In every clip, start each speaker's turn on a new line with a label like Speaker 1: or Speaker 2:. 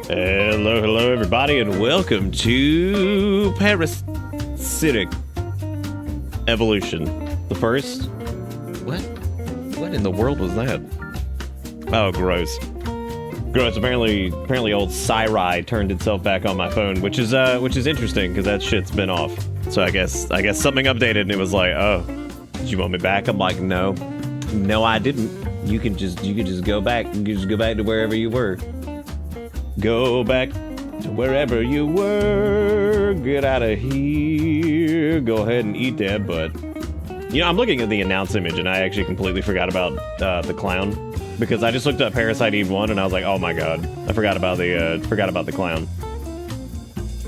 Speaker 1: Hello, everybody, and welcome to Parasite Evolution. The first. What in the world was that? Oh, gross. Gross. Apparently, old Sci-Ri turned itself back on my phone, which is interesting because that shit's been off. So I guess something updated and it was like, oh, did you want me back? I'm like, no, I didn't. You can just go back. You can just go back to wherever you were. Go back to wherever you were. Get out of here. Go ahead and eat that butt. You know, I'm looking at the announce image and I actually completely forgot about the clown because I just looked up Parasite Eve 1 and I was like, oh my god, I forgot about the clown.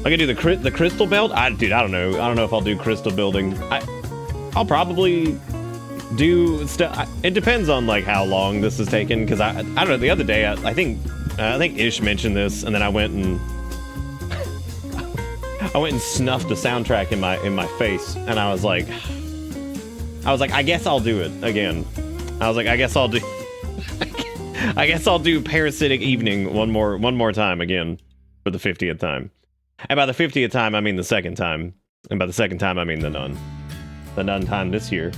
Speaker 1: I can do the crystal belt. Dude, I don't know if I'll do crystal building. I'll probably do stuff. It depends on like how long this is taken because I don't know. The other day I think Ish mentioned this, and then I went and snuffed the soundtrack in my face, and I was like, I guess I'll do it again. I was like, I guess I'll do Parasitic Evening one more time again for the 50th time. And by the 50th time, I mean the second time, and by the second time, I mean the nun time this year.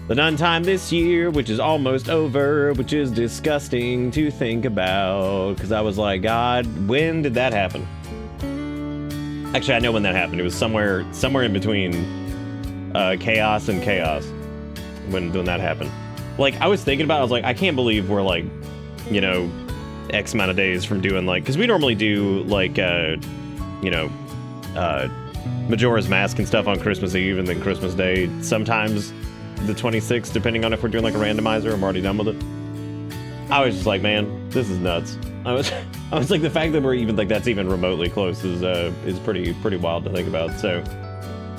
Speaker 1: The nun time this year, which is almost over, which is disgusting to think about, because I was like, God, when did that happen? Actually, I know when that happened. It was somewhere in between chaos and chaos when that happened. Like, I was thinking about it, I was like, I can't believe we're like, you know, X amount of days from doing like, because we normally do like, you know, Majora's Mask and stuff on Christmas Eve and then Christmas Day. Sometimes the 26th, depending on if we're doing like a randomizer. I'm already done with it. I was just like, man, this is nuts. I was like, the fact that we're even like that's even remotely close is pretty wild to think about. So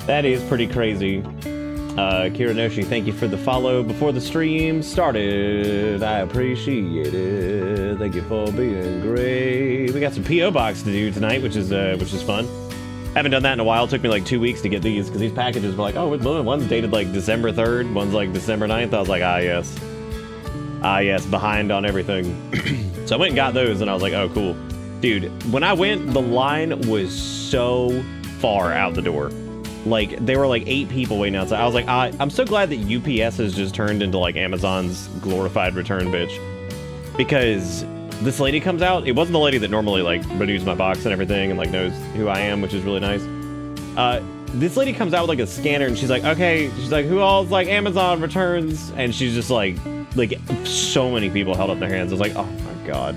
Speaker 1: that is pretty crazy. Kira Noshi, thank you for the follow before the stream started. I appreciate it. Thank you for being great. We got some PO box to do tonight, which is fun. Haven't done that in a while. It took me like 2 weeks to get these because these packages were like, oh, one's dated like December 3rd, one's like December 9th. I was like, ah yes, behind on everything. So I went and got those and I was like, oh cool. Dude, when I went, the line was so far out the door. Like there were like 8 people waiting outside. I was like, I'm so glad that UPS has just turned into like Amazon's glorified return bitch, because this lady comes out. It wasn't the lady that normally like renews my box and everything and like knows who I am, which is really nice. This lady comes out with like a scanner and she's like, okay, she's like, who all's like Amazon returns? And she's just like so many people held up their hands. I was like, oh my god.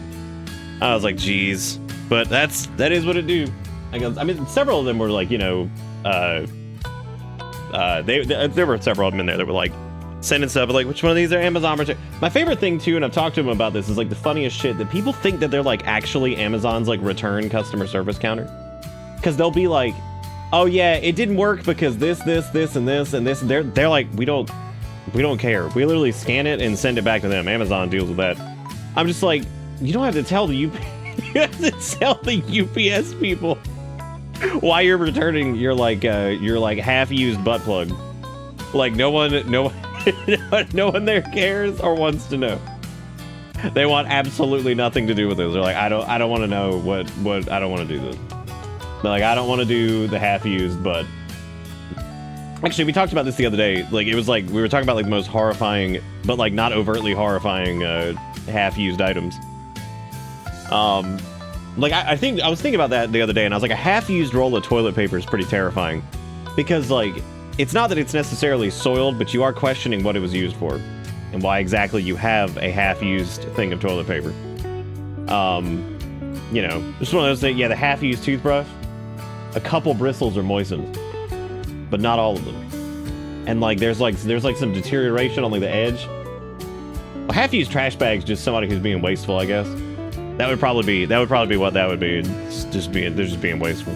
Speaker 1: I was like, geez. But that is what it do. I mean, several of them were like, you know, there were several of them in there that were like sending stuff like, which one of these are Amazon return? My favorite thing too, and I've talked to them about this, is like the funniest shit that people think that they're like actually Amazon's like return customer service counter, because they'll be like, oh yeah, it didn't work because this and this and this. They're like, we don't care. We literally scan it and send it back to them. Amazon deals with that. I'm just like, you don't have to tell the you have to tell the UPS people why you're returning your like half-used butt plug. Like no one there cares or wants to know. They want absolutely nothing to do with this. They're like, I don't want to know what I don't want to do this. They're like, I don't want to do the half-used butt. Actually, we talked about this the other day. Like, it was like we were talking about like the most horrifying, but like not overtly horrifying half-used items. Like I think I was thinking about that the other day, and I was like, a half-used roll of toilet paper is pretty terrifying, because like it's not that it's necessarily soiled, but you are questioning what it was used for and why exactly you have a half-used thing of toilet paper. You know, just one of those things. Yeah, the half-used toothbrush, a couple bristles are moistened, but not all of them. And like there's like some deterioration on like the edge. Well, half-used trash bags, just somebody who's being wasteful, I guess. That would probably be what that would be. It's just being wasteful.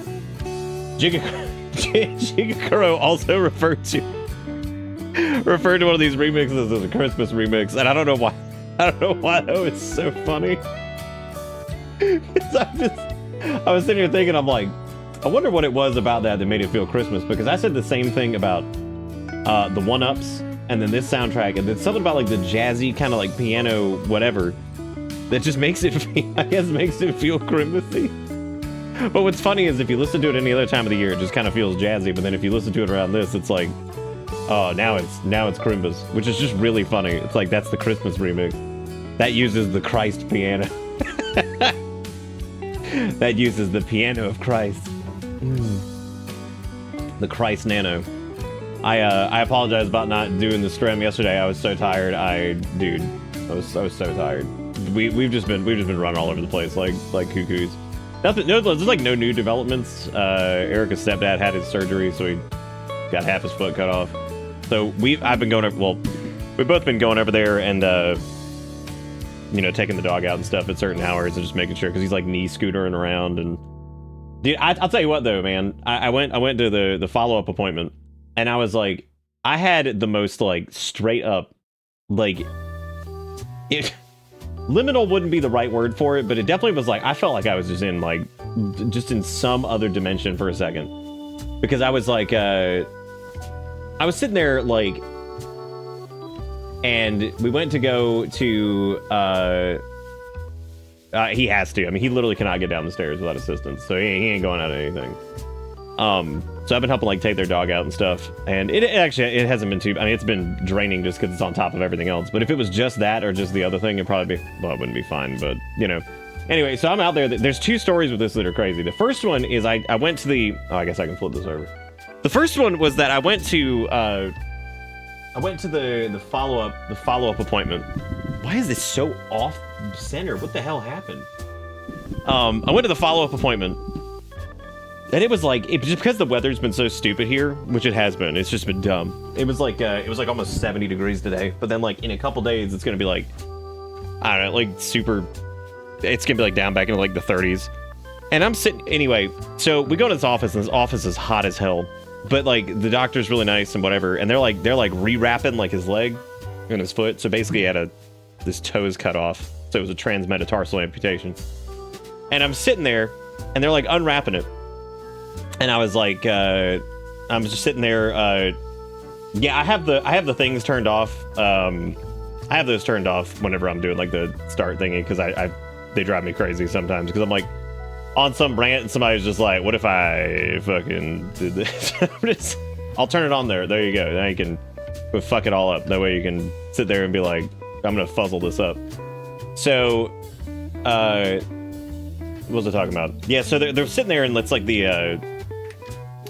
Speaker 1: Jigakuro also referred to one of these remixes as a Christmas remix, and I don't know why though. It's so funny. I was sitting here thinking, I'm like, I wonder what it was about that made it feel Christmas, because I said the same thing about the one-ups and then this soundtrack, and then something about like the jazzy kind of like piano whatever. that just makes it feel, I guess makes it feel Christmassy. But what's funny is if you listen to it any other time of the year, it just kind of feels jazzy. But then if you listen to it around this, it's like, oh, now it's Christmas, which is just really funny. It's like that's the Christmas remix. That uses the Christ piano. That uses the piano of Christ. The Christ Nano. I apologize about not doing the stream yesterday. I was so tired. I was so tired. We've just been running all over the place like cuckoos. Nothing. No, there's like no new developments. Erica's stepdad had his surgery, so he got half his foot cut off. So I've been going over. Well, we've both been going over there and you know, taking the dog out and stuff at certain hours and just making sure because he's like knee scootering around. And dude, I'll tell you what though, man. I went to the follow-up appointment and I was like, I had the most like straight up like it. Liminal wouldn't be the right word for it, but it definitely was like, I felt like I was just in some other dimension for a second. Because I was like, I was sitting there like, and we went to go to, he has to. I mean, he literally cannot get down the stairs without assistance, so he ain't going out of anything. So I've been helping like take their dog out and stuff, and it hasn't been too. I mean, it's been draining just because it's on top of everything else. But if it was just that or just the other thing, it'd probably be well, it wouldn't be fine. But you know, anyway. So I'm out there. There's two stories with this that are crazy. The first one is I went to the. Oh, I guess I can flip this over. The first one was that I went to the follow-up appointment. Why is this so off center? What the hell happened? I went to the follow-up appointment. And it was like, just because the weather's been so stupid here, which it has been, it's just been dumb. It was like almost 70 degrees today, but then like in a couple days, it's gonna be like, I don't know, like super, it's gonna be like down back into like the 30s. And I'm sitting, anyway, so we go to this office and this office is hot as hell, but like the doctor's really nice and whatever. And they're like rewrapping like his leg and his foot. So basically he had this toe is cut off. So it was a transmetatarsal amputation. And I'm sitting there and they're like unwrapping it. And I was like, I'm just sitting there. Yeah, I have the things turned off. I have those turned off whenever I'm doing like the start thingy because they drive me crazy sometimes because I'm like on some rant and somebody's just like, what if I fucking did this? I'll turn it on there. There you go. Now you can fuck it all up. That way you can sit there and be like, I'm gonna fuzzle this up. So, what was I talking about? Yeah, so they're sitting there and it's like the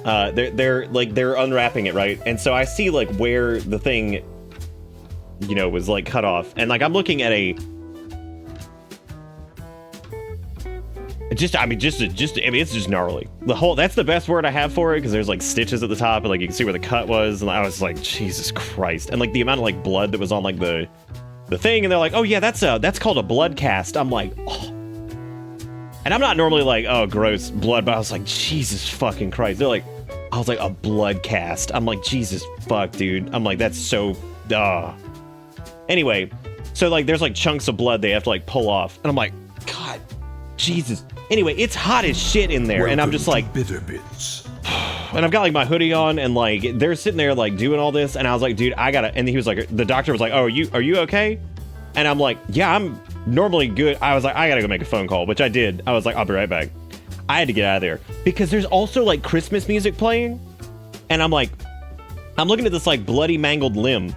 Speaker 1: they're unwrapping it, right? And so I see like where the thing, you know, was like cut off, and like I'm looking at it's just gnarly. That's the best word I have for it because there's like stitches at the top, and like you can see where the cut was, and I was like, Jesus Christ, and like the amount of like blood that was on like the thing, and they're like, oh yeah, that's called a blood cast. I'm like, oh. And I'm not normally like, oh, gross blood, but I was like, Jesus fucking Christ. They're like, I was like, a blood cast. I'm like, Jesus fuck, dude. I'm like, that's so, Anyway, so like, there's like chunks of blood they have to like pull off. And I'm like, God, Jesus. Anyway, it's hot as shit in there. And I'm just like, bitter bits. And I've got like my hoodie on and like, they're sitting there like doing all this. And I was like, dude, I gotta, and he was like, the doctor was like, oh, are you okay? And I'm like, yeah, I'm normally good. I was like, I gotta go make a phone call, which I did. I was like, I'll be right back. I had to get out of there because there's also like Christmas music playing. And I'm like, I'm looking at this like bloody mangled limb.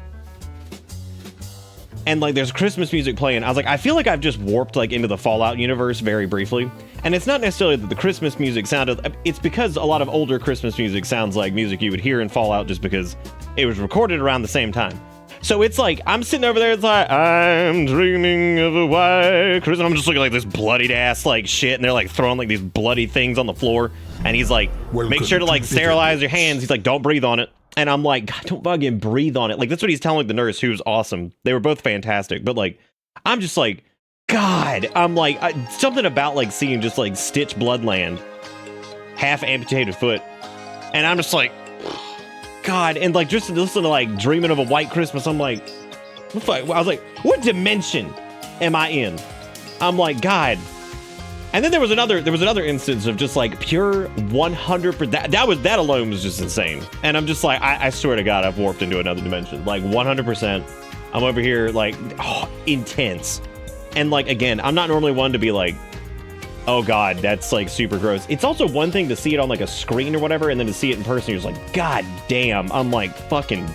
Speaker 1: And like there's Christmas music playing. I was like, I feel like I've just warped like into the Fallout universe very briefly. And it's not necessarily that the Christmas music sounded, it's because a lot of older Christmas music sounds like music you would hear in Fallout just because it was recorded around the same time. So it's like, I'm sitting over there, it's like, I'm dreaming of a white Christmas. I'm just looking like this bloodied ass like shit, and they're like throwing like these bloody things on the floor. And he's like, make sure to like sterilize your hands. He's like, don't breathe on it. And I'm like, God, don't fucking breathe on it. Like, that's what he's telling like, the nurse, who's awesome. They were both fantastic. But like, I'm just like, God, I'm like, something about like seeing just like Stitch Bloodland, half amputated foot. And I'm just like, God, and like just listen to like Dreaming of a White Christmas, I'm like, what the fuck? I was like, what dimension am I in? I'm like, God. And then there was another instance of just like pure 100%. That alone was just insane. And I'm just like, I swear to God, I've warped into another dimension. Like 100%. I'm over here like, oh, intense. And like, again, I'm not normally one to be like, oh god, that's like super gross. It's also one thing to see it on like a screen or whatever, and then to see it in person, you're just like, god damn. I'm like, fucking.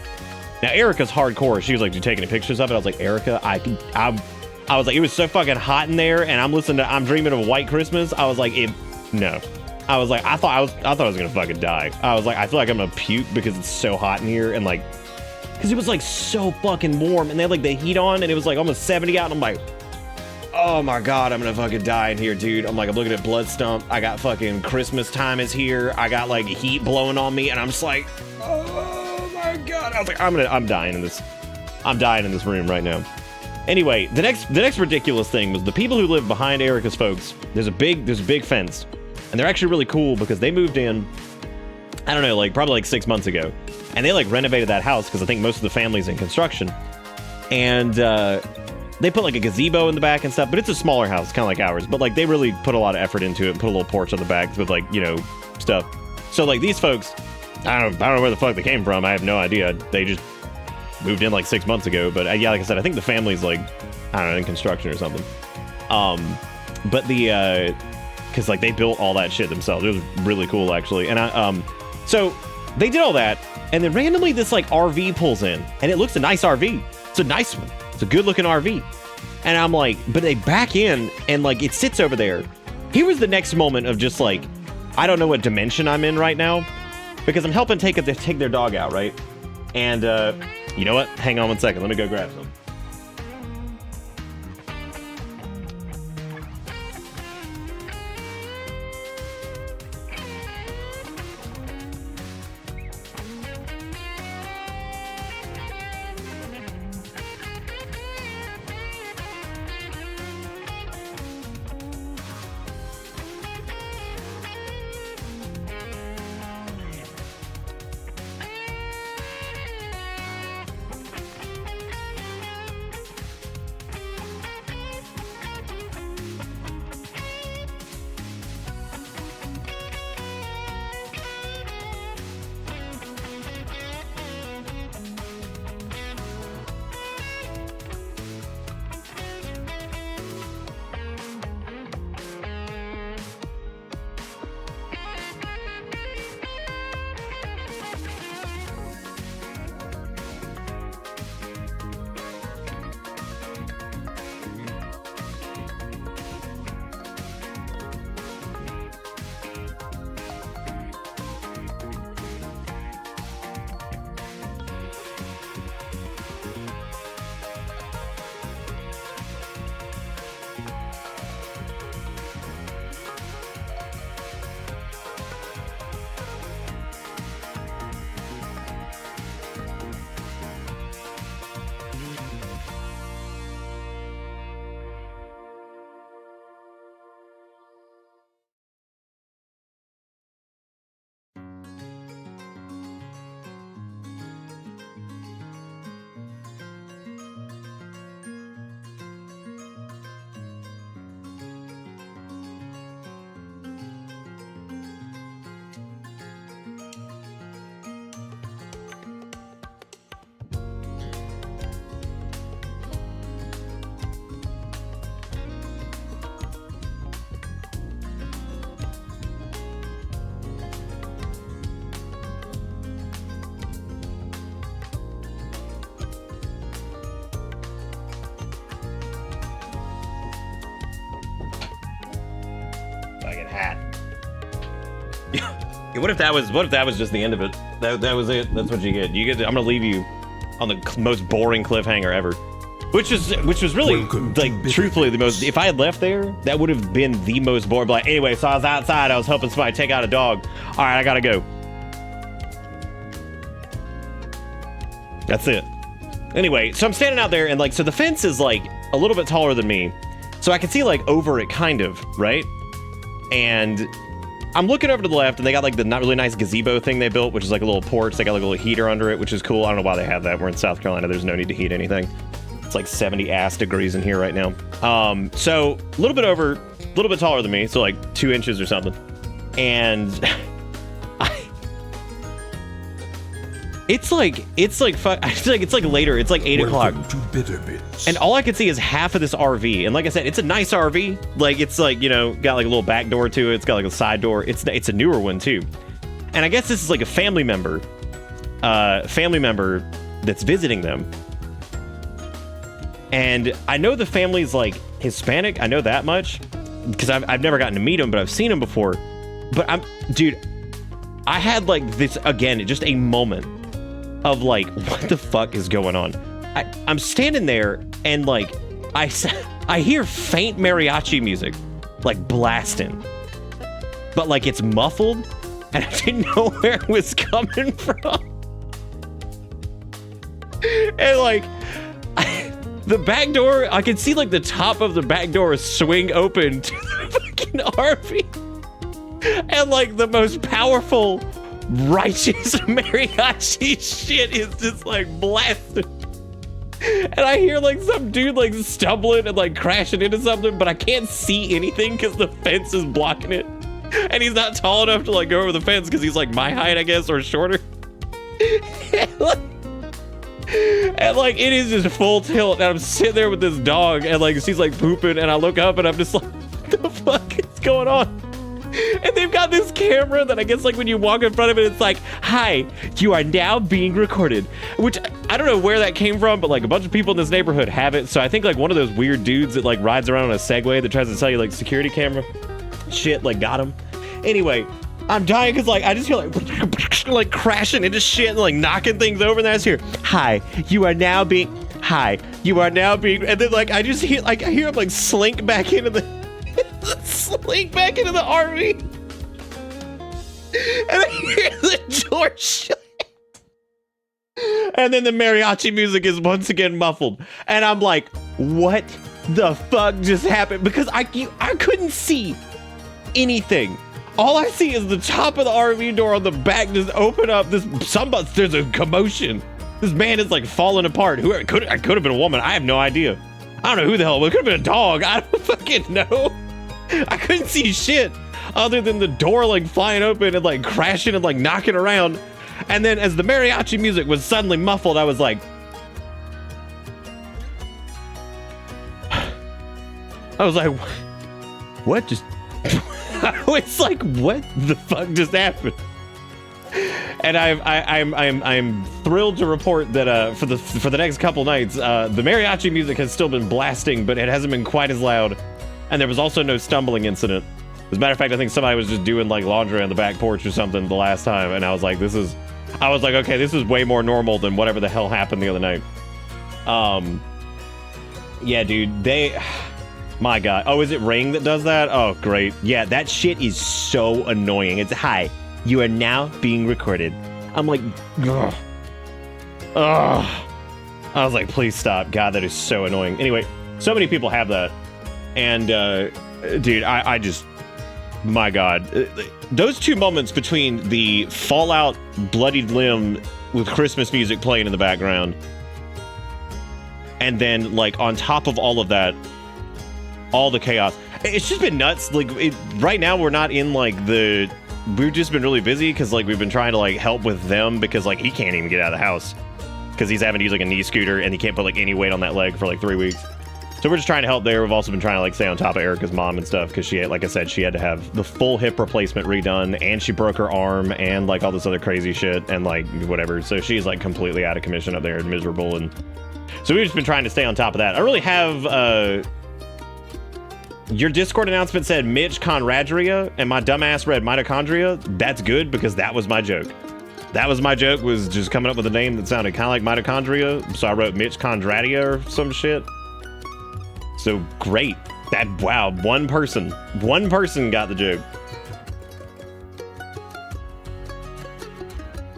Speaker 1: Now Erica's hardcore. She was like, you taking any pictures of it? I was like, Erica, I was like, it was so fucking hot in there, and I'm listening to I'm Dreaming of a White Christmas. I was like, no. I was like, I thought I was gonna fucking die. I was like, I feel like I'm gonna puke because it's so hot in here, and like, because it was like so fucking warm, and they had like the heat on, and it was like almost 70 out, and I'm like, oh my god, I'm gonna fucking die in here, dude. I'm like, I'm looking at Blood Stump. I got fucking Christmas time is here. I got like heat blowing on me, and I'm just like, oh my god. I was like, I'm dying in this. I'm dying in this room right now. Anyway, the next ridiculous thing was the people who live behind Erica's folks. There's a big fence, and they're actually really cool because they moved in, I don't know, like probably like 6 months ago, and they like renovated that house because I think most of the family's in construction, and they put like a gazebo in the back and stuff, but it's a smaller house, kind of like ours, but like they really put a lot of effort into it and put a little porch on the back with like, you know, stuff. So like these folks, I don't know where the fuck they came from. I have no idea. They just moved in like 6 months ago, but yeah, like I said, I think the family's like, I don't know, in construction or something. But the because like they built all that shit themselves. It was really cool actually. And so they did all that, and then randomly this like RV pulls in, and it looks a nice RV. It's a nice one. It's a good looking RV. And I'm like, but they back in, and like it sits over there. Here was the next moment of just like, I don't know what dimension I'm in right now, because I'm helping take their dog out, right? And you know what? Hang on one second. Let me go grab some. What if that was just the end of it? That was it. That's what you get. I'm gonna leave you on the most boring cliffhanger ever, which was really like truthfully the most. If I had left there, that would have been the most boring. But like, anyway, so I was outside. I was helping somebody take out a dog. All right, I gotta go. That's it. Anyway, so I'm standing out there, and like, so the fence is like a little bit taller than me, so I can see like over it, kind of, right? And I'm looking over to the left, and they got like the not really nice gazebo thing they built, which is like a little porch. They got like a little heater under it, which is cool. I don't know why they have that. We're in South Carolina. There's no need to heat anything. It's like 70 ass degrees in here right now. So a little bit taller than me, so like 2 inches or something. And It's like later. It's like 8 o'clock. And all I could see is half of this RV. And like I said, it's a nice RV. Like it's like, you know, got like a little back door to it. It's got like a side door. It's a newer one too. And I guess this is like a family member that's visiting them. And I know the family's like Hispanic. I know that much because I've never gotten to meet them, but I've seen them before. But dude, I had like this, again, just a moment of like, what the fuck is going on? I'm standing there and like, I hear faint mariachi music, like blasting, but like it's muffled and I didn't know where it was coming from. And like, the back door, I can see like the top of the back door swing open to the fucking RV. And like the most powerful, righteous mariachi shit is just like blasting. And I hear like some dude like stumbling and like crashing into something, but I can't see anything because the fence is blocking it. And he's not tall enough to like go over the fence because he's like my height, I guess, or shorter. And like it is just full tilt, and I'm sitting there with this dog, and like she's like pooping, and I look up and I'm just like, what the fuck is going on? And they've got this camera that I guess like when you walk in front of it, it's like, hi, you are now being recorded. Which I don't know where that came from, but like a bunch of people in this neighborhood have it. So I think like one of those weird dudes that like rides around on a Segway that tries to sell you like security camera shit like got him. Anyway, I'm dying because like I just feel like crashing into shit and like knocking things over, and I just hear, hi, you are now being, and then like I just hear like I hear him like slink back into the RV, and I hear the door shut, and then the mariachi music is once again muffled, and I'm like, what the fuck just happened? Because I couldn't see anything. All I see is the top of the RV door on the back just open up. There's a commotion. This man is like falling apart. I could have been a woman. I have no idea. I don't know who the hell. It could have been a dog. I don't fucking know. I couldn't see shit other than the door like flying open and like crashing and like knocking around. And then as the mariachi music was suddenly muffled, I was like, what just? It's like, what the fuck just happened? And I'm thrilled to report that for the next couple nights, the mariachi music has still been blasting, but it hasn't been quite as loud. And there was also no stumbling incident. As a matter of fact, I think somebody was just doing like laundry on the back porch or something the last time, and I was like, okay, this is way more normal than whatever the hell happened the other night. Yeah, dude, my God. Oh, is it Ring that does that? Oh, great. Yeah, that shit is so annoying. It's, hi, you are now being recorded. I'm like, ugh. Ugh. I was like, please stop. God, that is so annoying. Anyway, so many people have that. And, dude, I just, my God. Those two moments between the Fallout bloodied limb with Christmas music playing in the background, and then, like, on top of all of that, all the chaos. It's just been nuts. Like right now we're not in like we've just been really busy because like we've been trying to like help with them because like he can't even get out of the house because he's having to use like a knee scooter and he can't put like any weight on that leg for like 3 weeks. So we're just trying to help there. We've also been trying to like stay on top of Erica's mom and stuff because she had, like I said, she had to have the full hip replacement redone and she broke her arm and like all this other crazy shit and like whatever. So she's like completely out of commission up there and miserable, and so we've just been trying to stay on top of that. I really have your Discord announcement said Mitch Conradria, and my dumbass read mitochondria. That's good because that was my joke. That was my joke, was just coming up with a name that sounded kind of like mitochondria. So I wrote Mitch Condradia or some shit. So great. Wow, one person got the joke.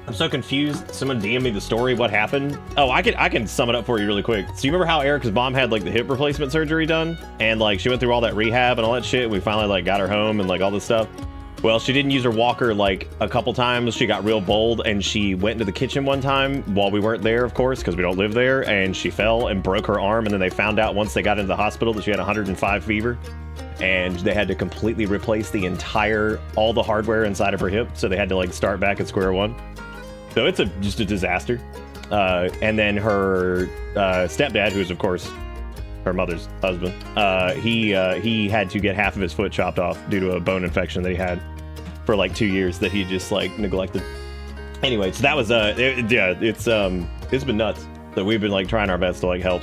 Speaker 1: I'm so confused. Someone DM me the story. What happened? Oh, I can sum it up for you really quick. So you remember how Erica's mom had like the hip replacement surgery done, and like she went through all that rehab and all that shit, and we finally like got her home and like all this stuff? Well, she didn't use her walker like a couple times. She got real bold and she went into the kitchen one time while we weren't there, of course, because we don't live there, and she fell and broke her arm. And then they found out once they got into the hospital that she had 105 fever, and they had to completely replace all the hardware inside of her hip. So they had to like start back at square one. So it's just a disaster. And then her stepdad, who is of course her mother's husband, he had to get half of his foot chopped off due to a bone infection that he had for like 2 years that he just like neglected. Anyway, so that was it's been nuts. So we've been like trying our best to like help.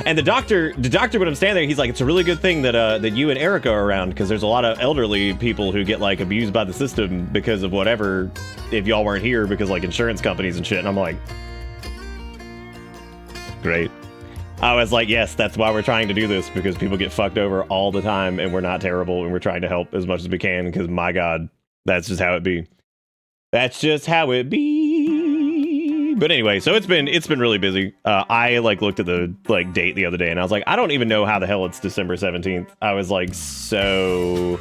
Speaker 1: And the doctor when I'm standing there, he's like, it's a really good thing that that you and Erica are around, because there's a lot of elderly people who get like abused by the system because of whatever, if y'all weren't here, because like insurance companies and shit. And I'm like, great. I was like, yes, that's why we're trying to do this, because people get fucked over all the time and we're not terrible and we're trying to help as much as we can, because my God, that's just how it be. That's just how it be. But anyway, so it's been really busy. I like looked at the like date the other day and I was like, I don't even know how the hell it's December 17th. I was like, so,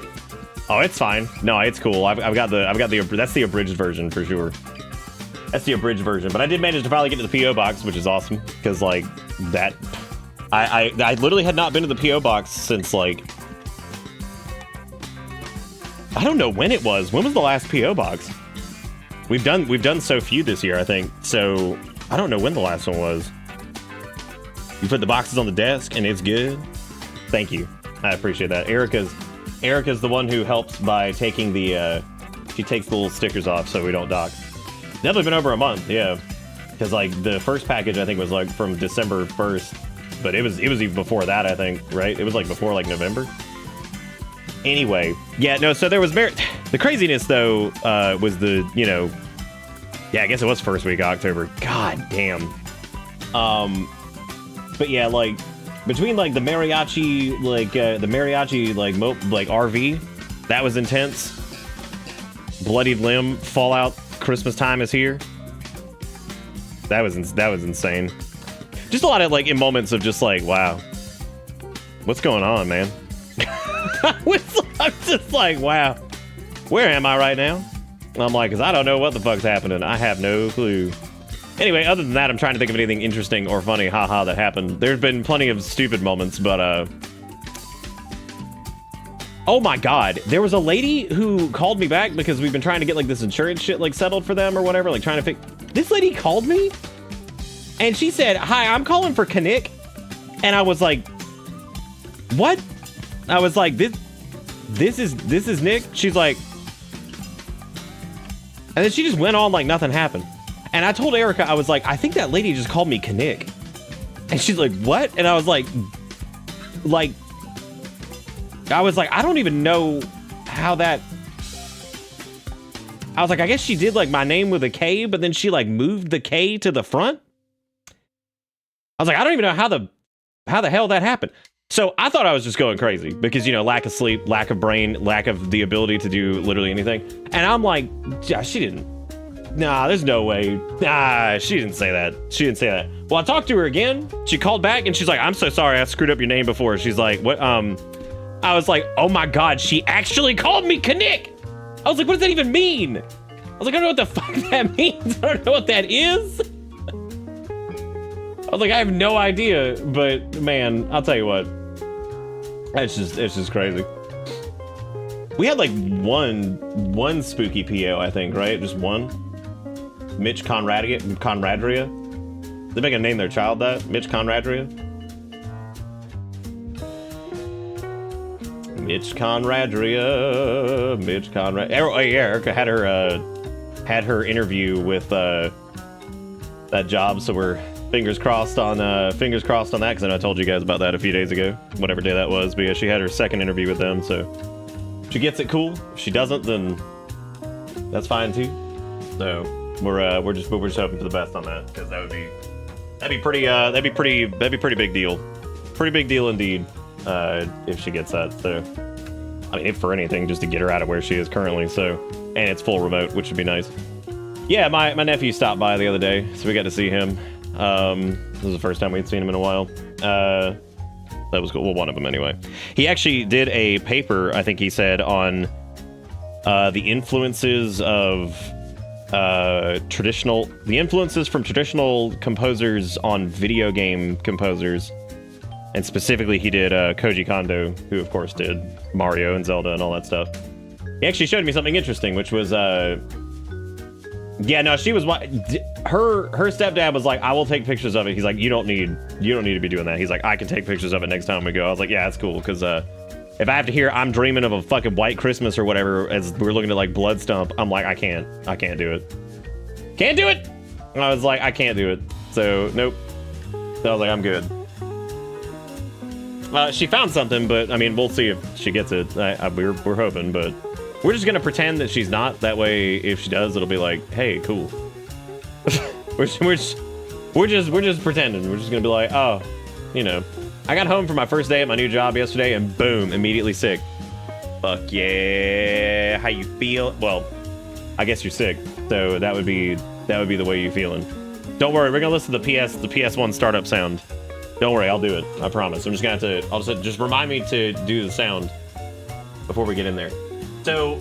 Speaker 1: oh, it's fine. No, it's cool. I've got the that's the abridged version for sure. That's the abridged version. But I did manage to finally get to the PO box, which is awesome, because like that, I literally had not been to the PO box since like, I don't know when it was. When was the last PO box? We've done so few this year, I think. So I don't know when the last one was. You put the boxes on the desk and it's good. Thank you. I appreciate that. Erica's the one who helps by taking the she takes the little stickers off so we don't dock. Definitely been over a month, yeah. Because like the first package I think was like from December 1st, but it was even before that, I think, right? It was like before like November. Anyway, yeah, no, so there was the craziness though was the, you know, yeah, I guess it was first week of October. God damn. But yeah, like between like the mariachi like RV, that was intense. Bloodied limb, Fallout, Christmas time is here. That was insane. Just a lot of like in moments of just like, wow, what's going on, man? I'm just like, wow, where am I right now? And I'm like, because I don't know what the fuck's happening. I have no clue. Anyway, other than that, I'm trying to think of anything interesting or funny, haha, that happened. There's been plenty of stupid moments, but oh my God, there was a lady who called me back because we've been trying to get like this insurance shit like settled for them or whatever, like trying to fix. This lady called me and she said, "Hi, I'm calling for Kanik," and I was like, "What?" I was like, this is Nick. She's like, and then she just went on like nothing happened. And I told Erica, I was like, I think that lady just called me Kanik. And she's like, what? And I was like, I don't even know how that. I was like, I guess she did like my name with a K, but then she like moved the K to the front. I was like, I don't even know how the hell that happened. So I thought I was just going crazy because, you know, lack of sleep, lack of brain, lack of the ability to do literally anything. And I'm like, yeah, she didn't. Nah, there's no way. Nah, she didn't say that. She didn't say that. Well, I talked to her again. She called back and she's like, I'm so sorry. I screwed up your name before. She's like, what? I was like, oh my God, she actually called me Kanik. I was like, what does that even mean? I was like, I don't know what the fuck that means. I don't know what that is. I was like, I have no idea, but man, I'll tell you what, it's just crazy. We had like one spooky PO, I think, right? Just one. Mitch Conradria. They make a name their child that? Mitch Conradria. Mitch Conradria. Mitch Conrad. Oh yeah, Erica had her interview with that job, so we're fingers crossed on that, because I know I told you guys about that a few days ago, whatever day that was. But yeah, she had her second interview with them, so if she gets it, cool. If she doesn't, then that's fine too. So we're just hoping for the best on that, because that'd be pretty big deal. Pretty big deal indeed, if she gets that. So I mean, if for anything, just to get her out of where she is currently. So, and it's full remote, which would be nice. Yeah, my nephew stopped by the other day, so we got to see him. This was the first time we'd seen him in a while. That was cool. Well, one of them anyway. He actually did a paper, I think he said, on the influences from traditional composers on video game composers. And specifically, he did Koji Kondo, who of course did Mario and Zelda and all that stuff. He actually showed me something interesting, which was Yeah, no, she was her stepdad was like, I will take pictures of it. He's like, you don't need to be doing that. He's like, I can take pictures of it next time we go. I was like, yeah, that's cool, because if I have to hear I'm dreaming of a fucking white Christmas or whatever as we're looking at like Blood Stump, I'm like, I can't do it. Can't do it. And I was like, I can't do it. So nope. So I was like, I'm good. She found something, but I mean, we'll see if she gets it. We're hoping, but we're just gonna pretend that she's not. That way, if she does, it'll be like, hey, cool. we're just pretending. We're just gonna be like, oh, you know, I got home from my first day at my new job yesterday, and boom, immediately sick. Fuck yeah. How you feel? Well, I guess you're sick, so that would be the way you're feeling. Don't worry, we're gonna listen to the PS1 startup sound. Don't worry, I'll do it. I promise. I'm just gonna have to. I'll just remind me to do the sound before we get in there. So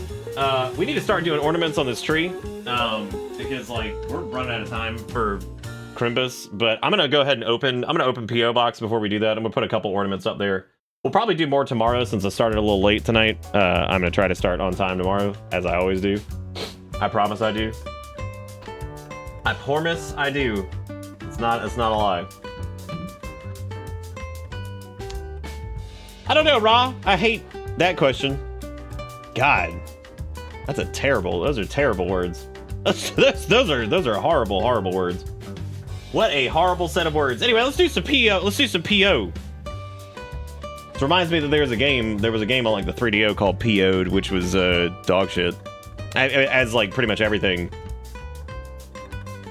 Speaker 1: we need to start doing ornaments on this tree because like we're running out of time for Crimbus. But I'm gonna go ahead and open PO Box before we do that. I'm gonna put a couple ornaments up there. We'll probably do more tomorrow since I started a little late tonight. I'm gonna try to start on time tomorrow, as I always do. I promise I do. I promise I do. It's not a lie. I don't know, Ra. I hate that question. God, those are terrible words. Those are horrible words. What a horrible set of words. Anyway, let's do some PO. This reminds me that there was a game on like the 3DO called PO'd, which was dog shit. As like pretty much everything.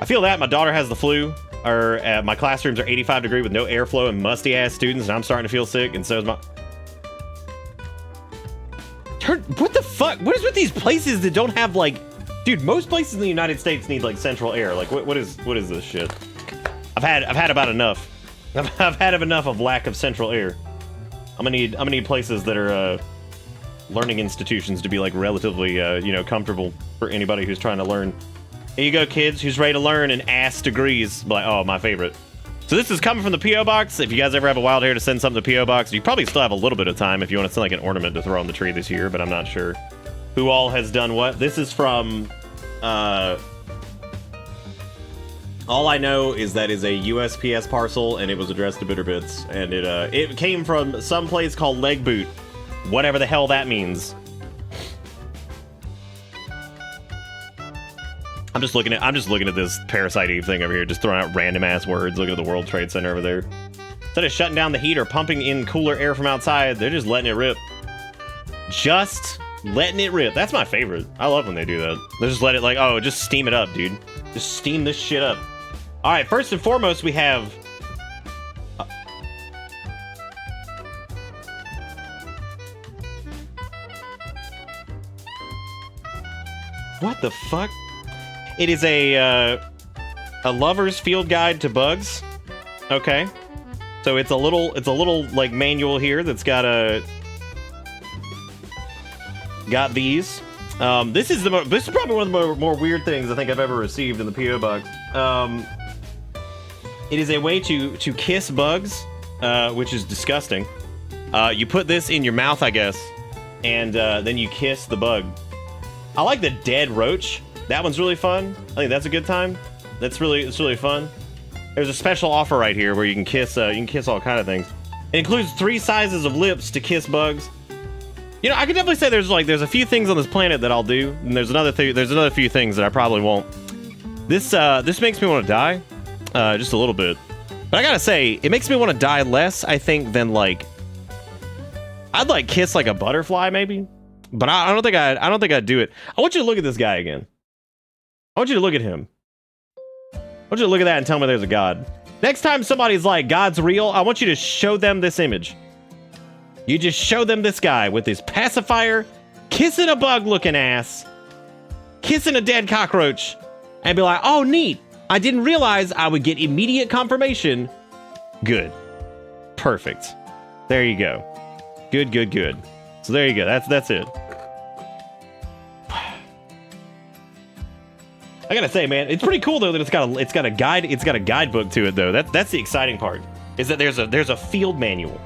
Speaker 1: I feel that my daughter has the flu. Or my classrooms are 85 degrees with no airflow and musty ass students, and I'm starting to feel sick, and so is my. What the fuck? What is with these places that don't have like, dude? Most places in the United States need like central air. Like, what is this shit? I've had about enough. I've had enough of lack of central air. I'm gonna need places that are learning institutions to be like relatively comfortable for anybody who's trying to learn. Here you go, kids. Who's ready to learn in ass degrees? Like, oh, my favorite. So this is coming from the P.O. Box. If you guys ever have a wild hair to send something to P.O. Box, you probably still have a little bit of time if you want to send like an ornament to throw on the tree this year, but I'm not sure who all has done what. This is from, all I know is that is a USPS parcel, and it was addressed to Bitterbits, and it came from some place called Leg Boot, whatever the hell that means. I'm just looking at this Parasite Eve thing over here, just throwing out random ass words. Look at the World Trade Center over there. Instead of shutting down the heat or pumping in cooler air from outside, they're just letting it rip. Just letting it rip. That's my favorite. I love when they do that. They just let it like, oh, just steam it up, dude. Just steam this shit up. All right, first and foremost, we have. What the fuck? It is a lover's field guide to bugs. Okay, so it's a little like manual here that's got these. This is probably one of the more weird things I think I've ever received in the PO box. It is a way to kiss bugs, which is disgusting. You put this in your mouth, I guess, and then you kiss the bug. I like the dead roach. That one's really fun. I think that's a good time. It's really fun. There's a special offer right here where you can kiss all kind of things. It includes 3 sizes of lips to kiss bugs. You know, I could definitely say there's a few things on this planet that I'll do, and there's another few things that I probably won't. This makes me want to die, just a little bit. But I gotta say, it makes me want to die less, I think, than like I'd like kiss like a butterfly maybe. But I don't think I'd do it. I want you to look at this guy again. I want you to look at him. I want you to look at that and tell me there's a God. Next time somebody's like, God's real, I want you to show them this image. You just show them this guy with his pacifier, kissing a bug-looking ass, kissing a dead cockroach, and be like, oh, neat. I didn't realize I would get immediate confirmation. Good. Perfect. There you go. Good. So there you go. That's it. I gotta say, man, it's pretty cool though that it's got a guidebook to it though. That's the exciting part. Is that there's a field manual,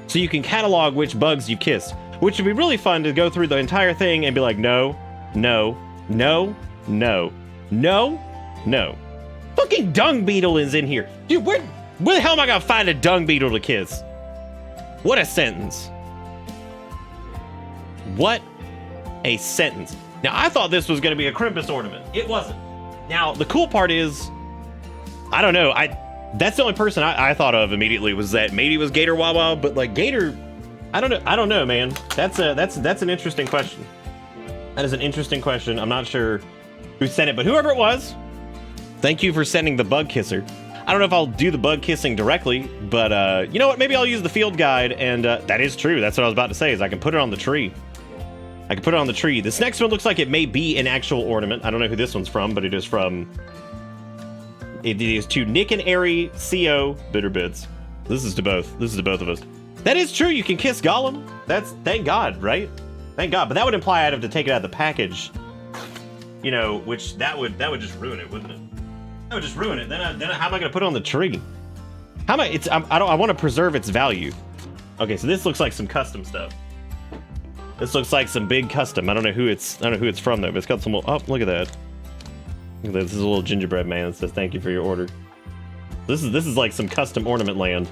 Speaker 1: so you can catalog which bugs you kissed, which would be really fun to go through the entire thing and be like, no, No. No. Fucking dung beetle is in here. Dude, where the hell am I gonna find a dung beetle to kiss? What a sentence. What a sentence. Now, I thought this was gonna be a Krampus ornament. It wasn't. Now, the cool part is, I don't know, that's the only person I thought of immediately was that maybe it was Gator Wawa, but like Gator, I don't know, man. That's an interesting question. That is an interesting question. I'm not sure who sent it, but whoever it was, thank you for sending the bug kisser. I don't know if I'll do the bug kissing directly, but you know what? Maybe I'll use the field guide, and that is true. That's what I was about to say, is I can put it on the tree. I can put it on the tree. This next one looks like it may be an actual ornament. I don't know who this one's from, but it is from... It is to Nick and Ari CO Bitter Bits. This is to both. This is to both of us. That is true. You can kiss Gollum. That's... Thank God, right? Thank God. But that would imply I'd have to take it out of the package. You know, which that would just ruin it, wouldn't it? That would just ruin it. Then how am I going to put it on the tree? How am I... I want to preserve its value. Okay, so this looks like some custom stuff. This looks like some big custom. I don't know who it's from though, but it's got some little, oh, look at that. Look at that. This is a little gingerbread man that says thank you for your order. This is like some custom ornament land,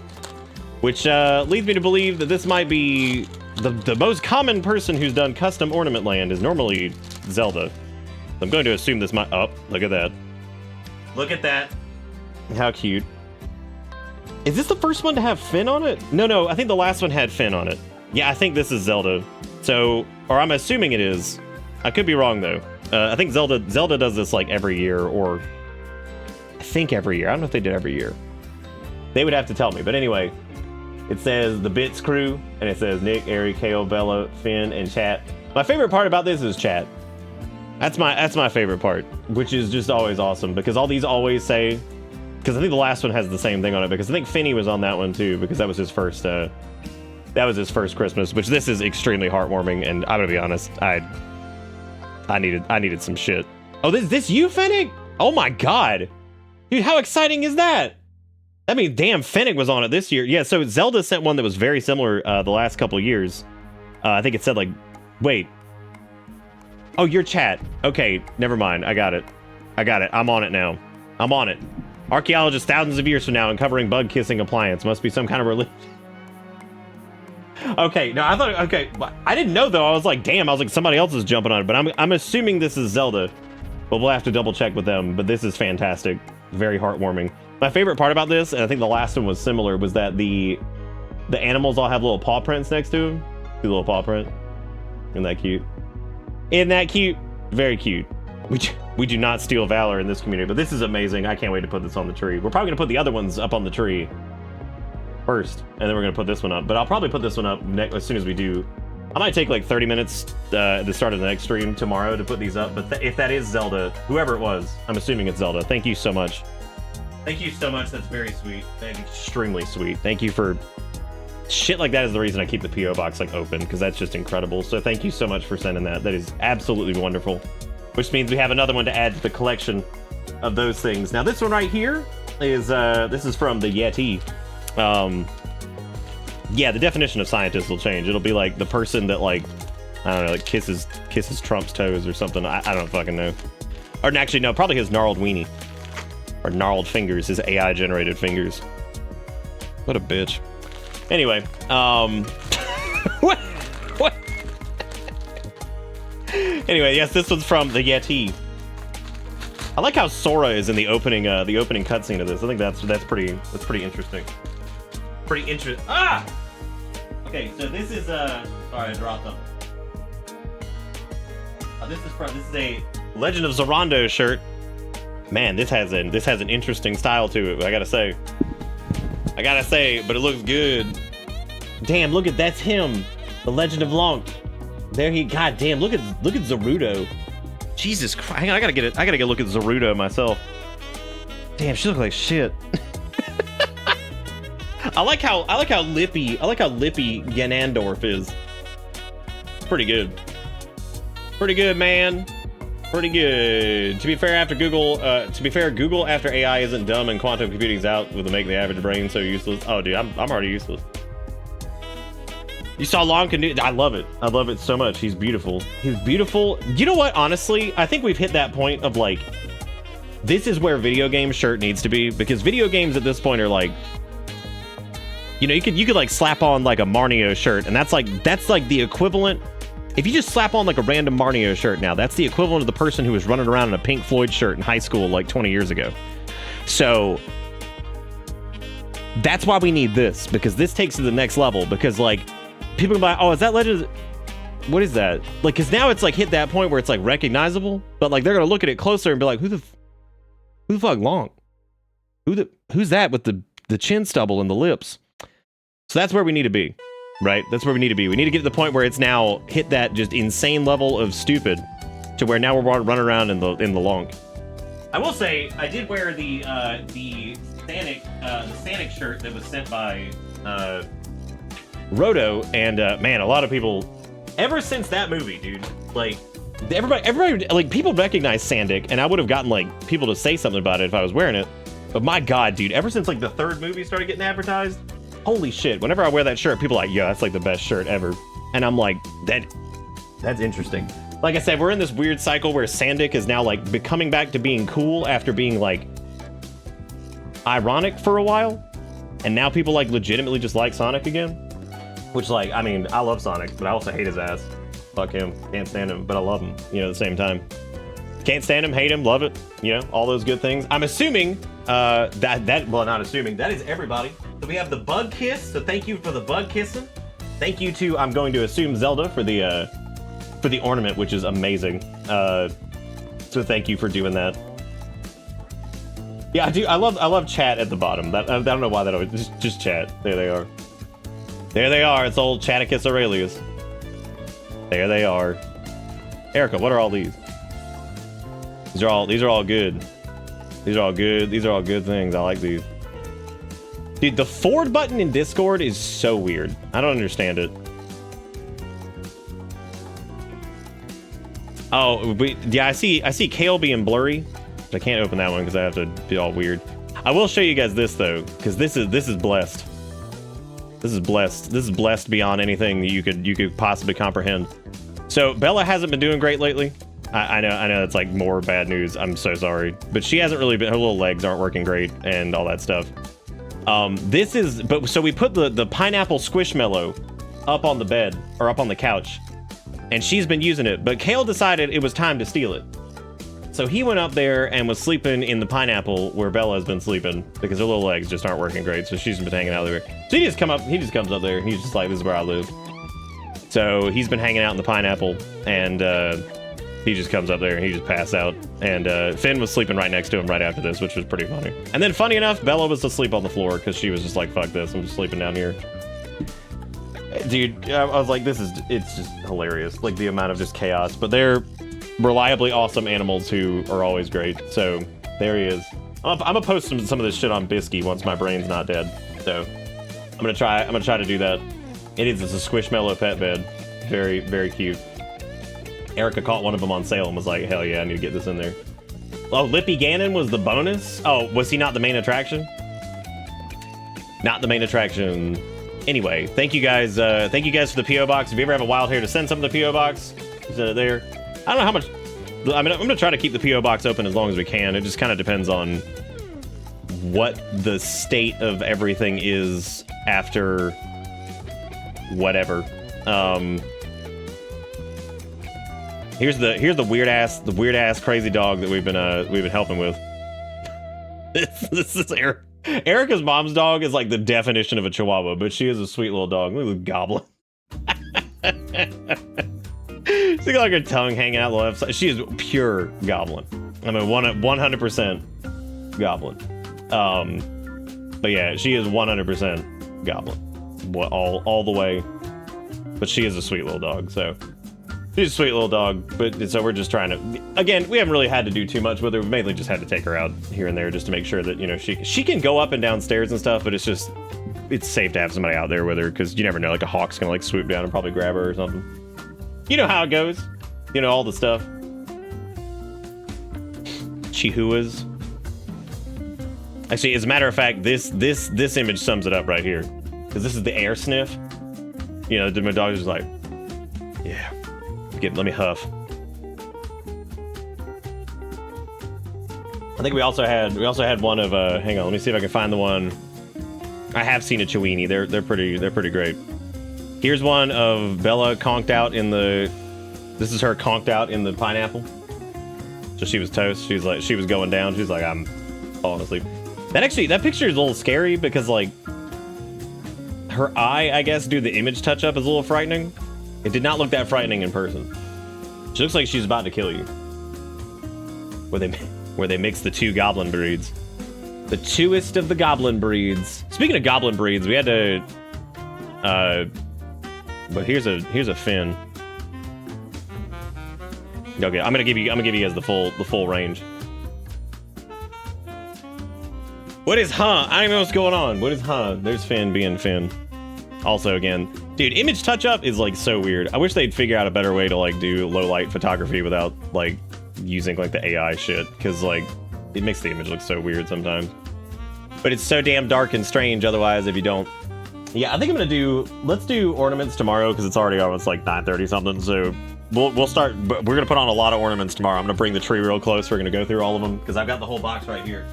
Speaker 1: which leads me to believe that this might be the most common person who's done custom ornament land is normally Zelda. I'm going to assume this might, oh, look at that. Look at that. How cute. Is this the first one to have Finn on it? No, I think the last one had Finn on it. Yeah, I think this is Zelda. So, or I'm assuming it is. I could be wrong though. I think Zelda does this like every year, or I think every year. I don't know if they did every year. They would have to tell me. But anyway, it says the Bits crew, and it says Nick, Ari, Ko, Bella, Finn, and chat. My favorite part about this is chat. That's my favorite part, which is just always awesome because all these always say. Because I think the last one has the same thing on it. Because I think Finny was on that one too, because that was his first. That was his first Christmas, which this is extremely heartwarming, and I'm gonna be honest, I needed some shit. Oh, this you, Fennec? Oh my god. Dude, how exciting is that? I mean, damn, Fennec was on it this year. Yeah, so Zelda sent one that was very similar the last couple of years. I think it said like, wait. Oh, your chat. Okay, never mind. I got it. I'm on it now. I'm on it. Archaeologists thousands of years from now uncovering bug-kissing appliance. Must be some kind of religion. Okay, no, I thought, okay, I didn't know though. I was like, damn, I was like, somebody else is jumping on it, but I'm assuming this is Zelda, but we'll have to double check with them. But this is fantastic, very heartwarming. My favorite part about this, and I think the last one was similar, was that the animals all have little paw prints next to them. See the little paw print? Isn't that cute? Isn't that cute? Very cute. We do not steal valor in this community, but this is amazing. I can't wait to put this on the tree. We're probably gonna put the other ones up on the tree first, and then we're gonna put this one up, but I'll probably put this one up as soon as we do. I might take like 30 minutes at the start of the next stream tomorrow to put these up, but if that is Zelda, whoever it was, I'm assuming it's Zelda. Thank you so much. Thank you so much. That's very sweet. That's extremely sweet. Thank you for shit like that. Is the reason I keep the PO box like open, because that's just incredible. So thank you so much for sending that. That is absolutely wonderful, which means we have another one to add to the collection of those things. Now this one right here is this is from the Yeti. Yeah, the definition of scientist will change. It'll be like the person that like, I don't know, like kisses Trump's toes or something. I don't fucking know. Or actually, no, probably his gnarled weenie. Or gnarled fingers, his AI generated fingers. What a bitch. Anyway, what? Anyway, yes, this one's from the Yeti. I like how Sora is in the opening cutscene of this. I think that's pretty interesting. Pretty interesting. Ah! Okay, so this is sorry, I dropped them. This is a Legend of Zorondo shirt. Man, this has an interesting style to it. I gotta say, but it looks good. Damn, look at that's him, the Legend of Lonk. There he, god damn, look at Zerudo. Jesus Christ, I gotta get a look at Zerudo myself. Damn, she looks like shit. I like how lippy Ganondorf is. It's pretty good. Pretty good, man. Pretty good. To be fair, Google after AI isn't dumb and quantum computing's out with make the average brain so useless. Oh, dude, I'm already useless. You saw Long can do. I love it. I love it so much. He's beautiful. He's beautiful. You know what? Honestly, I think we've hit that point of like, This is where video game shirt needs to be, because video games at this point are like, you know, you could like slap on like a Marnio shirt, and that's like the equivalent. If you just slap on like a random Marnio shirt now, that's the equivalent of the person who was running around in a Pink Floyd shirt in high school like 20 years ago. So that's why we need this, because this takes it to the next level, because like people are like, oh, is that Legend? What is that? Like, because now it's like hit that point where it's like recognizable, but like they're gonna look at it closer and be like, who the fuck Long? Who's that with the chin stubble and the lips? So that's where we need to be, right? That's where we need to be. We need to get to the point where it's now hit that just insane level of stupid, to where now we're running around in the long. I will say I did wear the Sanic shirt that was sent by Roto, and man, a lot of people ever since that movie, dude, like everybody like people recognize Sandic, and I would have gotten like people to say something about it if I was wearing it. But my God, dude, ever since like the third movie started getting advertised, holy shit, whenever I wear that shirt, people are like, yo, that's like the best shirt ever. And I'm like, that's interesting. Like I said, we're in this weird cycle where Sandic is now like becoming back to being cool after being like ironic for a while. And now people like legitimately just like Sonic again. Which, like, I mean, I love Sonic, but I also hate his ass. Fuck him. Can't stand him, but I love him, you know, at the same time. Can't stand him, hate him, love it, you know, all those good things. I'm assuming well, not assuming, that is everybody. So we have the bug kiss, so thank you for the bug kissing. Thank you to, I'm going to assume, Zelda for the ornament, which is amazing. So thank you for doing that. Yeah, I love chat at the bottom. I don't know why that always, just chat. There they are. There they are, it's old Chaticus Aurelius. There they are. Erica, what are all these? These are all good. These are all good things. I like these. Dude, the forward button in Discord is so weird. I don't understand it. Oh, yeah, I see Kale being blurry. I can't open that one because I have to be all weird. I will show you guys this though, because this is blessed. This is blessed. This is blessed beyond anything that you could possibly comprehend. So Bella hasn't been doing great lately. I know it's like more bad news. I'm so sorry, but she hasn't really been. Her little legs aren't working great and all that stuff. So we put the pineapple squishmallow up on the bed or up on the couch, and she's been using it. But Kale decided it was time to steal it. So he went up there and was sleeping in the pineapple where Bella has been sleeping because her little legs just aren't working great. So she's been hanging out there. So he just comes up there and he's just like, this is where I live. So he's been hanging out in the pineapple, and he just comes up there and he just passed out. And Finn was sleeping right next to him right after this, which was pretty funny. And then funny enough, Bella was asleep on the floor because she was just like, fuck this, I'm just sleeping down here. Dude, I was like, it's just hilarious. Like the amount of just chaos, but they're reliably awesome animals who are always great. So there he is. I'm gonna post some of this shit on Bisky once my brain's not dead. So I'm gonna try to do that. It's a Squishmallow pet bed. Very, very cute. Erica caught one of them on sale and was like, hell yeah, I need to get this in there. Oh, Lippy Gannon was the bonus? Oh, was he not the main attraction? Not the main attraction. Anyway, thank you guys for the P.O. Box. If you ever have a wild hair to send some to the P.O. Box, send it there. I don't know how much. I mean, I'm gonna try to keep the P.O. Box open as long as we can. It just kind of depends on what the state of everything is after whatever. Here's the weird ass crazy dog that we've been helping with. This is Erica's mom's dog is like the definition of a Chihuahua, but she is a sweet little dog. Look at the goblin. She's got like her tongue hanging out the left side. She is pure goblin. I mean, 100% goblin. But yeah, she is 100% goblin. All the way. But she is a sweet little dog, so. She's a sweet little dog, but so we're just trying to. Again, we haven't really had to do too much with her. We mainly just had to take her out here and there just to make sure that, you know, she can go up and down stairs and stuff, but it's safe to have somebody out there with her because you never know, like a hawk's gonna like swoop down and probably grab her or something. You know how it goes. You know, all the stuff. Chihuahuas. Actually, as a matter of fact, this image sums it up right here, because this is the air sniff. You know, my dog is just like, yeah. Let me huff. I think we also had one of hang on, let me see if I can find the one. I have seen a Chewini. They're pretty great. Here's one of Bella conked out in the. This is her conked out in the pineapple. So she was toast. She was going down. She's like, I'm falling asleep. That picture is a little scary because like her eye, I guess, due to the image touch up is a little frightening. It did not look that frightening in person. She looks like she's about to kill you. Where they mix the two goblin breeds. The twoest of the goblin breeds. Speaking of goblin breeds, we had to but here's a Finn. Okay, I'm gonna give you guys the full range. What is I don't even know what's going on. What is There's Finn being Finn. Also again, dude, image touch up is like so weird. I wish they'd figure out a better way to like do low light photography without like using like the AI shit, because like it makes the image look so weird sometimes. But it's so damn dark and strange otherwise if you don't. Yeah, I think let's do ornaments tomorrow because it's already almost like 9:30 something, so we'll start. But we're gonna put on a lot of ornaments tomorrow. I'm gonna bring the tree real close. We're gonna go through all of them because I've got the whole box right here.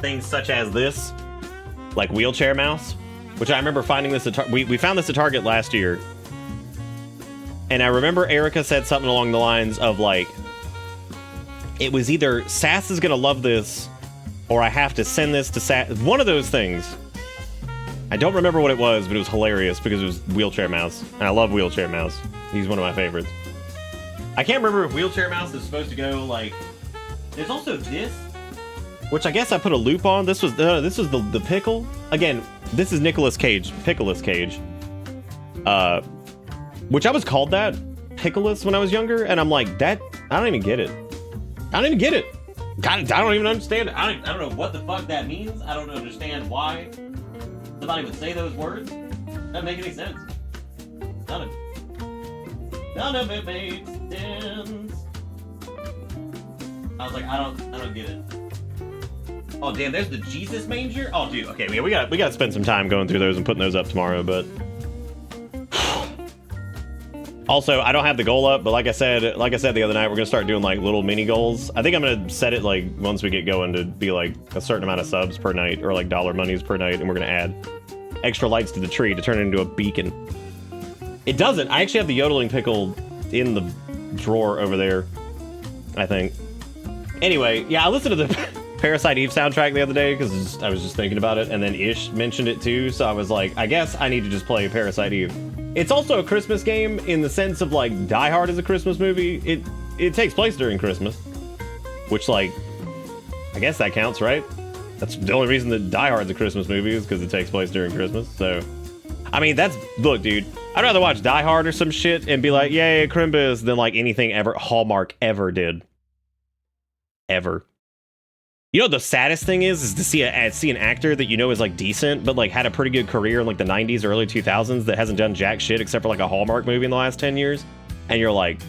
Speaker 1: Things such as this, like wheelchair mouse, which I remember finding this at we found this at Target last year, and I remember Erica said something along the lines of like, it was either Sass is gonna love this, or I have to send this to Sass. One of those things. I don't remember what it was, but it was hilarious because it was wheelchair mouse, and I love wheelchair mouse. He's one of my favorites. I can't remember if wheelchair mouse is supposed to go like. There's also this, which I guess I put a loop on. This was the pickle. Again, this is Nicolas Cage, Pickleous Cage. Which I was called that, Pickleous, when I was younger, and I'm like, that I don't even get it. I don't even get it. I don't even understand it. I don't know what the fuck that means. I don't understand why somebody would say those words. Doesn't make any sense. None of it makes sense. I was like, I don't get it. Oh damn, there's the Jesus manger. Oh dude, okay, we gotta spend some time going through those and putting those up tomorrow. But also, I don't have the goal up, but like I said the other night, we're gonna start doing like little mini goals. I think I'm gonna set it like once we get going to be like a certain amount of subs per night or like dollar monies per night, and we're gonna add extra lights to the tree to turn it into a beacon. It doesn't. I actually have the yodeling pickle in the drawer over there, I think. Anyway, yeah, I listened to the Parasite Eve soundtrack the other day because I was just thinking about it, and then Ish mentioned it too, so I was like, I guess I need to just play Parasite Eve. It's also a Christmas game in the sense of like Die Hard is a Christmas movie. It takes place during Christmas, which like, I guess that counts, right? That's the only reason that Die Hard's a Christmas movie is because it takes place during Christmas. So, I mean, look, dude, I'd rather watch Die Hard or some shit and be like, yay, Crimbus, than like anything ever Hallmark ever did. Ever. You know, the saddest thing is to see an actor that you know is like decent, but like had a pretty good career in like the 90s, early 2000s that hasn't done jack shit except for like a Hallmark movie in the last 10 years. And you're like,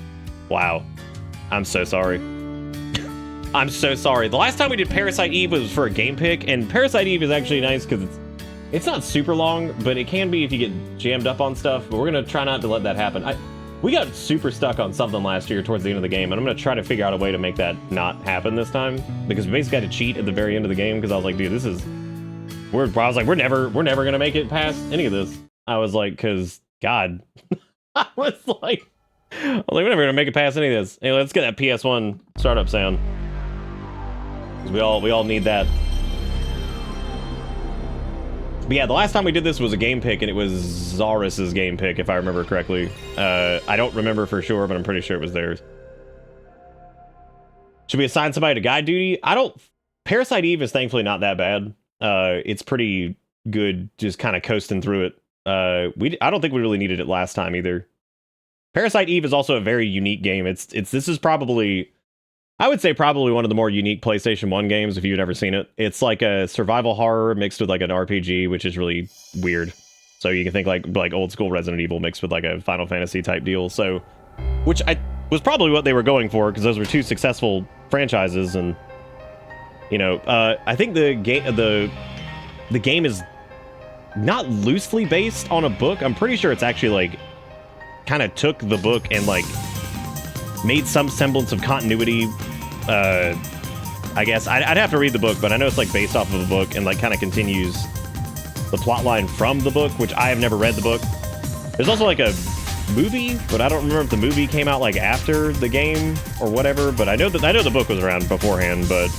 Speaker 1: wow, I'm so sorry. I'm so sorry. The last time we did Parasite Eve was for a game pick, and Parasite Eve is actually nice because it's not super long, but it can be if you get jammed up on stuff. But we're gonna try not to let that happen. We got super stuck on something last year towards the end of the game, and I'm gonna try to figure out a way to make that not happen this time, because we basically had to cheat at the very end of the game because I was like, dude, we're never gonna make it past any of this. I was like, because God, I was like, we're never gonna make it past any of this. Anyway, let's get that PS1 startup sound. We all need that. But yeah, the last time we did this was a game pick, and it was Zaurus's game pick, if I remember correctly. I don't remember for sure, but I'm pretty sure it was theirs. Should we assign somebody to guide duty? Parasite Eve is thankfully not that bad. It's pretty good, just kind of coasting through it. I don't think we really needed it last time either. Parasite Eve is also a very unique game. This is probably, I would say probably one of the more unique PlayStation 1 games if you've never seen it. It's like a survival horror mixed with like an RPG, which is really weird. So you can think like old school Resident Evil mixed with like a Final Fantasy type deal. So, which was probably what they were going for, because those were two successful franchises. And you know, I think the game is not loosely based on a book. I'm pretty sure it's actually like kind of took the book and like made some semblance of continuity. I guess. I'd have to read the book, but I know it's like based off of a book and like kind of continues the plot line from the book, which I have never read the book. There's also like a movie, but I don't remember if the movie came out like after the game or whatever, but I know the book was around beforehand, but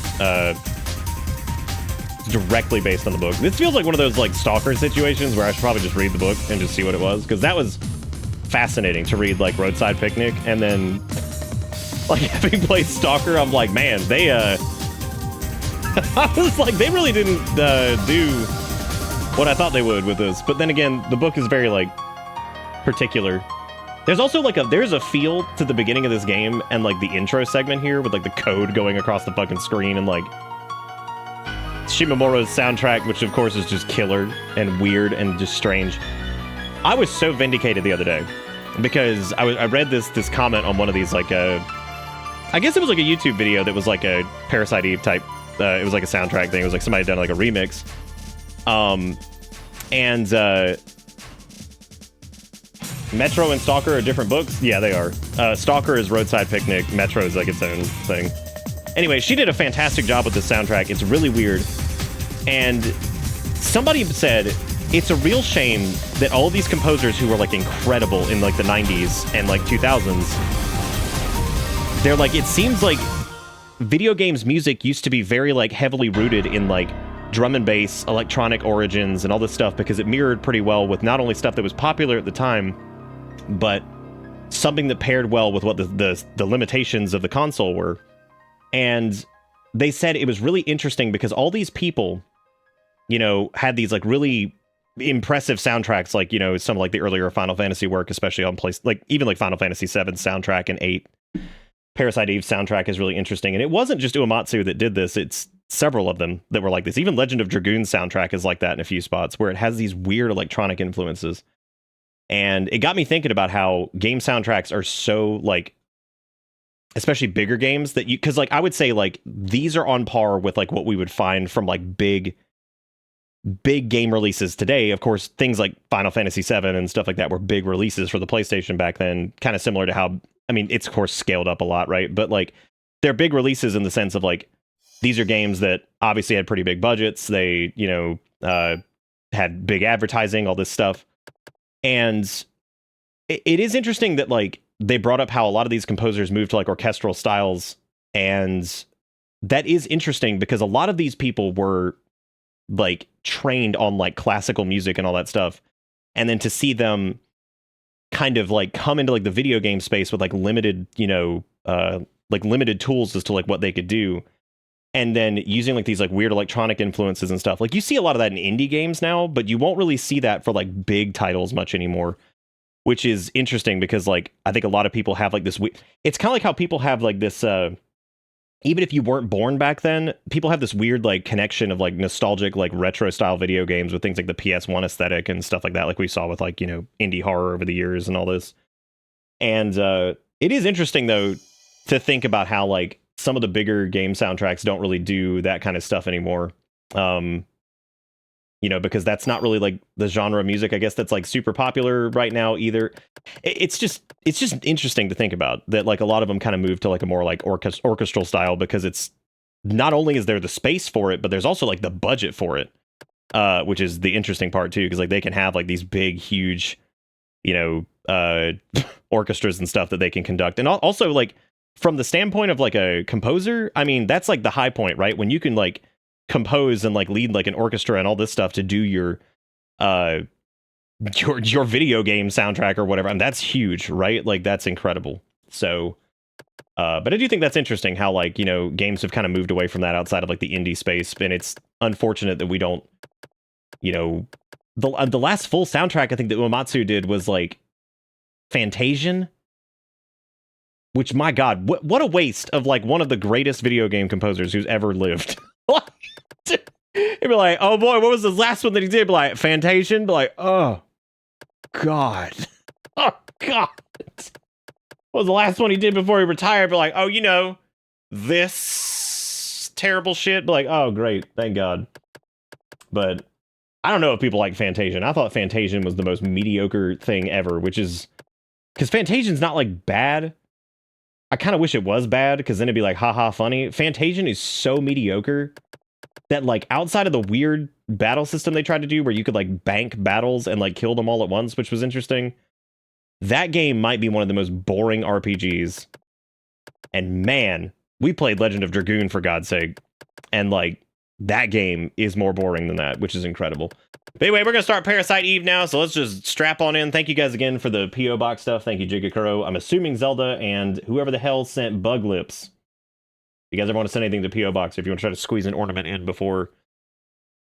Speaker 1: it's directly based on the book. This feels like one of those like Stalker situations where I should probably just read the book and just see what it was, because that was fascinating to read, like Roadside Picnic, and then like having played Stalker, I'm like, man, they I was like, they really didn't do what I thought they would with this. But then again, the book is very like particular. There's also like there's a feel to the beginning of this game and like the intro segment here with like the code going across the fucking screen and like Shimomura's soundtrack, which of course is just killer and weird and just strange. I was so vindicated the other day because I read this comment on one of these like I guess it was like a YouTube video that was like a Parasite Eve type. It was like a soundtrack thing. It was like somebody done like a remix. Metro and Stalker are different books? Yeah, they are. Stalker is Roadside Picnic. Metro is like its own thing. Anyway, she did a fantastic job with this soundtrack. It's really weird. And somebody said, it's a real shame that all of these composers who were like incredible in like the 90s and like 2000s, they're like, it seems like video games music used to be very like heavily rooted in like drum and bass, electronic origins, and all this stuff because it mirrored pretty well with not only stuff that was popular at the time, but something that paired well with what the limitations of the console were. And they said it was really interesting because all these people, you know, had these like really impressive soundtracks, like, you know, some of like the earlier Final Fantasy work, especially on like even like Final Fantasy 7 soundtrack and 8. Parasite Eve soundtrack is really interesting. And it wasn't just Uematsu that did this. It's several of them that were like this. Even Legend of Dragoon's soundtrack is like that in a few spots where it has these weird electronic influences. And it got me thinking about how game soundtracks are so like, especially bigger games that you, because like I would say like these are on par with like what we would find from like big game releases today. Of course, things like Final Fantasy 7 and stuff like that were big releases for the PlayStation back then, kind of similar to how, I mean, it's of course scaled up a lot, right? But like they're big releases in the sense of like these are games that obviously had pretty big budgets. They, you know, had big advertising, all this stuff. And it is interesting that like they brought up how a lot of these composers moved to like orchestral styles, and that is interesting because a lot of these people were like trained on like classical music and all that stuff, and then to see them kind of like come into like the video game space with like limited, you know, like limited tools as to like what they could do, and then using like these like weird electronic influences and stuff. Like you see a lot of that in indie games now, but you won't really see that for like big titles much anymore, which is interesting because like I think a lot of people have like this it's kind of like how people have like this even if you weren't born back then, people have this weird like connection of like nostalgic like retro style video games with things like the PS1 aesthetic and stuff like that, like we saw with like, you know, indie horror over the years and all this. And it is interesting though to think about how like some of the bigger game soundtracks don't really do that kind of stuff anymore. You know, because that's not really like the genre of music, I guess, that's like super popular right now either. It's just interesting to think about that. Like a lot of them kind of move to like a more like orchestral style because it's not only is there the space for it, but there's also like the budget for it, which is the interesting part too. Because like they can have like these big, huge, you know, orchestras and stuff that they can conduct. And also like from the standpoint of like a composer, I mean, that's like the high point, right? When you can like compose and like lead like an orchestra and all this stuff to do your video game soundtrack or whatever, and that's huge, right? Like that's incredible. So but I do think that's interesting how like, you know, games have kind of moved away from that outside of like the indie space, and it's unfortunate that we don't, you know, the last full soundtrack I think that Uematsu did was like Fantasian, which, my god, what a waste of like one of the greatest video game composers who's ever lived. He'd be like, oh boy, what was the last one that he did? Be like, Fantasian? Be like, oh god. Oh god. What was the last one he did before he retired? Be like, oh, you know, this terrible shit. Be like, oh great, thank god. But I don't know if people like Fantasian. I thought Fantasian was the most mediocre thing ever, which is because Fantasian's not like bad. I kind of wish it was bad, because then it'd be like, haha, funny. Fantasian is so mediocre that, like, outside of the weird battle system they tried to do where you could, like, bank battles and, like, kill them all at once, which was interesting, that game might be one of the most boring RPGs. And man, we played Legend of Dragoon, for God's sake. And, like, that game is more boring than that, which is incredible. But anyway, we're going to start Parasite Eve now, so let's just strap on in. Thank you guys again for the P.O. Box stuff. Thank you, Jigakuro. I'm assuming Zelda and whoever the hell sent Bug Lips. You guys ever want to send anything to P.O. Box, if you want to try to squeeze an ornament in before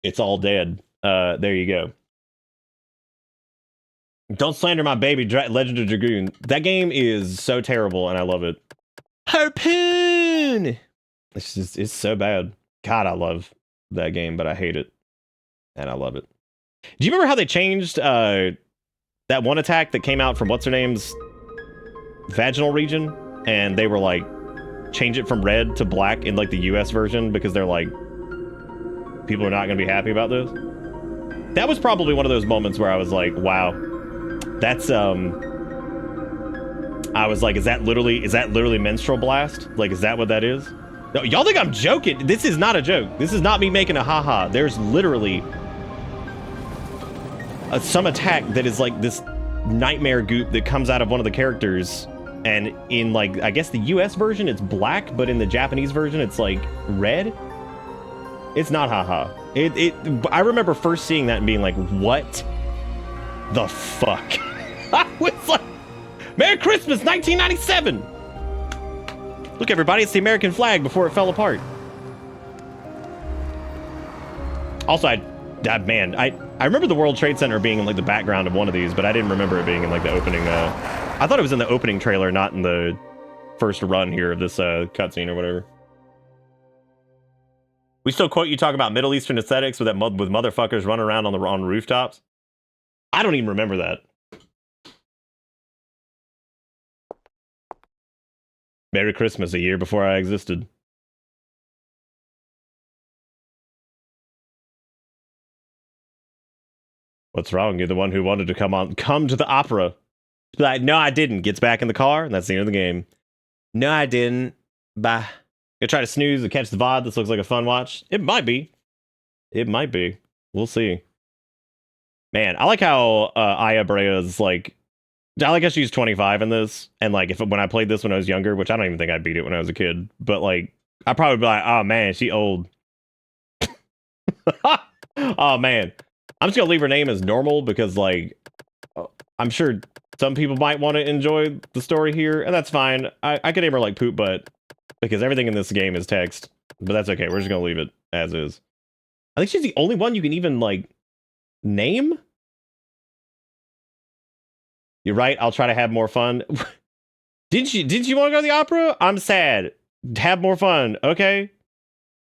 Speaker 1: it's all dead, there you go. Don't slander my baby, Legend of Dragoon. That game is so terrible, and I love it. Harpoon! It's so bad. God, I love that game, but I hate it. And I love it. Do you remember how they changed that one attack that came out from what's-her-name's vaginal region? And they were like, change it from red to black in like the US version because they're like, people are not going to be happy about this? That was probably one of those moments where I was like, wow, that's, I was like, is that literally menstrual blast? Like, is that what that is? No, y'all think I'm joking? This is not a joke. This is not me making a haha. There's literally some attack that is like this nightmare goop that comes out of one of the characters, and in like, I guess the US version it's black, but in the Japanese version it's like red. It's not haha. I remember first seeing that and being like, what the fuck? I was like, Merry Christmas 1997. Look, everybody, it's the American flag before it fell apart. Also, I remember the World Trade Center being in like the background of one of these, but I didn't remember it being in like the opening. I thought it was in the opening trailer, not in the first run here of this cutscene or whatever. We still quote you talk about Middle Eastern aesthetics with with motherfuckers running around on rooftops. I don't even remember that. Merry Christmas, a year before I existed. What's wrong? You're the one who wanted to come to the opera. Like, no, I didn't. Gets back in the car, and that's the end of the game. No, I didn't. Bye. Gonna try to snooze and catch the VOD. This looks like a fun watch. It might be. It might be. We'll see. Man, I like how Aya Brea's like, I like how she's 25 in this, and like when I played this when I was younger, which I don't even think I beat it when I was a kid, but like I'd probably be like, oh man, she old. Oh man, I'm just gonna leave her name as normal because like I'm sure some people might want to enjoy the story here, and that's fine. I could name her like Poop Butt because everything in this game is text, but that's okay. We're just gonna leave it as is. I think she's the only one you can even like name. You're right. I'll try to have more fun. Didn't you want to go to the opera? I'm sad. Have more fun. Okay.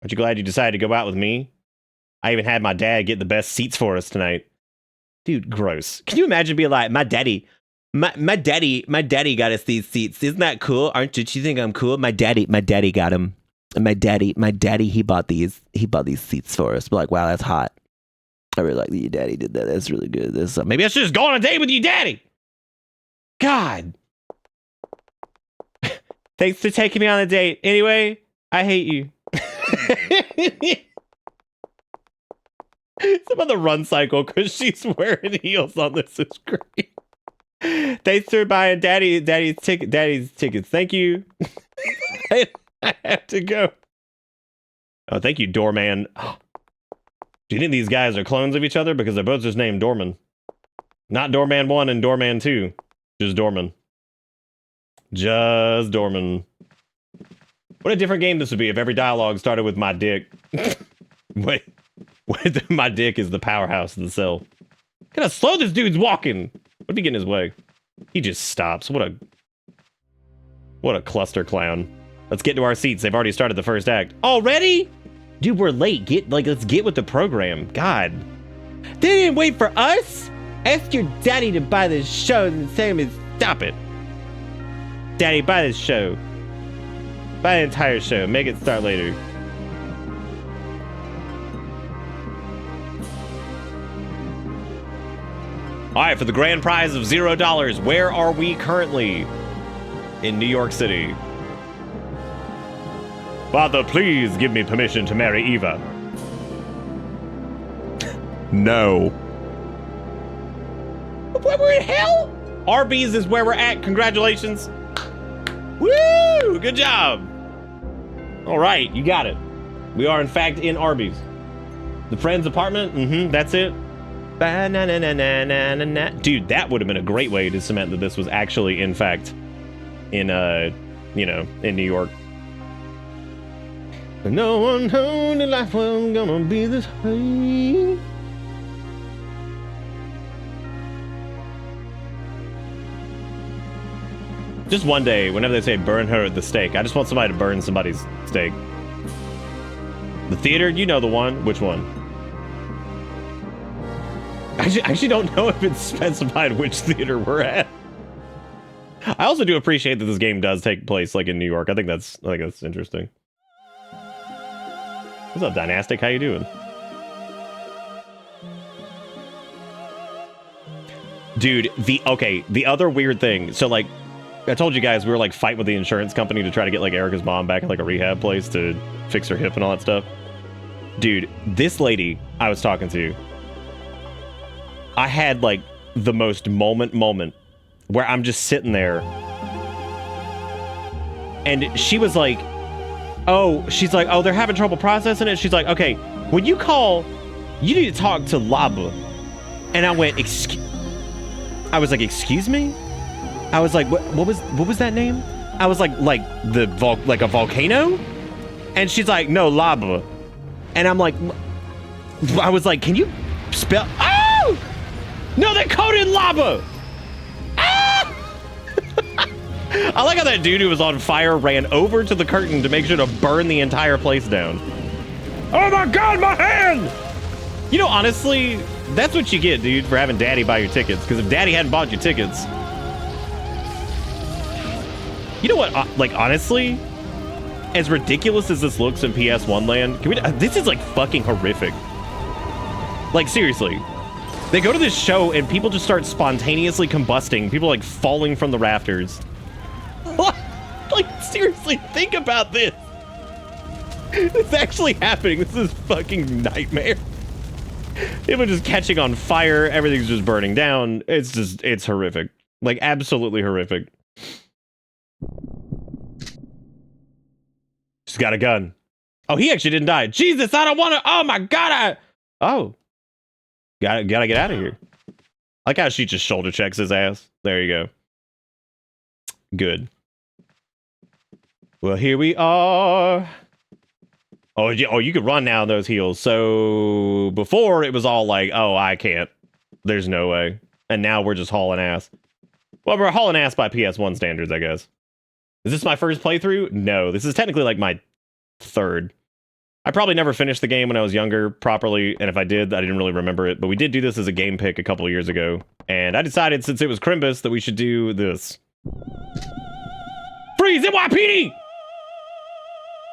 Speaker 1: Aren't you glad you decided to go out with me? I even had my dad get the best seats for us tonight. Dude, gross. Can you imagine being like, my daddy got us these seats. Isn't that cool? Aren't you think I'm cool? My daddy got him. My daddy, he bought these seats for us. But like, wow, that's hot. I really like that your daddy did that. That's really good. Maybe I should just go on a date with your daddy. God. Thanks for taking me on a date. Anyway, I hate you. Some of the run cycle because she's wearing heels on this is great. Thanks for buying daddy's tickets. Thank you. I have to go. Oh, thank you, Doorman. Do you think these guys are clones of each other? Because they're both just named Doorman. Not Doorman 1 and Doorman 2. Just Doorman. Just Doorman. What a different game this would be if every dialogue started with my dick. Wait, my dick is the powerhouse of the cell. Look how slow this dude's walking. What if he get in his way? He just stops. What a cluster clown. Let's get to our seats. They've already started the first act. Already? Dude, we're late. Let's get with the program. God. They didn't wait for us? Ask your daddy to buy this show and the same as stop it. Daddy, buy this show. Buy the entire show. Make it start later. Alright, for the grand prize of $0, where are we currently? In New York City. Father, please give me permission to marry Eva. No. We're in hell? Arby's is where we're at. Congratulations. Woo! Good job. All right, you got it. We are, in fact, in Arby's. The friend's apartment? Mm-hmm, that's it. Dude, that would have been a great way to cement that this was actually, in fact, in, you know, in New York. No one told me life was gonna be this way. Just one day, whenever they say burn her at the stake, I just want somebody to burn somebody's stake. The theater, you know the one. Which one? I actually don't know if it's specified which theater we're at. I also do appreciate that this game does take place like in New York. I think that's interesting. What's up, Dynastic? How you doing? Dude, the other weird thing. So like, I told you guys we were like fighting with the insurance company to try to get like Erica's mom back in like a rehab place to fix her hip and all that stuff. Dude, this lady I was talking to, I had like the most moment where I'm just sitting there and she was like, she's like, they're having trouble processing it. She's like, okay, when you call, you need to talk to Laba. And I went, I was like, excuse me? I was like, what was that name? I was like a volcano? And she's like, no, Laba. And I'm like, I was like, can you spell? Oh! No, they coded Laba! Ah! I like how that dude who was on fire ran over to the curtain to make sure to burn the entire place down. Oh my God, my hand! You know, honestly, that's what you get, dude, for having Daddy buy your tickets. Because if Daddy hadn't bought you tickets, you know what? Like, honestly, as ridiculous as this looks in PS1 land, this is like fucking horrific. Like, seriously. They go to this show and people just start spontaneously combusting. People like falling from the rafters. Like, seriously, think about this. It's actually happening. This is fucking nightmare. People just catching on fire. Everything's just burning down. It's horrific. Like, absolutely horrific. She's got a gun. Oh, he actually didn't die. Jesus, I don't want to. Oh my God. Gotta get out of here. I like how she just shoulder checks his ass. There you go. Good. Well, here we are. Oh, you could run now in those heels. So before it was all like, oh, I can't. There's no way. And now we're just hauling ass. Well, we're hauling ass by PS1 standards, I guess. Is this my first playthrough? No, this is technically like my third. I probably never finished the game when I was younger properly, and if I did, I didn't really remember it, but we did do this as a game pick a couple of years ago, and I decided since it was Crimbus that we should do this. Freeze, NYPD!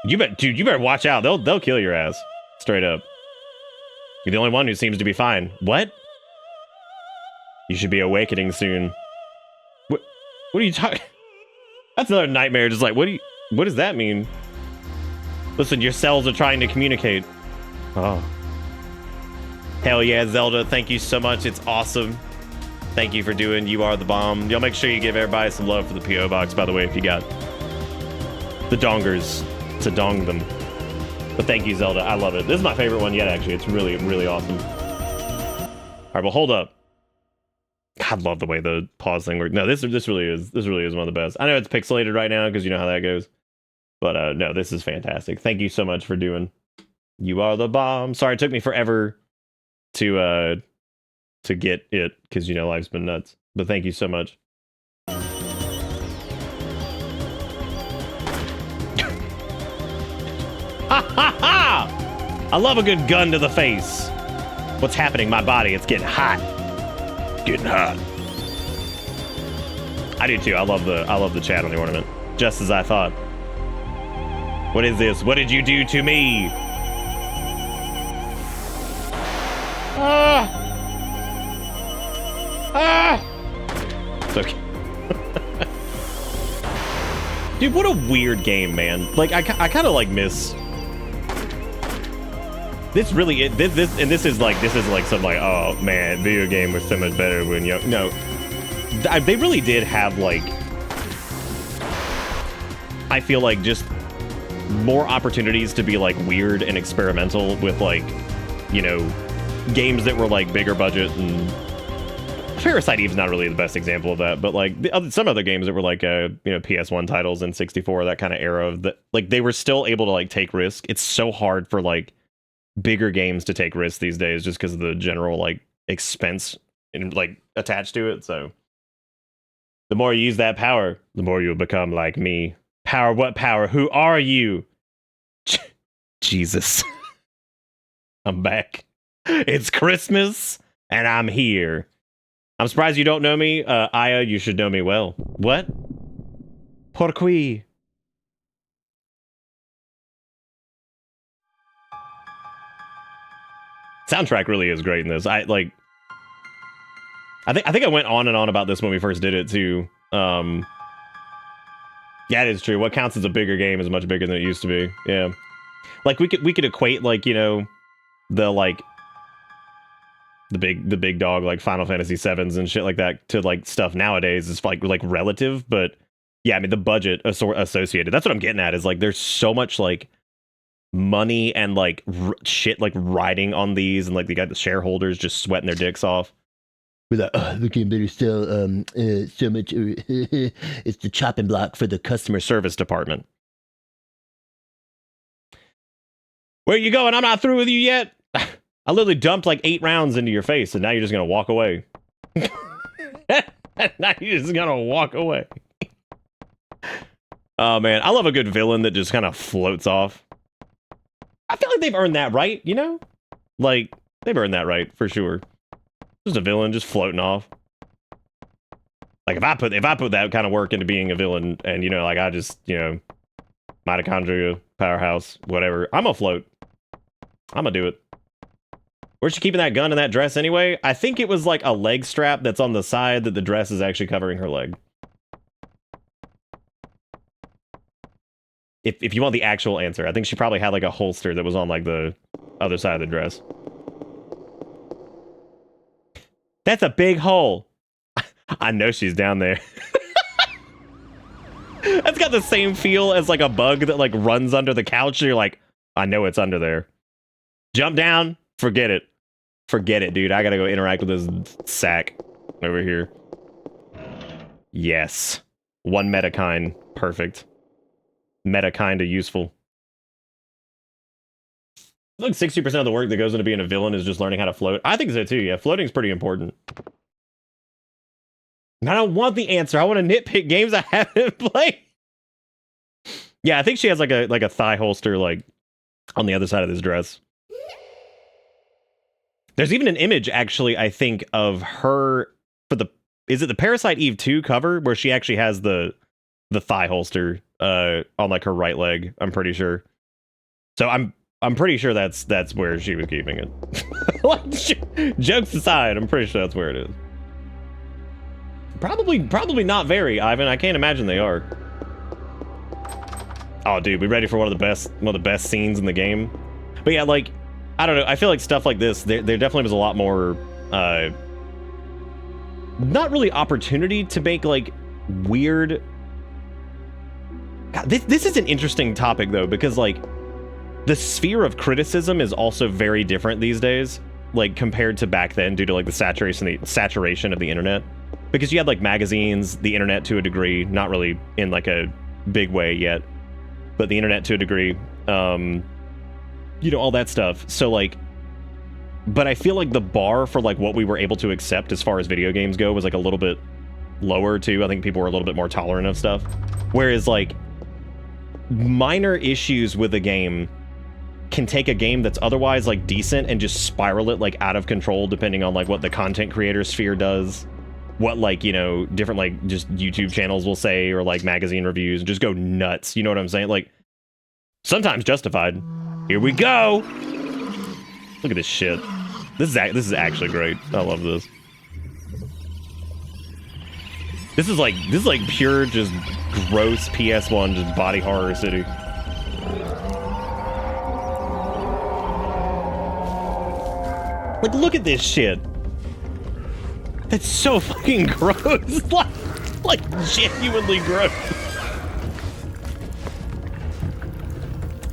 Speaker 1: You better watch out. They'll kill your ass. Straight up. You're the only one who seems to be fine. What? You should be awakening soon. What are you talking? That's another nightmare. Just like, what does that mean? Listen, your cells are trying to communicate. Oh. Hell yeah, Zelda. Thank you so much. It's awesome. Thank you for doing You Are the Bomb. Y'all make sure you give everybody some love for the P.O. Box, by the way, if you got the dongers to dong them. But thank you, Zelda. I love it. This is my favorite one yet, actually. It's really, really awesome. All right, well, hold up. I love the way the pause thing works. No, this really is one of the best. I know it's pixelated right now because you know how that goes. But no, this is fantastic. Thank you so much for doing You Are the Bomb. Sorry, it took me forever to get it because, you know, life's been nuts. But thank you so much. Ha ha ha! I love a good gun to the face. What's happening? My body, it's getting hot. Getting hot. I do too. I love the chat on the ornament. Just as I thought. What is this? What did you do to me? It's okay. Dude, what a weird game, man. Like, I kind of like miss. This really, this is like some like, oh man, video game was so much better when you. No, they really did have like. I feel like just more opportunities to be like weird and experimental with like, you know, games that were like bigger budget. And Parasite Eve's not really the best example of that, but like some other games that were like you know, PS1 titles and 64, that kind of era of that, like they were still able to like take risk. It's so hard for like bigger games to take risks these days just because of the general like expense and like attached to it. So the more you use that power, the more you'll become like me. Power? What power? Who are you? Jesus. I'm back. It's Christmas and I'm here. I'm surprised you don't know me. Aya, you should know me well. What? Pourquoi? Soundtrack really is great in this. I think I went on and on about this when we first did it too. Yeah, it is true. What counts as a bigger game is much bigger than it used to be. Yeah. Like we could equate like, you know, the big dog like Final Fantasy 7s and shit like that to like stuff nowadays is like relative, but yeah, I mean the budget associated. That's what I'm getting at is like there's so much like money and like shit like riding on these, and like they got the shareholders just sweating their dicks off. We're like, oh, the game better sell so much. It's the chopping block for the customer service department. Where you going? I'm not through with you yet. I literally dumped like 8 rounds into your face, and now you're just gonna walk away. Now you're just gonna walk away. Oh man, I love a good villain that just kind of floats off. I feel like they've earned that right, you know? Like, they've earned that right, for sure. Just a villain just floating off. Like, if I put that kind of work into being a villain, and, you know, like, I just, you know, mitochondria, powerhouse, whatever, I'm gonna float. I'm gonna do it. Where's she keeping that gun in that dress anyway? I think it was, like, a leg strap that's on the side that the dress is actually covering her leg. If you want the actual answer, I think she probably had, like, a holster that was on, like, the other side of the dress. That's a big hole. I know she's down there. That's got the same feel as like a bug that like runs under the couch. And you're like, I know it's under there. Jump down. Forget it. Forget it, dude. I gotta go interact with this sack over here. Yes. 1 metakind. Perfect. Metakind of useful. Like 60% of the work that goes into being a villain is just learning how to float. I think so too, yeah. Floating's pretty important. And I don't want the answer. I want to nitpick games I haven't played. Yeah, I think she has like a thigh holster like on the other side of this dress. There's even an image actually, I think, of her for the is it the Parasite Eve 2 cover where she actually has the thigh holster on like her right leg, I'm pretty sure. So I'm pretty sure that's where she was keeping it. Like, jokes aside, I'm pretty sure that's where it is. Probably not very, Ivan. I can't imagine they are. Oh, dude, we ready for one of the best scenes in the game? But yeah, like, I don't know. I feel like stuff like this, there definitely was a lot more, not really opportunity to make like weird. God, this is an interesting topic though, because like, the sphere of criticism is also very different these days, like compared to back then, due to like the saturation of the internet. Because you had like magazines, the internet to a degree, not really in like a big way yet, but the internet to a degree, you know, all that stuff. So like, but I feel like the bar for like what we were able to accept as far as video games go was like a little bit lower too. I think people were a little bit more tolerant of stuff. Whereas like minor issues with a game can take a game that's otherwise like decent and just spiral it like out of control depending on like what the content creator sphere does, what like, you know, different like just YouTube channels will say, or like magazine reviews, and just go nuts. You know what I'm saying? Like sometimes justified. Here we go. Look at this shit. This is actually great. I love this. This is like pure, just gross PS1, just body horror city. Like, look at this shit. That's so fucking gross. like genuinely gross.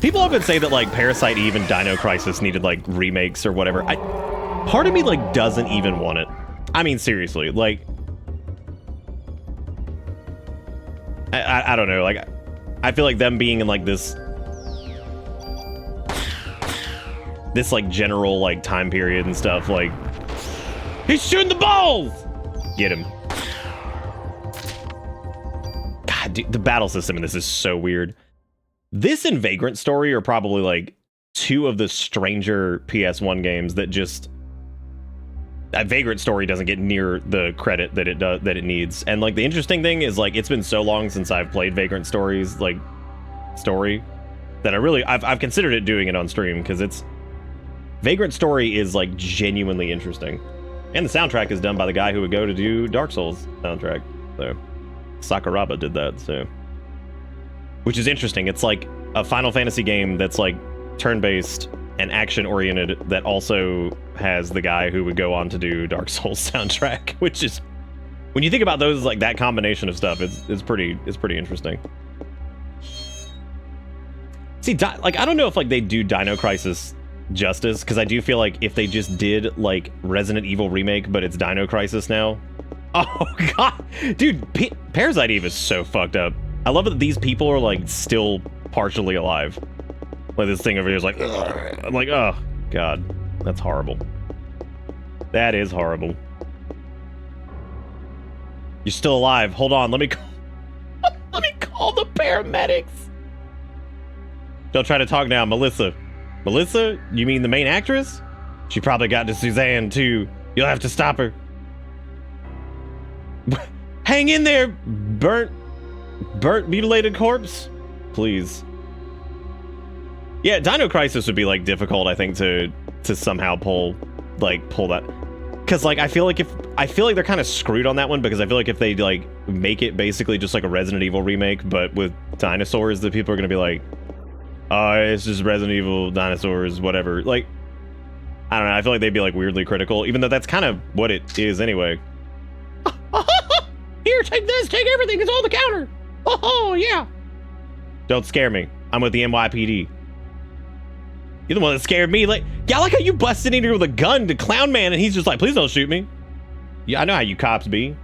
Speaker 1: People often say that like Parasite Eve and Dino Crisis needed like remakes or whatever. Part of me like doesn't even want it. I mean, seriously, like, I don't know, like, I feel like them being in like this like general like time period and stuff, like, he's shooting the balls! Get him. God, dude, the battle system in this is so weird. This and Vagrant Story are probably like two of the stranger PS1 games that just... Vagrant Story doesn't get near the credit that it needs. And like the interesting thing is like it's been so long since I've played Vagrant Story's like story that I've considered it doing it on stream, because it's Vagrant Story is like genuinely interesting. And the soundtrack is done by the guy who would go to do Dark Souls soundtrack. So Sakuraba did that, so, which is interesting. It's like a Final Fantasy game that's like turn-based and action-oriented that also has the guy who would go on to do Dark Souls soundtrack, which is, when you think about those, like that combination of stuff, it's pretty interesting. See, like, I don't know if like they do Dino Crisis justice, because I do feel like if they just did like Resident Evil remake, but it's Dino Crisis now. Oh god, dude, Parasite Eve is so fucked up. I love that these people are like still partially alive. Like this thing over here is like, ugh. I'm like, oh god, that's horrible. That is horrible. You're still alive. Hold on, let me call the paramedics. Don't try to talk now, Melissa. Melissa, you mean the main actress? She probably got to Suzanne too. You'll have to stop her. Hang in there, burnt mutilated corpse. Please. Yeah, Dino Crisis would be like difficult, I think, to somehow pull that, because like I feel like they're kind of screwed on that one, because I feel like if they like make it basically just like a Resident Evil remake but with dinosaurs, that people are gonna be like, oh, it's just Resident Evil dinosaurs, whatever. Like, I don't know, I feel like they'd be like weirdly critical, even though that's kind of what it is anyway. Here, take this, take everything, it's on the counter. Oh yeah. Don't scare me. I'm with the NYPD. You're the one that scared me. Like, yeah, I like how you busted in here with a gun to Clown Man, and he's just like, please don't shoot me. Yeah, I know how you cops be.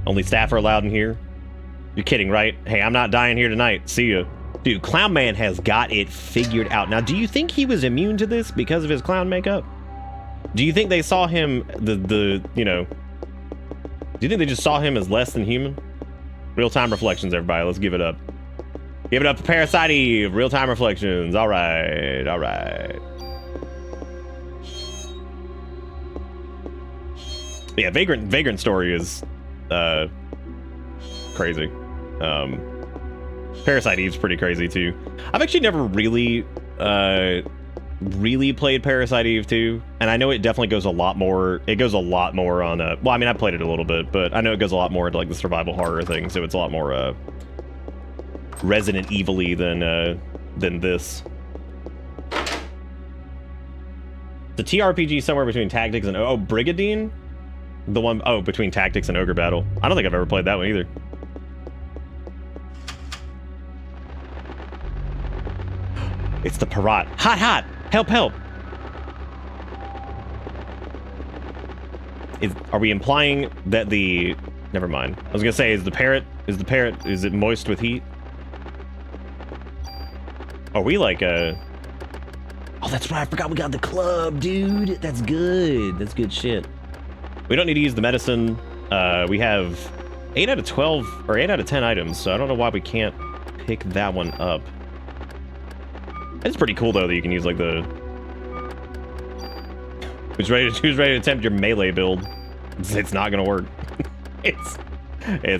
Speaker 1: Only staff are allowed in here. You're kidding, right? Hey, I'm not dying here tonight. See ya. Dude, Clown Man has got it figured out. Now, do you think he was immune to this because of his clown makeup? Do you think they saw him, you know, do you think they just saw him as less than human? Real-time reflections, everybody. Let's give it up. Give it up to Parasite Eve. Real-time reflections. All right. All right. Yeah, Vagrant Story is crazy. Parasite Eve's pretty crazy too. I've actually never really played Parasite Eve 2, and I know it definitely goes a lot more. It goes a lot more on well, I mean, I played it a little bit, but I know it goes a lot more into like the survival horror thing, so it's a lot more Resident Evil-y than this. The TRPG somewhere between Tactics and Brigadine? The one between Tactics and Ogre Battle. I don't think I've ever played that one either. It's the Parrot. Hot, hot! Help, help! Are we implying that the... Never mind. I was gonna say, is it moist with heat? Are we like a... Oh, that's right, I forgot we got the club, dude! That's good. That's good shit. We don't need to use the medicine. We have 8 out of 12, or 8 out of 10 items, so I don't know why we can't pick that one up. It's pretty cool, though, that you can use, like, the... Who's ready to attempt your melee build? It's not gonna work. It's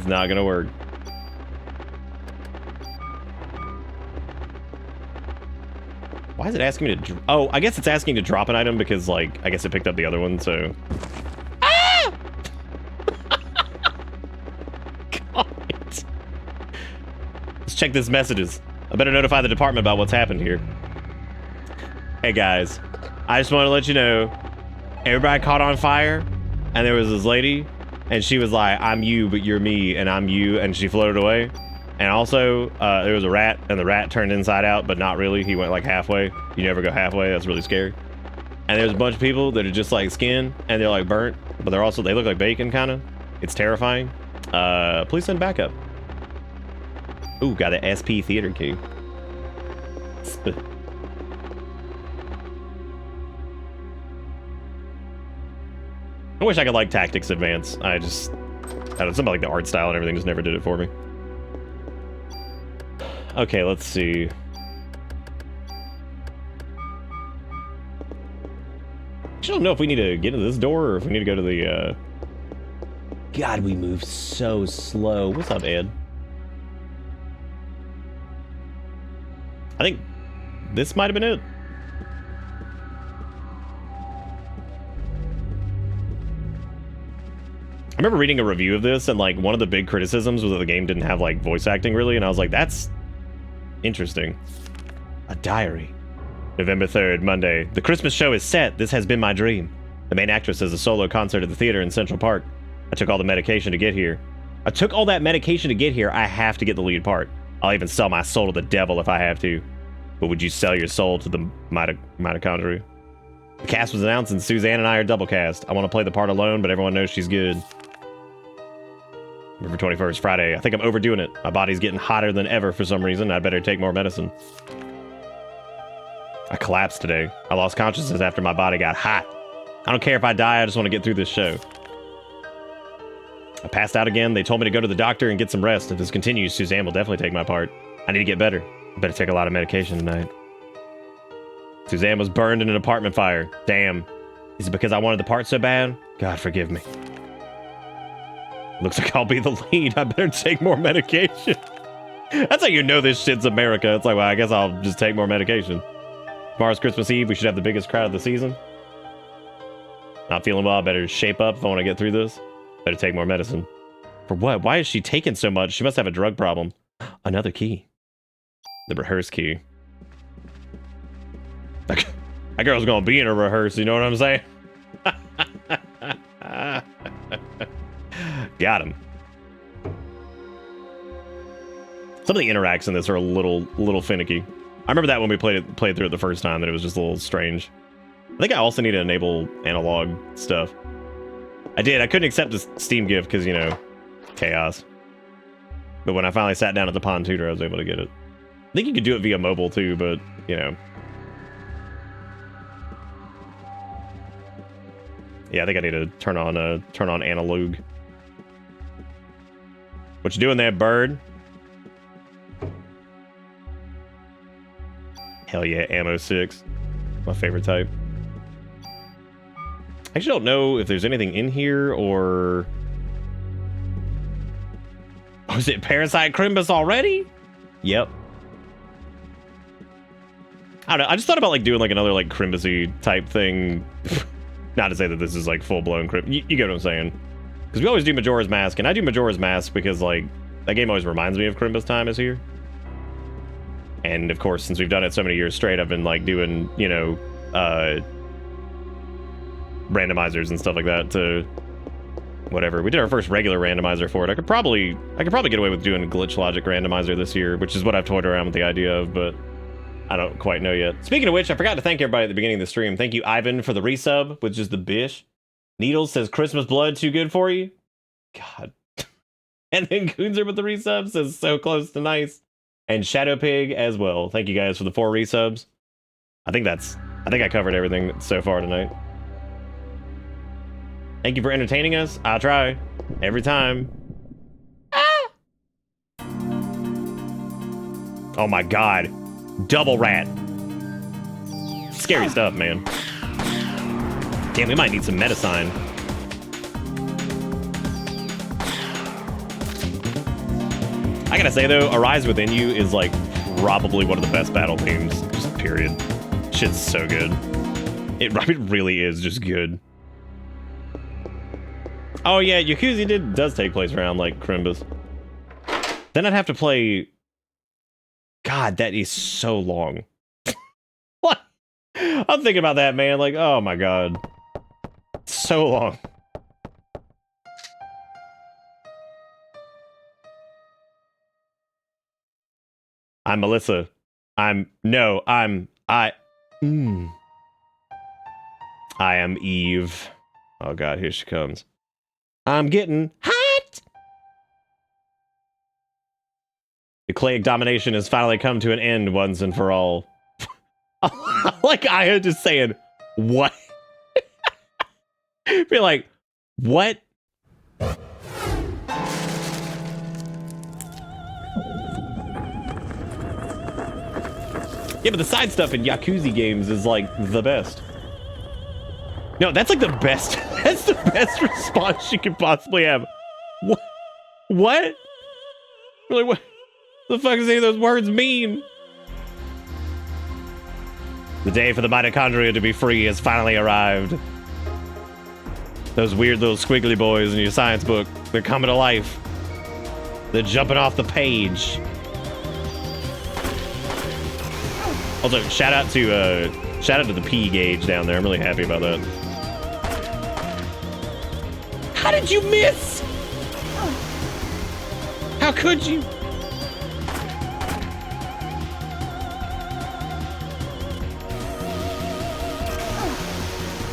Speaker 1: not gonna work. Why is it asking me to... Oh, I guess it's asking to drop an item because, like, I guess it picked up the other one, so... Ah! check this messages. I better notify the department about what's happened here. Hey guys, I just want to let you know, everybody caught on fire, and there was this lady, and she was like, I'm you, but you're me, and I'm you, and she floated away. And also, there was a rat, and the rat turned inside out, but not really. He went like halfway. You never go halfway. That's really scary. And there's a bunch of people that are just like skin, and they're like burnt, but they're also, they look like bacon, kind of. It's terrifying. Please send backup. Ooh, got an SP theater key. I wish I could like Tactics Advance. I don't know, something like the art style and everything just never did it for me. Okay, let's see. I don't know if we need to get into this door or if we need to go to the, God, we move so slow. What's up, Ed? I think this might have been it. I remember reading a review of this, and like one of the big criticisms was that the game didn't have like voice acting really, and I was like, that's interesting. A diary. November 3rd, Monday. The Christmas show is set. This has been my dream. The main actress has a solo concert at the theater in Central Park. I took all the medication to get here. I took all that medication to get here. I have to get the lead part. I'll even sell my soul to the devil if I have to. But would you sell your soul to the mitochondria? The cast was announced and Suzanne and I are double cast. I want to play the part alone, but everyone knows she's good. November 21st, Friday. I think I'm overdoing it. My body's getting hotter than ever for some reason. I'd better take more medicine. I collapsed today. I lost consciousness after my body got hot. I don't care if I die, I just want to get through this show. I passed out again. They told me to go to the doctor and get some rest. If this continues, Suzanne will definitely take my part. I need to get better. I better take a lot of medication tonight. Suzanne was burned in an apartment fire. Damn. Is it because I wanted the part so bad? God forgive me. Looks like I'll be the lead. I better take more medication. That's how you know this shit's America. It's like, well, I guess I'll just take more medication. Tomorrow's Christmas Eve. We should have the biggest crowd of the season. Not feeling well. I better shape up if I want to get through this. Better take more medicine. For what? Why is she taking so much? She must have a drug problem. Another key. The rehearse key. That girl's gonna be in a rehearse, you know what I'm saying? Got him. Some of the interacts in this are a little finicky. I remember that when we played through it the first time, that it was just a little strange. I think I also need to enable analog stuff. I did. I couldn't accept the Steam gift because, you know, chaos. But when I finally sat down at the Pond Tutor, I was able to get it. I think you could do it via mobile too, but, you know. Yeah, I think I need to turn on analog. What you doing there, bird? Hell yeah, ammo 6. My favorite type. I actually don't know if there's anything in here or... Oh, is it Parasite Crimbus already? Yep. I don't know, I just thought about like doing like another like Crimbus-y type thing. Not to say that this is like full-blown Crim... You get what I'm saying. Because we always do Majora's Mask, and I do Majora's Mask because like, that game always reminds me of Crimbus Time is here. And of course, since we've done it so many years straight, I've been like doing, you know, randomizers and stuff like that to whatever. We did our first regular randomizer for it. I could probably get away with doing a glitch logic randomizer this year, which is what I've toyed around with the idea of, but I don't quite know yet. Speaking of which, I forgot to thank everybody at the beginning of the stream. Thank you, Ivan, for the resub, which is the bish. Needles says Christmas blood too good for you. God. And then Coonzer with the resub says so close to nice. And Shadow Pig as well. Thank you guys for the 4 resubs. I think I covered everything so far tonight. Thank you for entertaining us. I try. Every time. Ah! Oh my god. Double rat. Scary stuff, man. Damn, we might need some medicine. I gotta say though, Arise Within You is like probably one of the best battle themes, just period. Shit's so good. It really is just good. Oh yeah, Yakuza does take place around like Crimbus. Then I'd have to play God, that is so long. What? I'm thinking about that, man. Like, oh my God. So long. I'm Melissa. I am Eve. Oh God, here she comes. I'm getting hot. Nucleic domination has finally come to an end once and for all. Like I am just saying, what? Be like, what? Yeah, but the side stuff in Yakuza games is like the best. No, that's like the best. That's the best response you could possibly have. What? What? Really, what the fuck does any of those words mean? The day for the mitochondria to be free has finally arrived. Those weird little squiggly boys in your science book, they're coming to life. They're jumping off the page. Also, shout out to the P gauge down there. I'm really happy about that. How did you miss? How could you?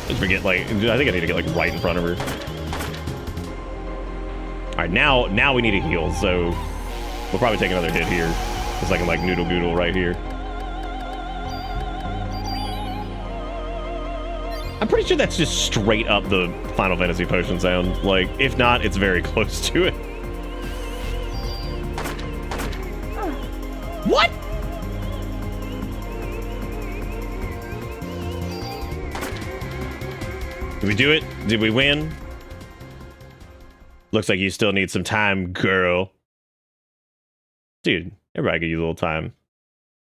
Speaker 1: Just forget, like, I think I need to get like right in front of her. All right, now we need a heal, so we'll probably take another hit here. It's like a noodle goodle right here. I'm pretty sure that's just straight up the Final Fantasy potion sound. Like, if not, it's very close to it. What? Did we do it? Did we win? Looks like you still need some time, girl. Dude, everybody could use a little time.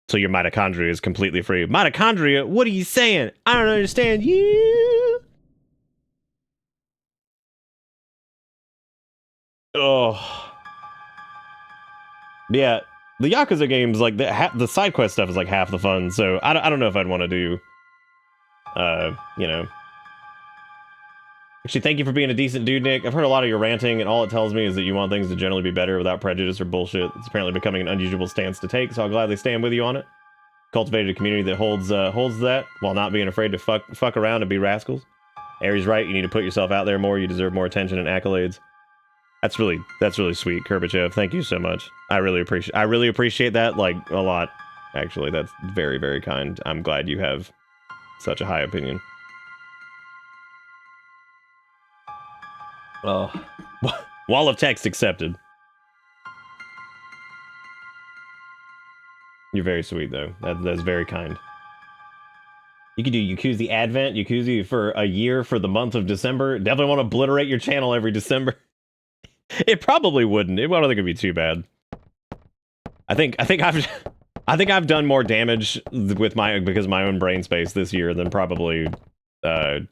Speaker 1: So your mitochondria is completely free. Mitochondria? What are you saying? I don't understand you. Oh. Yeah, the Yakuza games, like, the side quest stuff is like half the fun, so I don't know if I'd want to do, you know. Actually, thank you for being a decent dude, Nick. I've heard a lot of your ranting, and all it tells me is that you want things to generally be better without prejudice or bullshit. It's apparently becoming an unusual stance to take, so I'll gladly stand with you on it. Cultivated a community that holds that, while not being afraid to fuck around and be rascals. Aries right, you need to put yourself out there more, you deserve more attention and accolades. That's really sweet, Kurbachev. Thank you so much. I really appreciate that, like, a lot. Actually, that's very, very kind. I'm glad you have such a high opinion. Oh, wall of text accepted. You're very sweet, though. That's very kind. You could do Yakuza Advent, Yakuza for a year for the month of December. Definitely want to obliterate your channel every December. It probably wouldn't. I don't think it'd be too bad. I think I've done more damage with because of my own brain space this year than probably any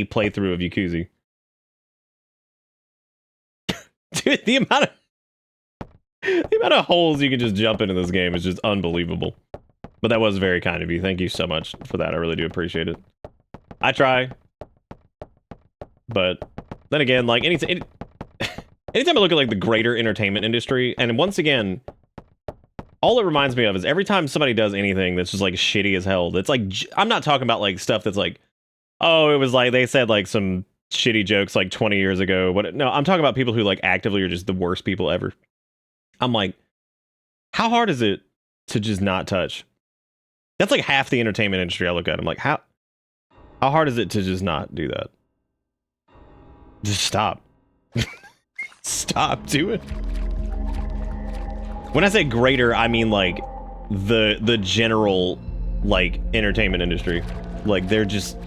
Speaker 1: playthrough of Yakuza. Dude, the amount of holes you can just jump into this game is just unbelievable. But that was very kind of you. Thank you so much for that. I really do appreciate it. I try. But then again, like, anytime I look at, like, the greater entertainment industry, and once again, all it reminds me of is every time somebody does anything that's just, like, shitty as hell, it's like, I'm not talking about, like, stuff that's like, oh, it was like, they said, like, some shitty jokes, like, 20 years ago. No, I'm talking about people who, like, actively are just the worst people ever. I'm like, how hard is it to just not touch? That's, like, half the entertainment industry I look at. I'm like, how hard is it to just not do that? Just stop. Stop doing. When I say greater, I mean like the general, like, entertainment industry. Like, they're just,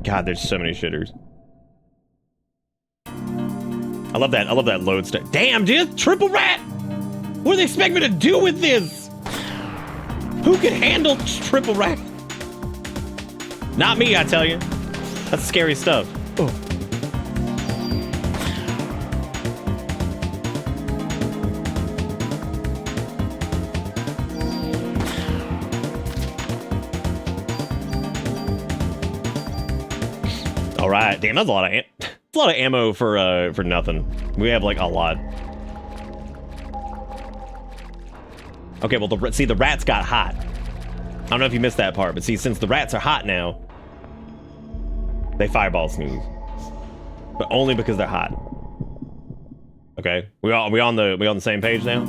Speaker 1: God, there's so many shitters. I love that load state. Damn, dude, triple rat. What do they expect me to do with this? Who can handle triple rat? Not me, I tell you. That's scary stuff. Oh. right. Damn, that's a lot of that's a lot of ammo for nothing. We have like a lot. Okay, well the rats got hot. I don't know if you missed that part, but see, since the rats are hot now, they fireball sneeze, but only because they're hot. Okay, we on the same page now.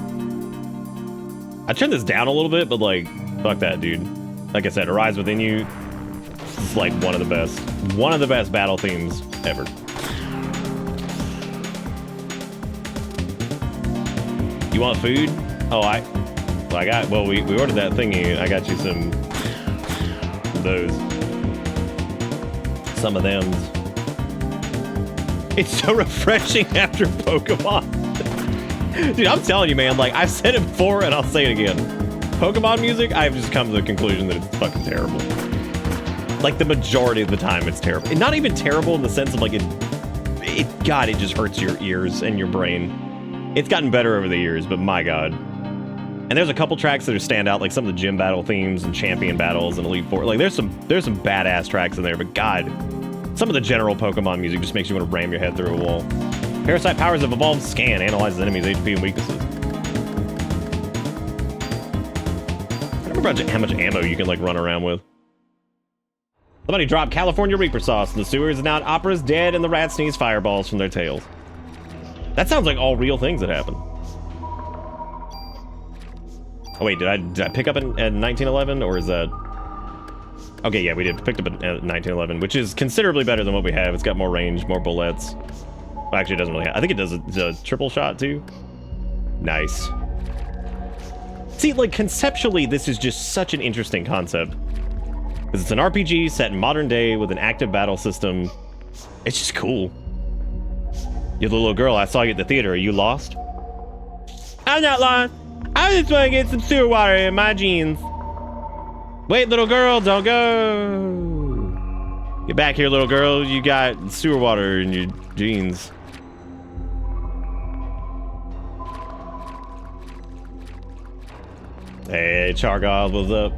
Speaker 1: I turned this down a little bit, but like, fuck that, dude. Like I said, Arise Within You. It's like one of the best battle themes ever. You want food? Oh, we ordered that thingy. I got you some of those. Some of them. It's so refreshing after Pokemon. Dude, I'm telling you, man, like, I've said it before and I'll say it again. Pokemon music, I've just come to the conclusion that it's fucking terrible. Like, the majority of the time, it's terrible. And not even terrible in the sense of, like, God, it just hurts your ears and your brain. It's gotten better over the years, but my God. And there's a couple tracks that are stand out, like some of the gym battle themes and champion battles and Elite Four. Like, there's some badass tracks in there, but God, some of the general Pokemon music just makes you want to ram your head through a wall. Parasite powers have evolved. Scan, analyzes enemies' HP and weaknesses. I don't remember how much ammo you can, like, run around with. Somebody dropped California Reaper sauce in the sewers, and now Opera's dead and the rats sneeze fireballs from their tails. That sounds like all real things that happen. Oh wait, did I pick up in 1911, or is that... Okay, yeah, we did. Picked up in 1911, which is considerably better than what we have. It's got more range, more bullets. Well, actually, it doesn't really have... I think it does a triple shot, too. Nice. See, like, conceptually, this is just such an interesting concept. Because it's an RPG set in modern day with an active battle system. It's just cool. You're the little girl I saw you at the theater. Are you lost? I'm not lost. I just want to get some sewer water in my jeans. Wait, little girl, don't go. Get back here, little girl. You got sewer water in your jeans. Hey, Chargoth, what's up?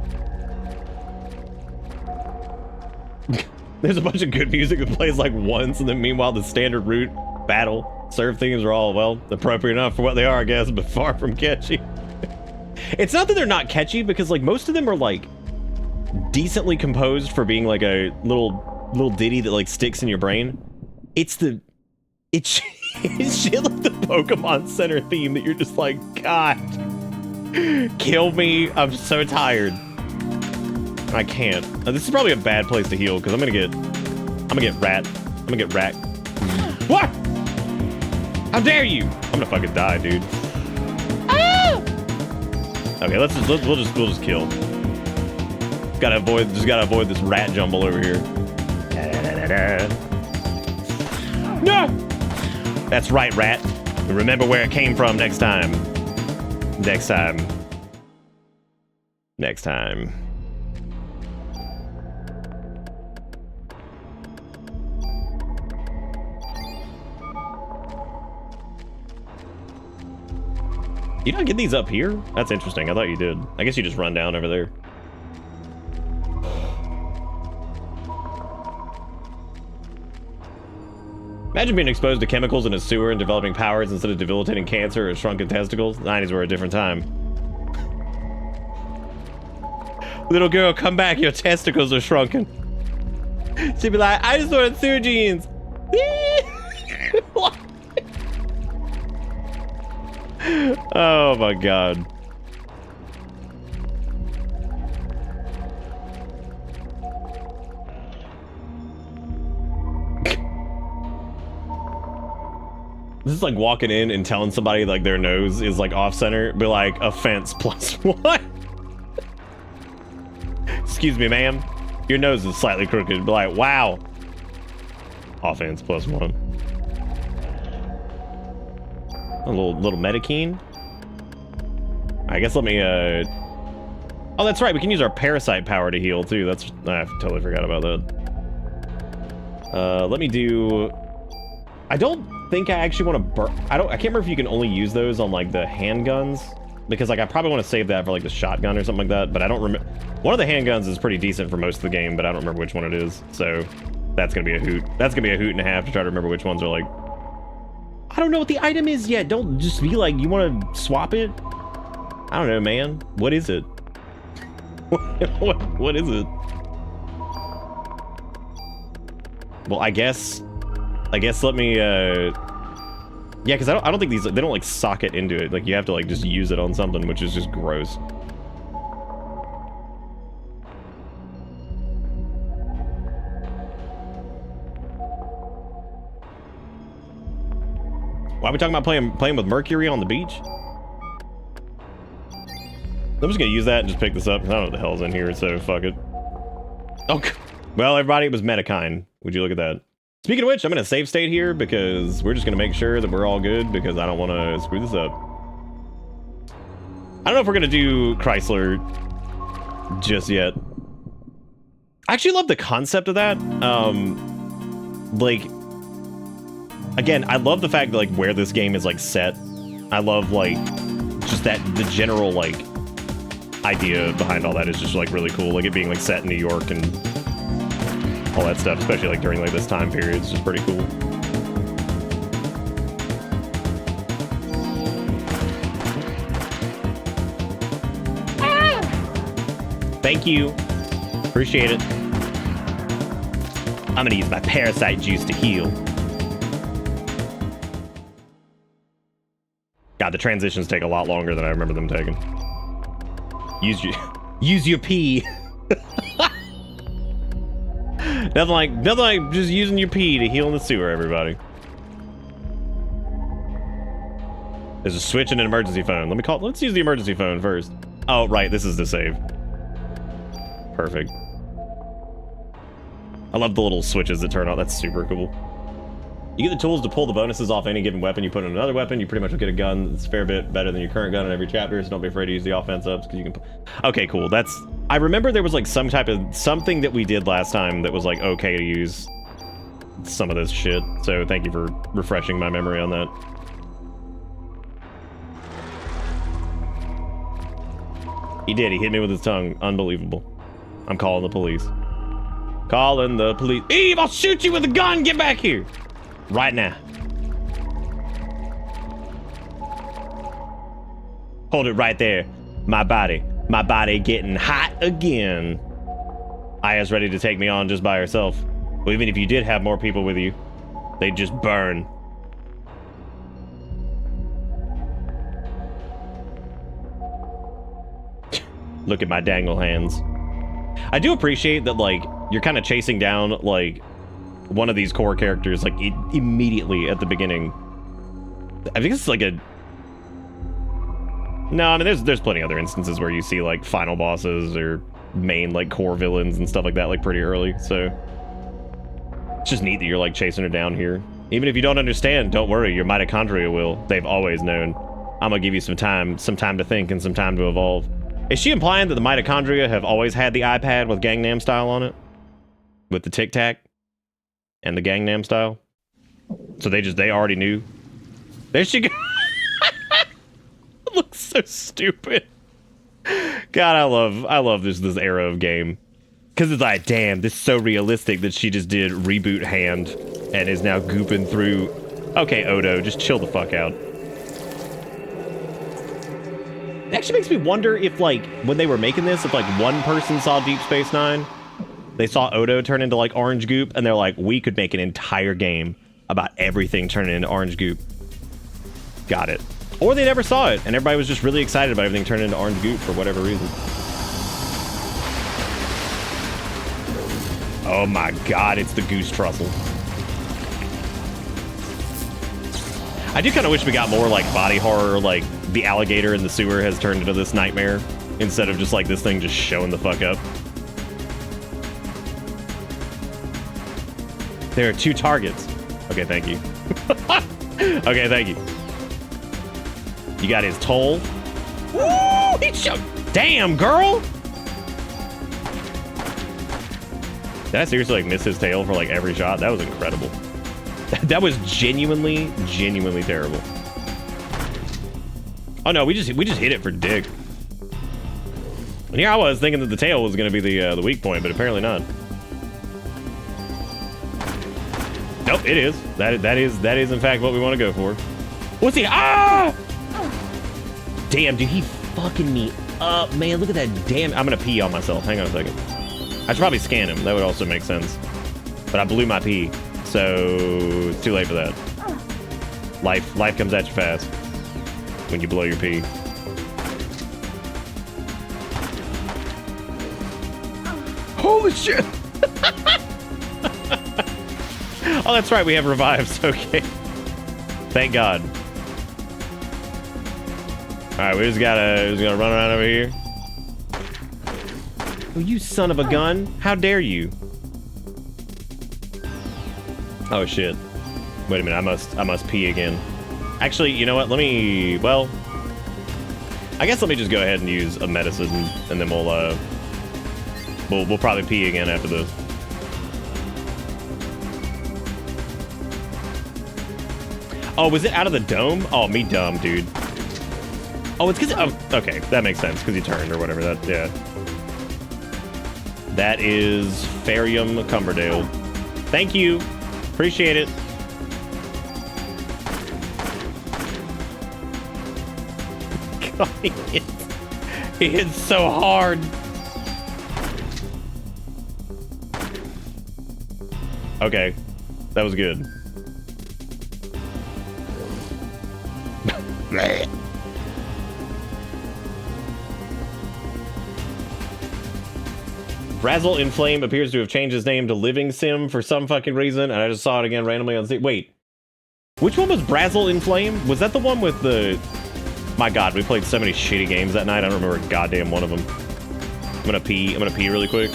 Speaker 1: There's a bunch of good music that plays like once, and then meanwhile the standard route, battle, serve themes are all, well, appropriate enough for what they are, I guess, but far from catchy. It's not that they're not catchy, because like most of them are like decently composed for being like a little ditty that like sticks in your brain. It's shit like the Pokemon Center theme that you're just like, God, kill me, I'm so tired. I can't. This is probably a bad place to heal because I'm gonna get rat. I'm gonna get rat. What? How dare you? I'm gonna fucking die, dude. Ah! Okay, we'll just kill. Gotta avoid this rat jumble over here. No! That's right, rat. Remember where it came from next time. Next time. Next time. You don't get these up here? That's interesting. I thought you did. I guess you just run down over there. Imagine being exposed to chemicals in a sewer and developing powers instead of debilitating cancer or shrunken testicles. The 90s were a different time. Little girl, come back. Your testicles are shrunken. She'd be like, I just wanted sewer jeans. Oh my God. This is like walking in and telling somebody like their nose is like off center. Be like, offense +1. Excuse me, ma'am. Your nose is slightly crooked. Be like, wow. Offense +1. A little Medikine. I guess let me oh, that's right, we can use our Parasite power to heal too. That's, I totally forgot about that. Let me do, I don't think I actually want to burn, I can't remember if you can only use those on like the handguns, because like I probably want to save that for like the shotgun or something like that, but I don't remember. One of the handguns is pretty decent for most of the game, but I don't remember which one it is. So That's gonna be a hoot. That's gonna be a hoot and a half to try to remember which ones are like... I don't know what the item is yet. Don't just be like, you want to swap it? I don't know, man. What is it? what is it? Well, I guess let me, yeah, because I don't think these, they don't, like, socket into it. Like, you have to, like, just use it on something, which is just gross. Why are we talking about playing with Mercury on the beach? I'm just gonna use that and just pick this up. I don't know what the hell's in here, so fuck it. Oh, well, everybody, it was Metacine. Would you look at that? Speaking of which, I'm gonna save state here because we're just gonna make sure that we're all good because I don't want to screw this up. I don't know if we're gonna do Chrysler just yet. I actually love the concept of that. Like, again, I love the fact that, like, where this game is, like, set. I love, like, just that, the general, like, idea behind all that is just, like, really cool. Like, it being, like, set in New York and all that stuff, especially, like, during, like, this time period. It's just pretty cool. Thank you. Appreciate it. I'm gonna use my Parasite juice to heal. God, the transitions take a lot longer than I remember them taking. Use your pee. nothing like just using your pee to heal in the sewer, everybody. There's a switch and an emergency phone. Let's use the emergency phone first. Oh, right, this is the save. Perfect. I love the little switches that turn on. That's super cool. You get the tools to pull the bonuses off any given weapon you put in another weapon. You pretty much will get a gun that's a fair bit better than your current gun in every chapter, so don't be afraid to use the offense ups because you can... Okay, cool. That's... I remember there was like some type of... something that we did last time that was like okay to use some of this shit, so thank you for refreshing my memory on that. He did. He hit me with his tongue. Unbelievable. I'm calling the police. Calling the police. Eve, I'll shoot you with a gun! Get back here! Right now. Hold it right there. My body getting hot again. Aya's ready to take me on just by herself. Well, even if you did have more people with you, they'd just burn. Look at my dangle hands. I do appreciate that, like, you're kind of chasing down, like, one of these core characters, like, immediately at the beginning. I think it's like a... No, I mean, there's plenty of other instances where you see, like, final bosses or main, like, core villains and stuff like that, like, pretty early, so... It's just neat that you're, like, chasing her down here. Even if you don't understand, don't worry, your mitochondria will. They've always known. I'm gonna give you some time to think and some time to evolve. Is she implying that the mitochondria have always had the iPad with Gangnam Style on it? With the Tic Tac? And the Gangnam Style? So they already knew? There she goes! It looks so stupid. God, I love this era of game. Because it's like, damn, this is so realistic that she just did reboot hand and is now gooping through. Okay, Odo, just chill the fuck out. It actually makes me wonder if, like, when they were making this, if, like, one person saw Deep Space Nine, they saw Odo turn into, like, orange goop, and they're like, we could make an entire game about everything turning into orange goop. Got it. Or they never saw it, and everybody was just really excited about everything turning into orange goop for whatever reason. Oh my god, it's the Goose Trussel. I do kind of wish we got more, like, body horror, like, the alligator in the sewer has turned into this nightmare, instead of just, like, this thing just showing the fuck up. There are 2 targets. Okay, thank you. Okay, thank you. You got his toll. Woo! He shot. Damn, girl! Did I seriously, like, miss his tail for, like, every shot? That was incredible. That was genuinely terrible. Oh no, we just hit it for dick. And here I was thinking that the tail was gonna be the weak point, but apparently not. Nope, it is. That is in fact what we want to go for. What's he? Ah! Damn, dude, he fucking me up, man. Look at that damn. I'm gonna pee on myself. Hang on a second. I should probably scan him. That would also make sense. But I blew my pee, so it's too late for that. Life comes at you fast when you blow your pee. Holy shit! Oh, that's right. We have revives. Okay. Thank God. All right, we just gotta run around over here. Oh, you son of a gun! How dare you? Oh shit! Wait a minute. I must pee again. Actually, you know what? Let me. Well, I guess let me just go ahead and use a medicine, and then we'll probably pee again after this. Oh, was it out of the dome? Oh, me dumb, dude. Oh, it's because... Oh, okay, that makes sense, because he turned or whatever. That, yeah. That is Farium Cumberdale. Thank you. Appreciate it. God, he hits so hard. Okay, that was good. Brazzle in Flame appears to have changed his name to Living Sim for some fucking reason, and I just saw it again randomly on Steam. Wait, which one was Brazzle in Flame? Was that the one with the... My God, we played so many shitty games that night. I don't remember a goddamn one of them. I'm gonna pee really quick.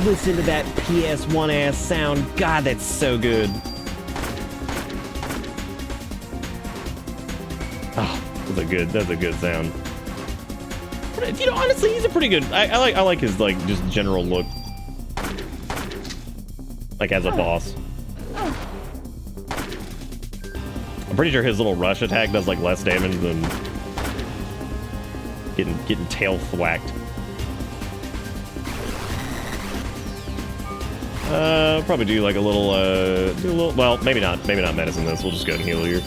Speaker 1: Listen to that PS1 ass sound. God, that's so good. Oh, that's a good sound. You know, honestly, he's a pretty good. I like his like just general look, like as a boss. I'm pretty sure his little rush attack does like less damage than getting tail thwacked. Probably do like a little, well, maybe not medicine this. We'll just go and heal here.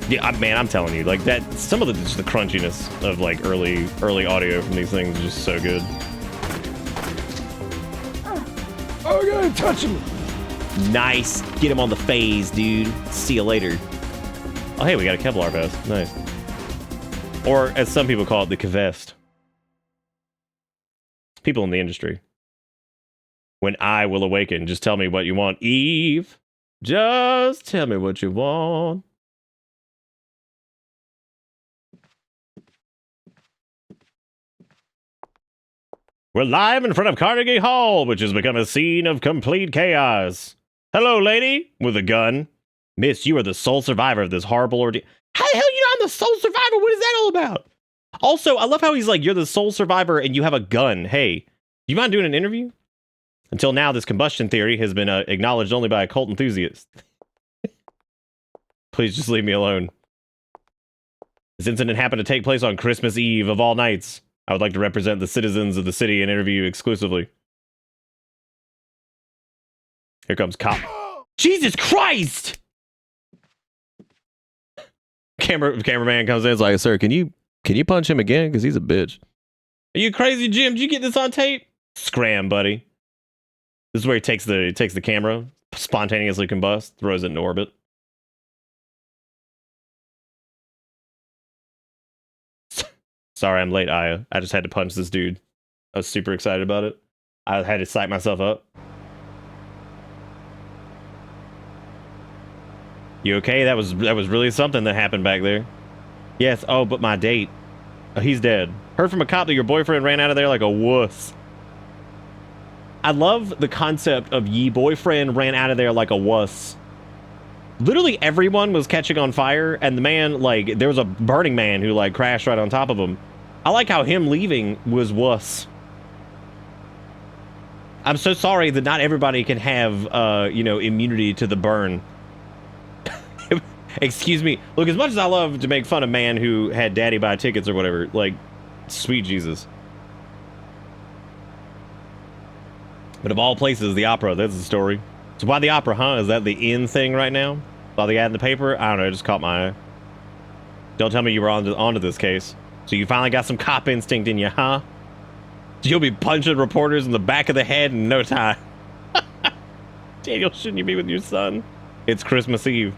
Speaker 1: Yeah, man, I'm telling you, like that, some of just the crunchiness of like early audio from these things is just so good. Oh, I gotta touch him. Nice. Get him on the phase, dude. See you later. Oh, hey, we got a Kevlar vest. Nice. Or, as some people call it, the Kevest. People in the industry. When I will awaken, just tell me what you want, Eve. Just tell me what you want. We're live in front of Carnegie Hall, which has become a scene of complete chaos. Hello, lady, with a gun. Miss, you are the sole survivor of this horrible ordeal. How the hell you know I'm the sole survivor? What is that all about? Also, I love how he's like, you're the sole survivor and you have a gun. Hey, do you mind doing an interview? Until now, this combustion theory has been acknowledged only by occult enthusiasts. Please just leave me alone. This incident happened to take place on Christmas Eve of all nights. I would like to represent the citizens of the city and interview you exclusively. Here comes cop. Jesus Christ! Cameraman comes in, is like, sir, can you punch him again? Because he's a bitch. Are you crazy, Jim? Did you get this on tape? Scram, buddy. This is where he takes the camera, spontaneously combusts, throws it into orbit. Sorry, I'm late, Aya. I just had to punch this dude. I was super excited about it. I had to psych myself up. You okay? That was really something that happened back there. Yes. Oh, but my date. Oh, he's dead. Heard from a cop that your boyfriend ran out of there like a wuss. I love the concept of ye boyfriend ran out of there like a wuss. Literally everyone was catching on fire, and the man, like, there was a Burning Man who, like, crashed right on top of him. I like how him leaving was wuss. I'm so sorry that not everybody can have, you know, immunity to the burn. Excuse me. Look, as much as I love to make fun of man who had daddy buy tickets or whatever, like, sweet Jesus. But of all places, the opera, that's the story. So why the opera, huh? Is that the in thing right now? Saw the ad in the paper? I don't know, it just caught my eye. Don't tell me you were onto this case. So you finally got some cop instinct in you, huh? You'll be punching reporters in the back of the head in no time. Daniel, shouldn't you be with your son? It's Christmas Eve.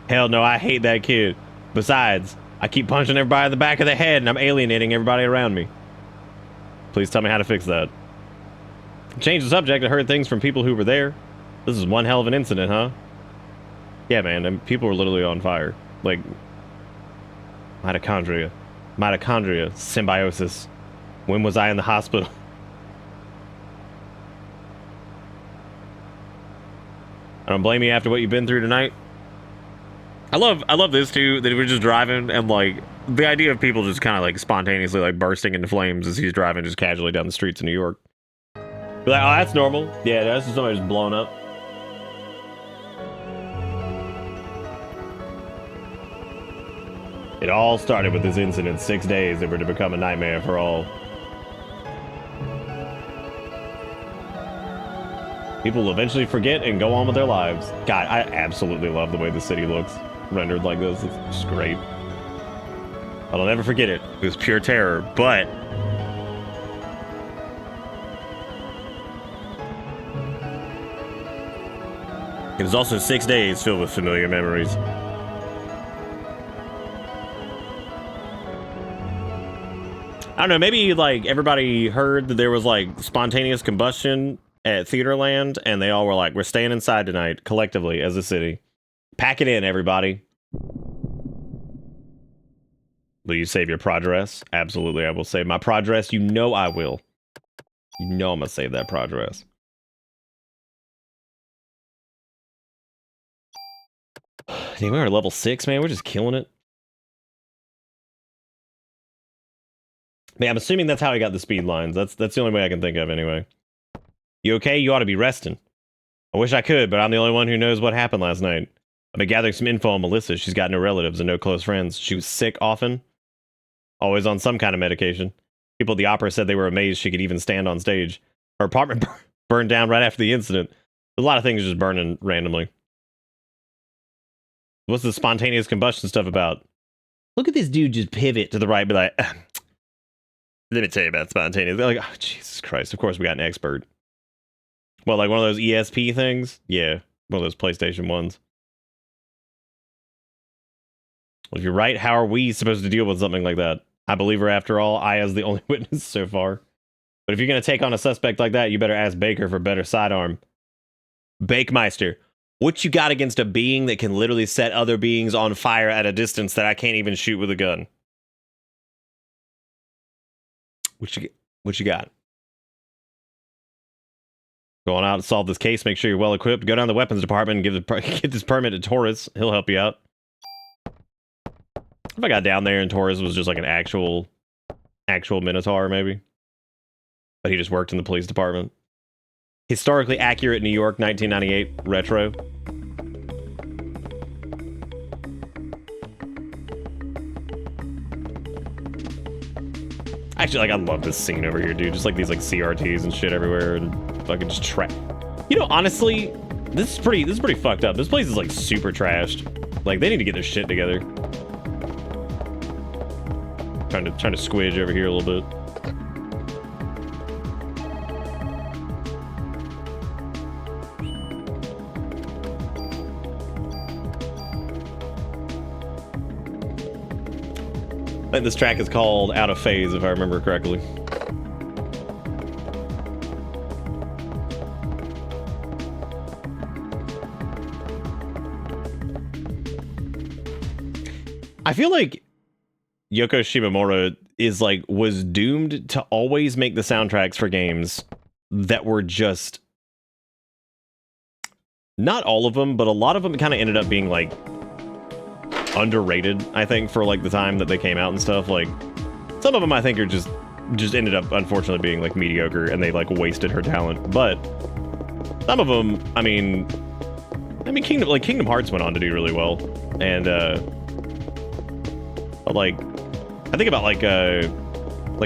Speaker 1: Hell no, I hate that kid. Besides, I keep punching everybody in the back of the head and I'm alienating everybody around me. Please tell me how to fix that. Change the subject. I heard things from people who were there. This is one hell of an incident, huh? Yeah, man, and people were literally on fire. Like, mitochondria, symbiosis. When was I in the hospital? I don't blame you after what you've been through tonight. I love this too, that we're just driving and like the idea of people just kind of like spontaneously like bursting into flames as he's driving just casually down the streets of New York. Be like, oh, that's normal. Yeah, that's just somebody just blown up. It all started with this incident 6 days that were to become a nightmare for all. People will eventually forget and go on with their lives. God, I absolutely love the way the city looks rendered like this. It's just great. I'll never forget it. It was pure terror, but it was also 6 days filled with familiar memories. I don't know, maybe like everybody heard that there was like spontaneous combustion at Theaterland and they all were like, we're staying inside tonight collectively as a city. Pack it in, everybody. Will you save your progress? Absolutely, I will save my progress. You know I will. You know I'm gonna save that progress. Damn, we're at level 6, man. We're just killing it. Man, I'm assuming that's how he got the speed lines. That's the only way I can think of, anyway. You okay? You ought to be resting. I wish I could, but I'm the only one who knows what happened last night. I've been gathering some info on Melissa. She's got no relatives and no close friends. She was sick often. Always on some kind of medication. People at the opera said they were amazed she could even stand on stage. Her apartment burned down right after the incident. A lot of things just burning randomly. What's the spontaneous combustion stuff about? Look at this dude just pivot to the right, be like, let me tell you about spontaneous. They're like, oh, Jesus Christ. Of course we got an expert. Well, like one of those ESP things? Yeah, one of those PlayStation ones. Well, if you're right, how are we supposed to deal with something like that? I believe her after all. I as the only witness so far. But if you're going to take on a suspect like that, you better ask Baker for better sidearm. Bakemeister, what you got against a being that can literally set other beings on fire at a distance that I can't even shoot with a gun? What you got? Going out to solve this case, make sure you're well equipped. Go down to the weapons department and give this permit to Torres. He'll help you out. If I got down there and Torres was just like an actual Minotaur, maybe. But he just worked in the police department. Historically accurate New York, 1998 retro. Actually, like, I love this scene over here, dude. Just like these like CRTs and shit everywhere, and fucking just trash. You know, honestly, this is pretty fucked up. This place is like super trashed. Like, they need to get their shit together. Trying to squidge over here a little bit. I think this track is called Out of Phase, if I remember correctly. I feel like Yoko Shimomura was doomed to always make the soundtracks for games that were just, not all of them, but a lot of them kind of ended up being like underrated, I think, for like the time that they came out and stuff. Like, some of them I think are just ended up unfortunately being like mediocre and they like wasted her talent. But some of them, I mean, I mean, Kingdom Hearts went on to do really well, and but like, I think about like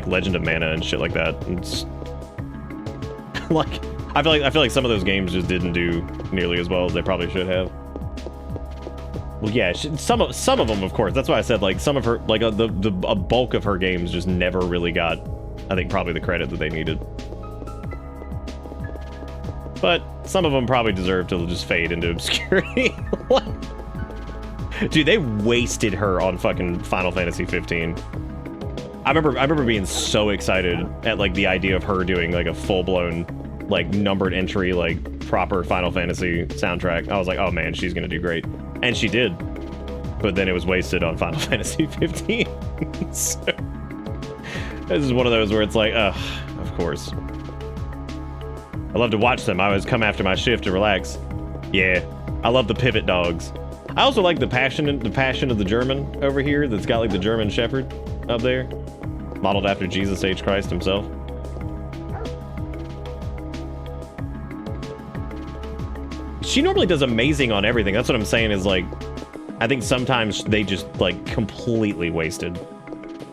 Speaker 1: Legend of Mana and shit like that. And it's, like, I feel like some of those games just didn't do nearly as well as they probably should have. Well, yeah, some of them, of course. That's why I said like some of her, like a bulk of her games just never really got, I think, probably the credit that they needed. But some of them probably deserve to just fade into obscurity. Dude, they wasted her on fucking Final Fantasy 15. I remember being so excited at like the idea of her doing like a full-blown like numbered entry, like proper Final Fantasy soundtrack. I was like, oh man, she's gonna do great. And she did. But then it was wasted on Final Fantasy 15. So, this is one of those where it's like, ugh, of course. I love to watch them. I always come after my shift to relax. Yeah, I love the pivot dogs. I also like the passion of the German over here that's got like the German Shepherd up there. Modeled after Jesus H. Christ himself. She normally does amazing on everything. That's what I'm saying is like, I think sometimes they just like completely wasted.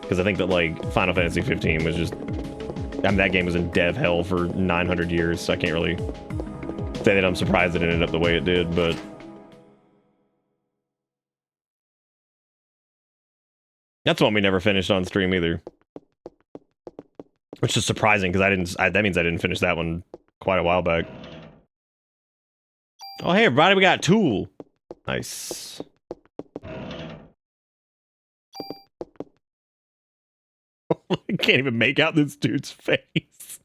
Speaker 1: Because I think that like Final Fantasy 15 was just, I mean, that game was in dev hell for 900 years, so I can't really say that I'm surprised it ended up the way it did, but... That's one we never finished on stream either. Which is surprising, because that means I didn't finish that one quite a while back. Oh, hey everybody, we got Tool. Nice. I can't even make out this dude's face.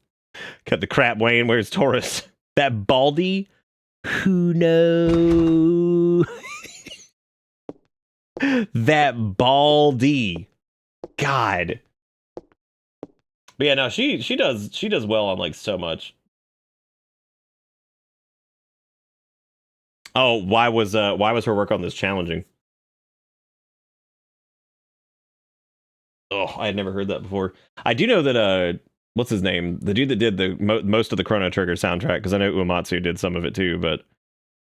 Speaker 1: Cut the crap, Wayne. Where's Taurus? That Baldy? Who knows? That Baldy. God. But yeah, no, she does well on like so much. Oh, why was her work on this challenging? Oh, I had never heard that before. I do know that what's his name? The dude that did the most of the Chrono Trigger soundtrack, because I know Uematsu did some of it too, but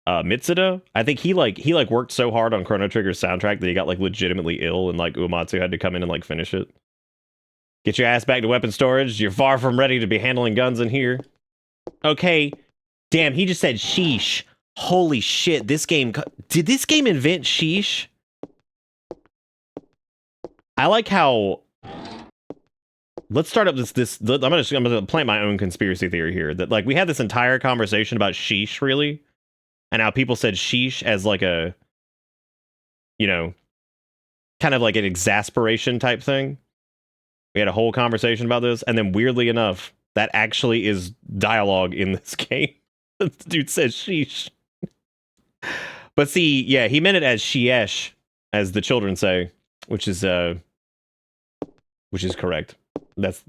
Speaker 1: Mitsuda, I think he worked so hard on Chrono Trigger's soundtrack that he got like legitimately ill, and like Uematsu had to come in and like finish it. Get your ass back to weapon storage. You're far from ready to be handling guns in here. Okay. Damn, he just said sheesh. Holy shit, this game... Did this game invent sheesh? I like how... Let's start up this... I'm gonna plant my own conspiracy theory here. That, like, we had this entire conversation about sheesh, really. And how people said sheesh as, like, a... You know... Kind of like an exasperation type thing. We had a whole conversation about this. And then, weirdly enough, that actually is dialogue in this game. The dude says sheesh. But see, yeah, he meant it as sheesh, as the children say, which is correct. That's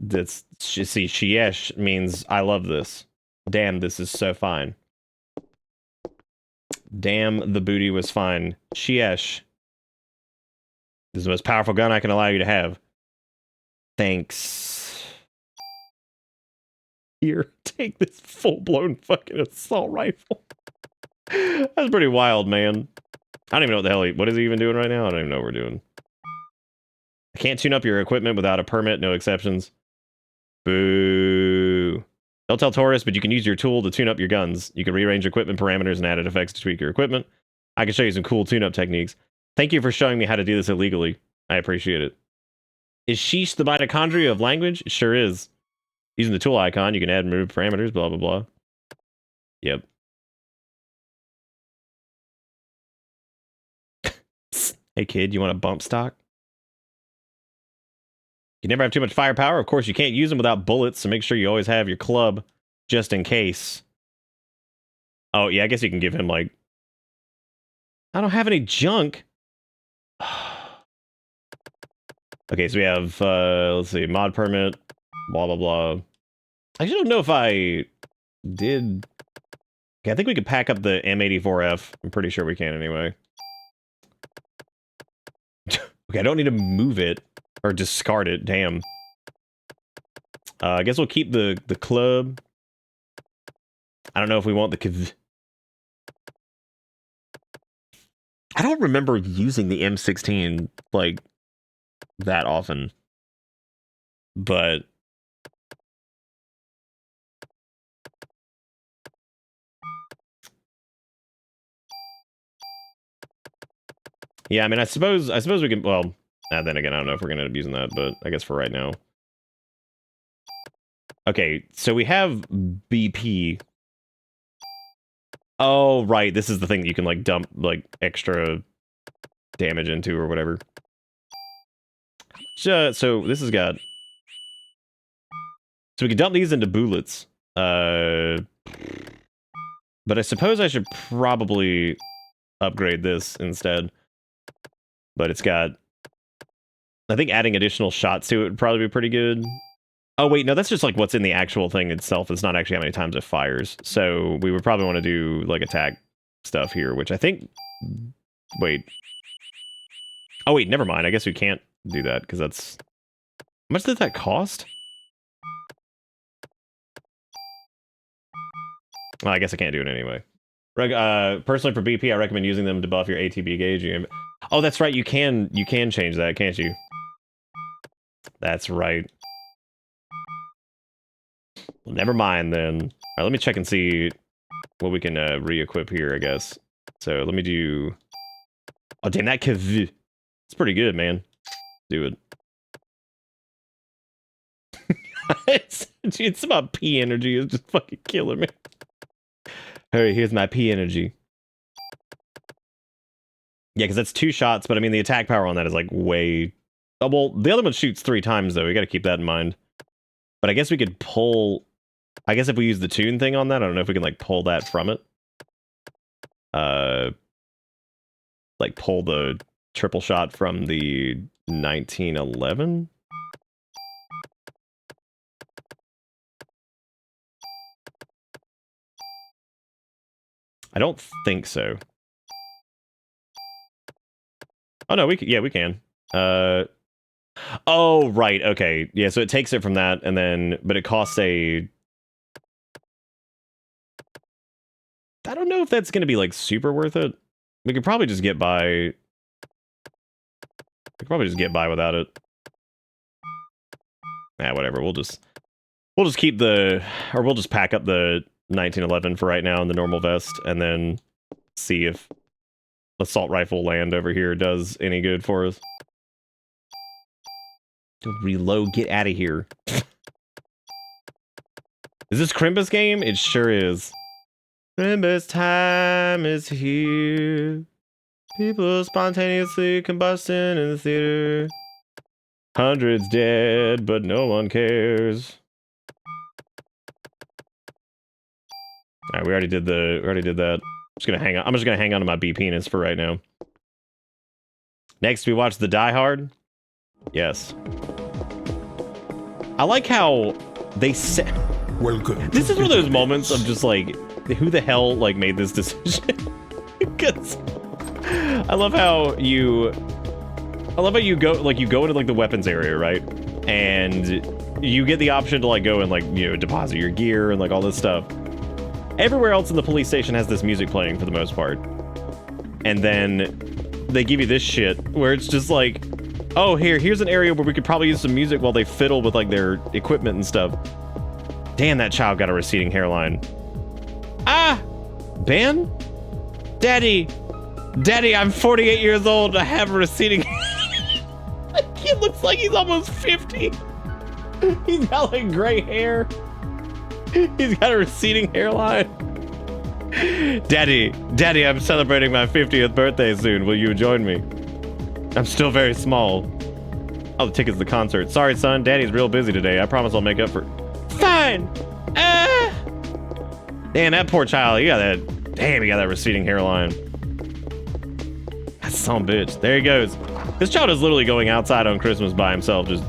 Speaker 1: see, sheesh means I love this. Damn, this is so fine. Damn, the booty was fine. Sheesh. This is the most powerful gun I can allow you to have. Thanks. Here, take this full-blown fucking assault rifle. That's pretty wild, man. I don't even know what the hell what is he even doing right now? I don't even know what we're doing. I can't tune up your equipment without a permit, no exceptions. Boo. Don't tell Taurus, but you can use your tool to tune up your guns. You can rearrange equipment parameters and added effects to tweak your equipment. I can show you some cool tune-up techniques. Thank you for showing me how to do this illegally. I appreciate it. Is sheesh the mitochondria of language? It sure is. Using the tool icon, you can add and remove parameters, blah, blah, blah. Yep. Hey kid, you want a bump stock? You never have too much firepower. Of course, you can't use them without bullets, so make sure you always have your club just in case. Oh, yeah, I guess you can give him, like... I don't have any junk. Okay, so we have, let's see, mod permit, blah, blah, blah. I actually don't know if I did... Okay, I think we could pack up the M84F. I'm pretty sure we can anyway. Okay, I don't need to move it or discard it. Damn. I guess we'll keep the club. I don't know if we want the I don't remember using the M16 like that often, but yeah, I mean, I suppose we can. Well, then again, I don't know if we're gonna end up using that, but I guess for right now. Okay, so we have BP. Oh, right, this is the thing that you can like dump like extra damage into or whatever. So this has got. So we can dump these into bullets. But I suppose I should probably upgrade this instead. But it's got... I think adding additional shots to it would probably be pretty good. Oh, wait, no, that's just like what's in the actual thing itself. It's not actually how many times it fires. So we would probably want to do like attack stuff here, which I think... Wait. Oh, wait, never mind. I guess we can't do that because that's... How much did that cost? Well, I guess I can't do it anyway. Personally, for BP, I recommend using them to buff your ATB gauge. Oh, that's right. You can change that, can't you? That's right. Well, never mind then. All right, let me check and see what we can re-equip here, I guess. So let me do... Oh, damn, that KV. It's pretty good, man. Do it. it's about P energy. It's just fucking killing me. Hey, here's my P energy. Yeah, because that's 2 shots, but I mean, the attack power on that is like way... Oh, well, the other one shoots 3 times, though. We gotta keep that in mind. But I guess we could pull... I guess if we use the tune thing on that, I don't know if we can, like, pull that from it. Like, pull the triple shot from the 1911? I don't think so. Oh, no, we can. Yeah, we can. Oh, right. Okay. Yeah, so it takes it from that, and then... But it costs a... I don't know if that's going to be, like, super worth it. We could probably just get by... We could probably just get by without it. Nah, whatever. We'll just keep the... Or we'll just pack up the 1911 for right now in the normal vest, and then see if assault rifle land over here does any good for us. Reload, get out of here. Is this Crimbus game? It sure is. Crimbus time is here. People spontaneously combusting in the theater. Hundreds dead, but no one cares. Alright, we already did that. I'm just gonna hang on to my B penis for right now. Next, we watch the Die Hard. Yes. I like how they said...
Speaker 2: Welcome.
Speaker 1: This is one of those moments of just like, who the hell like made this decision? Because I love how you go into like the weapons area, right? And you get the option to like go and like, you know, deposit your gear and like all this stuff. Everywhere else in the police station has this music playing for the most part. And then they give you this shit where it's just like, oh, here's an area where we could probably use some music while they fiddle with like their equipment and stuff. Damn, that child got a receding hairline. Ah! Ben? Daddy, I'm 48 years old. I have a receding... That kid looks like he's almost 50. He's got like gray hair. He's got a receding hairline. Daddy, I'm celebrating my 50th birthday soon. Will you join me? I'm still very small. Oh, the ticket's the concert. Sorry, son. Daddy's real busy today. I promise I'll make up for... Fine! Damn, that poor child. He got that receding hairline. That son of a bitch. There he goes. This child is literally going outside on Christmas by himself. Just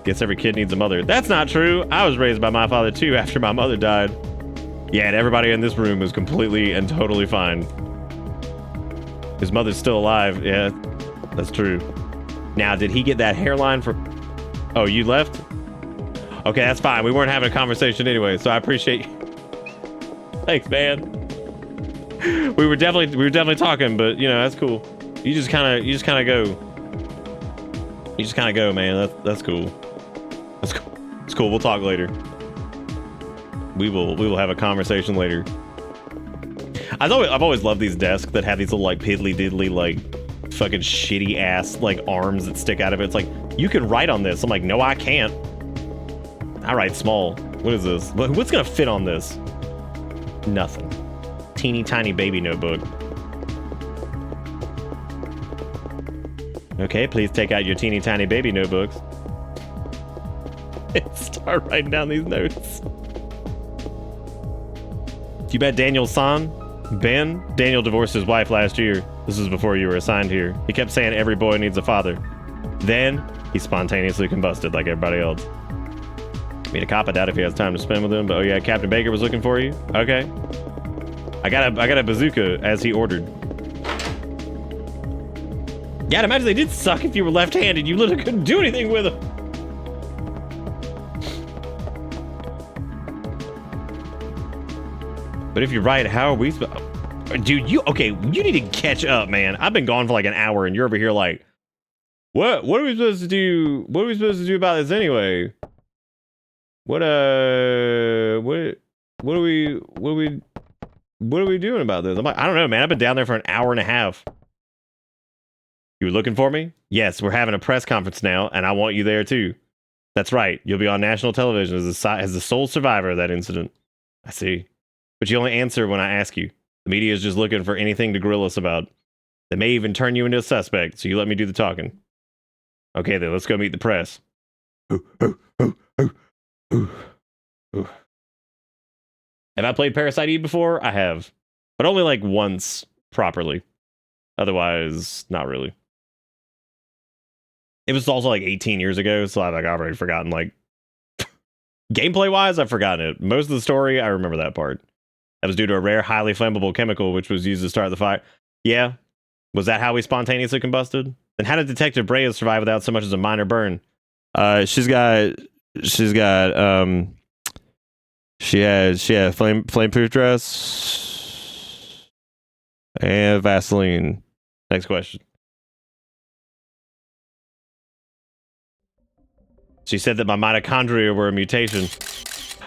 Speaker 1: guess every kid needs a mother. That's not true. I was raised by my father too after my mother died. Yeah, and everybody in this room is completely and totally fine. His mother's still alive. Yeah, that's true. Now, did he get that hairline from... Oh, you left? Okay, that's fine. We weren't having a conversation anyway, so I appreciate you. Thanks, man. we were definitely talking, but you know, that's cool. You just kind of go. You just kind of go, man. That's cool. That's cool. It's cool. We'll talk later. We will have a conversation later. I've always loved these desks that have these little like piddly diddly like fucking shitty ass like arms that stick out of it. It's like, you can write on this. I'm like, no, I can't. I write small. What is this? What's gonna fit on this? Nothing. Teeny tiny baby notebook. Okay, please take out your teeny tiny baby notebooks. Start writing down these notes. You bet Daniel's son, Ben? Daniel divorced his wife last year. This was before you were assigned here. He kept saying every boy needs a father. Then, he spontaneously combusted like everybody else. Meet a cop, I doubt if he has time to spend with him, but oh yeah, Captain Baker was looking for you? Okay. I got a bazooka as he ordered. Yeah, I'd imagine they did suck if you were left-handed. You literally couldn't do anything with them. But if you're right, how are we dude, you need to catch up, man. I've been gone for like an hour and you're over here like, what are we supposed to do? What are we supposed to do about this anyway? What are we doing about this? I'm like, I don't know, man. I've been down there for an hour and a half. You were looking for me? Yes, we're having a press conference now, and I want you there too. That's right. You'll be on national television as the sole survivor of that incident. I see. But you only answer when I ask you. The media is just looking for anything to grill us about. They may even turn you into a suspect, so you let me do the talking. Okay, then, let's go meet the press. Have I played Parasite Eve before? I have. But only like once properly. Otherwise, not really. It was also like 18 years ago, so I've already forgotten, like... Gameplay-wise, I've forgotten it. Most of the story, I remember that part. That was due to a rare, highly flammable chemical which was used to start the fire. Yeah? Was that how we spontaneously combusted? Then how did Detective Brea survive without so much as a minor burn? She had flameproof dress and Vaseline. Next question. She said that my mitochondria were a mutation.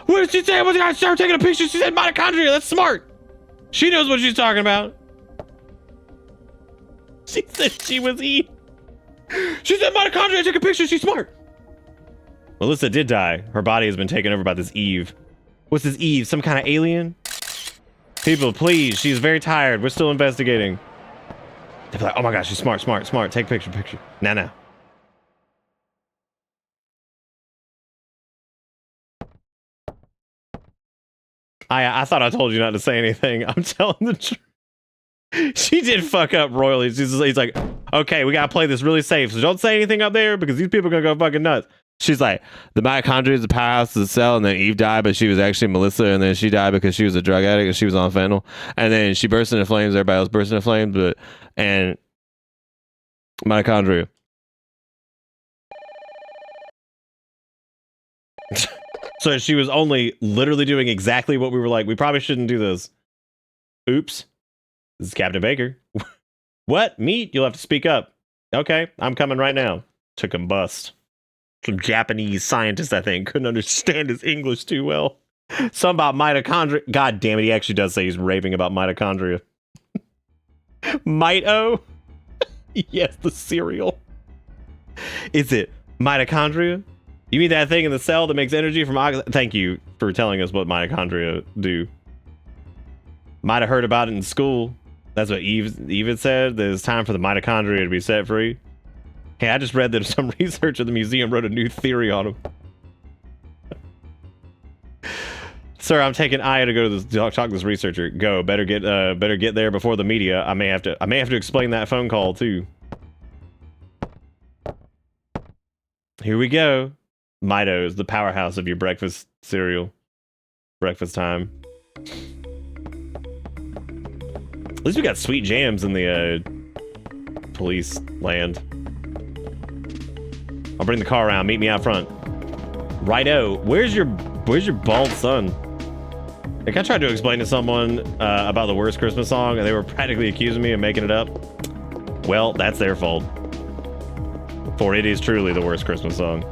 Speaker 1: What did she say? I started taking a picture. She said mitochondria. That's smart. She knows what she's talking about. She said she was Eve. She said mitochondria. Took a picture. She's smart. Melissa did die. Her body has been taken over by this Eve. What's this Eve? Some kind of alien? People, please. She's very tired. We're still investigating. They're like, oh my gosh, she's smart. Take picture. Now. I thought I told you not to say anything. I'm telling the truth. She did fuck up royally. He's like, okay, we gotta play this really safe, so don't say anything up there because these people are gonna go fucking nuts. She's like, the mitochondria is the powerhouse of the cell, and then Eve died, but she was actually Melissa, and then she died because she was a drug addict and she was on fentanyl, and then she burst into flames. Everybody else burst into flames, and mitochondria. So she was only literally doing exactly what we were like, we probably shouldn't do this. Oops. This is Captain Baker. What? Meat? You'll have to speak up. Okay, I'm coming right now. To combust. Some Japanese scientist, I think, couldn't understand his English too well. Something about mitochondria. God damn it, he actually does say he's raving about mitochondria. Mito? Yes, the cereal. Is it mitochondria? You mean that thing in the cell that makes energy from oxygen? Thank you for telling us what mitochondria do. Might have heard about it in school. That's what Eve had said. That it's time for the mitochondria to be set free. Hey, I just read that some researcher at the museum wrote a new theory on them. Sir, I'm taking Aya to go to this talk to this researcher. Go. Better get there before the media. I may have to explain that phone call too. Here we go. Mito's the powerhouse of your breakfast cereal. Breakfast time. At least we got sweet jams in the police land. I'll bring the car around. Meet me out front. Righto. Where's your bald son? Like, I tried to explain to someone about the worst Christmas song, and they were practically accusing me of making it up. Well, that's their fault. For it is truly the worst Christmas song.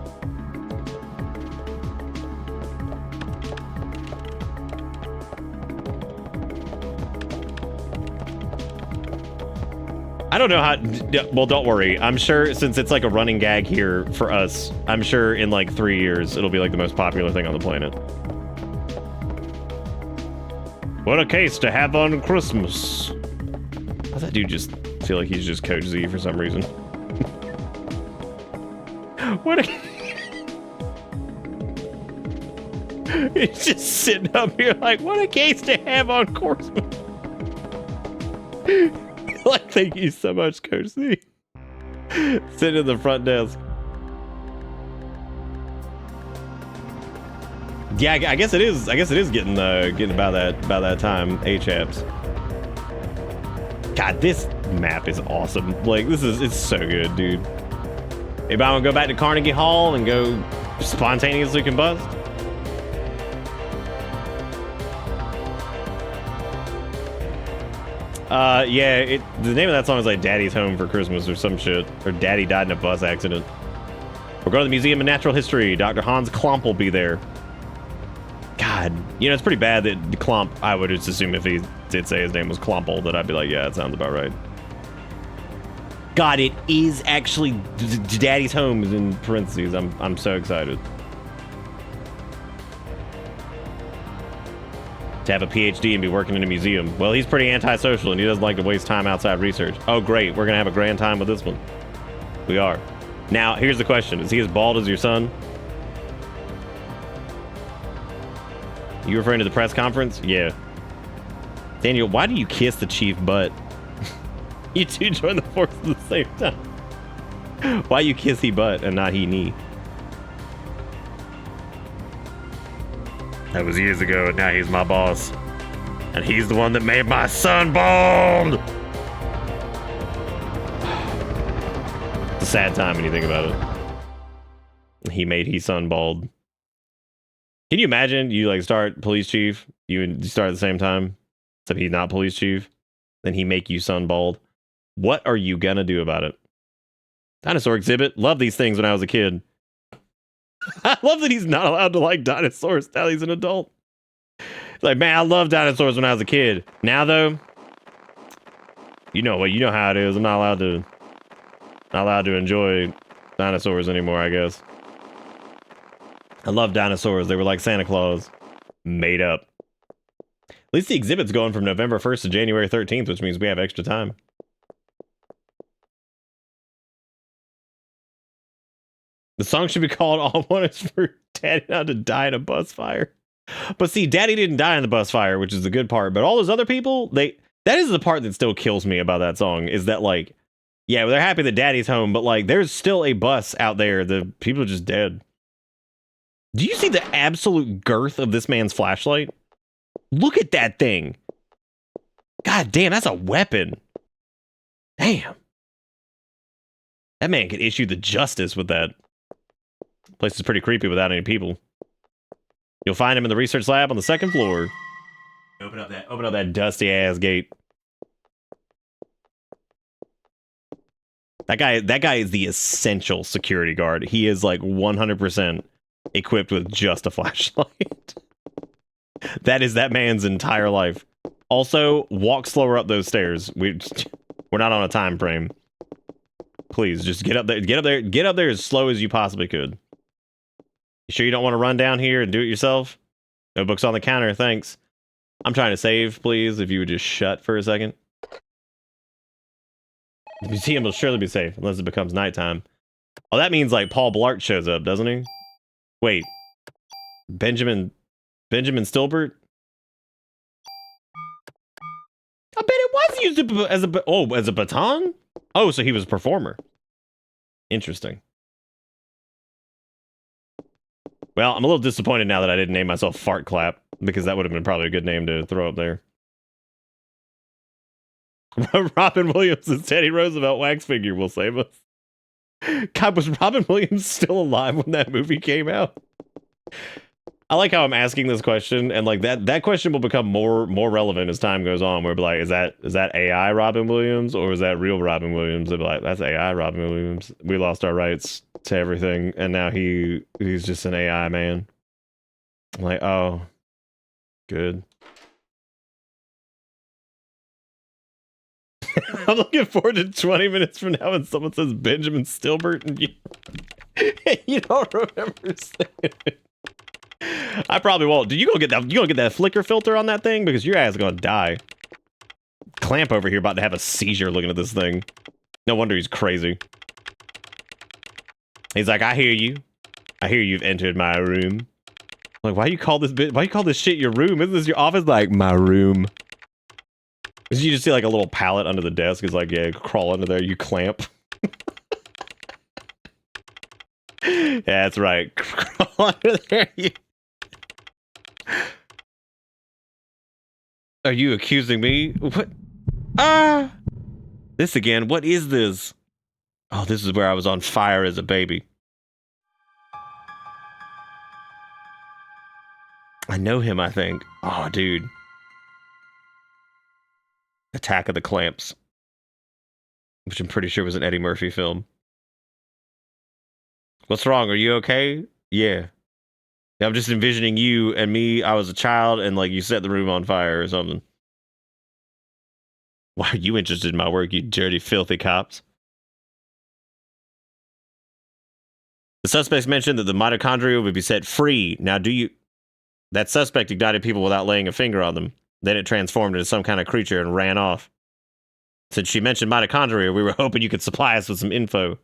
Speaker 1: I don't know how... Well, don't worry. I'm sure since it's like a running gag here for us, I'm sure in like 3 years, it'll be like the most popular thing on the planet. What a case to have on Christmas. Does that dude just feel like he's just Coach Z for some reason? What a... He's just sitting up here like, what a case to have on Christmas. Like, thank you so much, Coach Z. Sitting at the front desk. Yeah, I guess it is. I guess it is getting about that time. A-chaps. God, this map is awesome. Like, it's so good, dude. Maybe I want to go back to Carnegie Hall and go spontaneously combust. Yeah, the name of that song is like Daddy's Home for Christmas or some shit. Or Daddy Died in a Bus Accident. We're going to the Museum of Natural History. Dr. Hans Klomp will be there. God, you know, it's pretty bad that Klomp, I would just assume if he did say his name was Klompel, that I'd be like, yeah, that sounds about right. God, it is actually Daddy's Home is in parentheses. I'm so excited. To have a PhD and be working in a museum. Well, he's pretty antisocial and he doesn't like to waste time outside research. Oh, great. We're going to have a grand time with this one. We are. Now, here's the question. Is he as bald as your son? You referring to the press conference? Yeah. Daniel, why do you kiss the chief butt? You two join the force at the same time. Why you kiss he butt and not he knee? That was years ago, and now he's my boss. And he's the one that made my son bald! It's a sad time when you think about it. He made his son bald. Can you imagine you like start police chief, you start at the same time, except he's not police chief, then he make you son bald? What are you gonna do about it? Dinosaur exhibit. Love these things when I was a kid. I love that he's not allowed to like dinosaurs now he's an adult. It's like, man, I loved dinosaurs when I was a kid. Now though, you know what? You know how it is. I'm not allowed to enjoy dinosaurs anymore, I guess. I love dinosaurs. They were like Santa Claus, made up. At least the exhibit's going from November 1st to January 13th, which means we have extra time. The song should be called All I Want Is for Daddy Not to Die in a Bus Fire. But see, Daddy didn't die in the bus fire, which is the good part. But all those other people, that is the part that still kills me about that song, is that like, yeah, they're happy that Daddy's home, but like, there's still a bus out there. The people are just dead. Do you see the absolute girth of this man's flashlight? Look at that thing. God damn, that's a weapon. Damn. That man could issue the justice with that. Place is pretty creepy without any people. You'll find him in the research lab on the 2nd floor. Open up that dusty ass gate. That guy is the essential security guard. He is like 100% equipped with just a flashlight. That is that man's entire life. Also, walk slower up those stairs. We're not on a time frame. Please, just get up there. Get up there as slow as you possibly could. You sure you don't want to run down here and do it yourself? Notebook's on the counter, thanks. I'm trying to save, please, if you would just shut for a second. The museum will surely be safe, unless it becomes nighttime. Oh, that means, like, Paul Blart shows up, doesn't he? Wait. Benjamin Stilbert? I bet it was used as a baton? Oh, so he was a performer. Interesting. Well, I'm a little disappointed now that I didn't name myself Fart Clap, because that would have been probably a good name to throw up there. Robin Williams' Teddy Roosevelt wax figure will save us. God, was Robin Williams still alive when that movie came out? I like how I'm asking this question, and like that question will become more relevant as time goes on. We'll be like, is that AI Robin Williams or is that real Robin Williams? They'll be like, that's AI Robin Williams. We lost our rights to everything, and now he's just an AI man. I'm like, oh, good. I'm looking forward to 20 minutes from now when someone says Benjamin Stilbert and you don't remember saying it. I probably won't. You gonna get that flicker filter on that thing because your ass is gonna die. Clamp over here about to have a seizure looking at this thing. No wonder he's crazy. He's like, I hear you. I hear you've entered my room. I'm like, why you call this shit your room? Isn't this your office? Like, my room. Because you just see like a little pallet under the desk. It's like, yeah, crawl under there, you clamp. Yeah, that's right. Crawl under there, you... Are you accusing me? What? Ah! This again. What is this? Oh, this is where I was on fire as a baby. I know him, I think. Oh, dude. Attack of the Clamps. Which I'm pretty sure was an Eddie Murphy film. What's wrong? Are you okay? Yeah. I'm just envisioning you and me. I was a child and like you set the room on fire or something. Why are you interested in my work, you dirty, filthy cops? The suspects mentioned that the mitochondria would be set free. Now, that suspect ignited people without laying a finger on them. Then it transformed into some kind of creature and ran off. Since she mentioned mitochondria, we were hoping you could supply us with some info.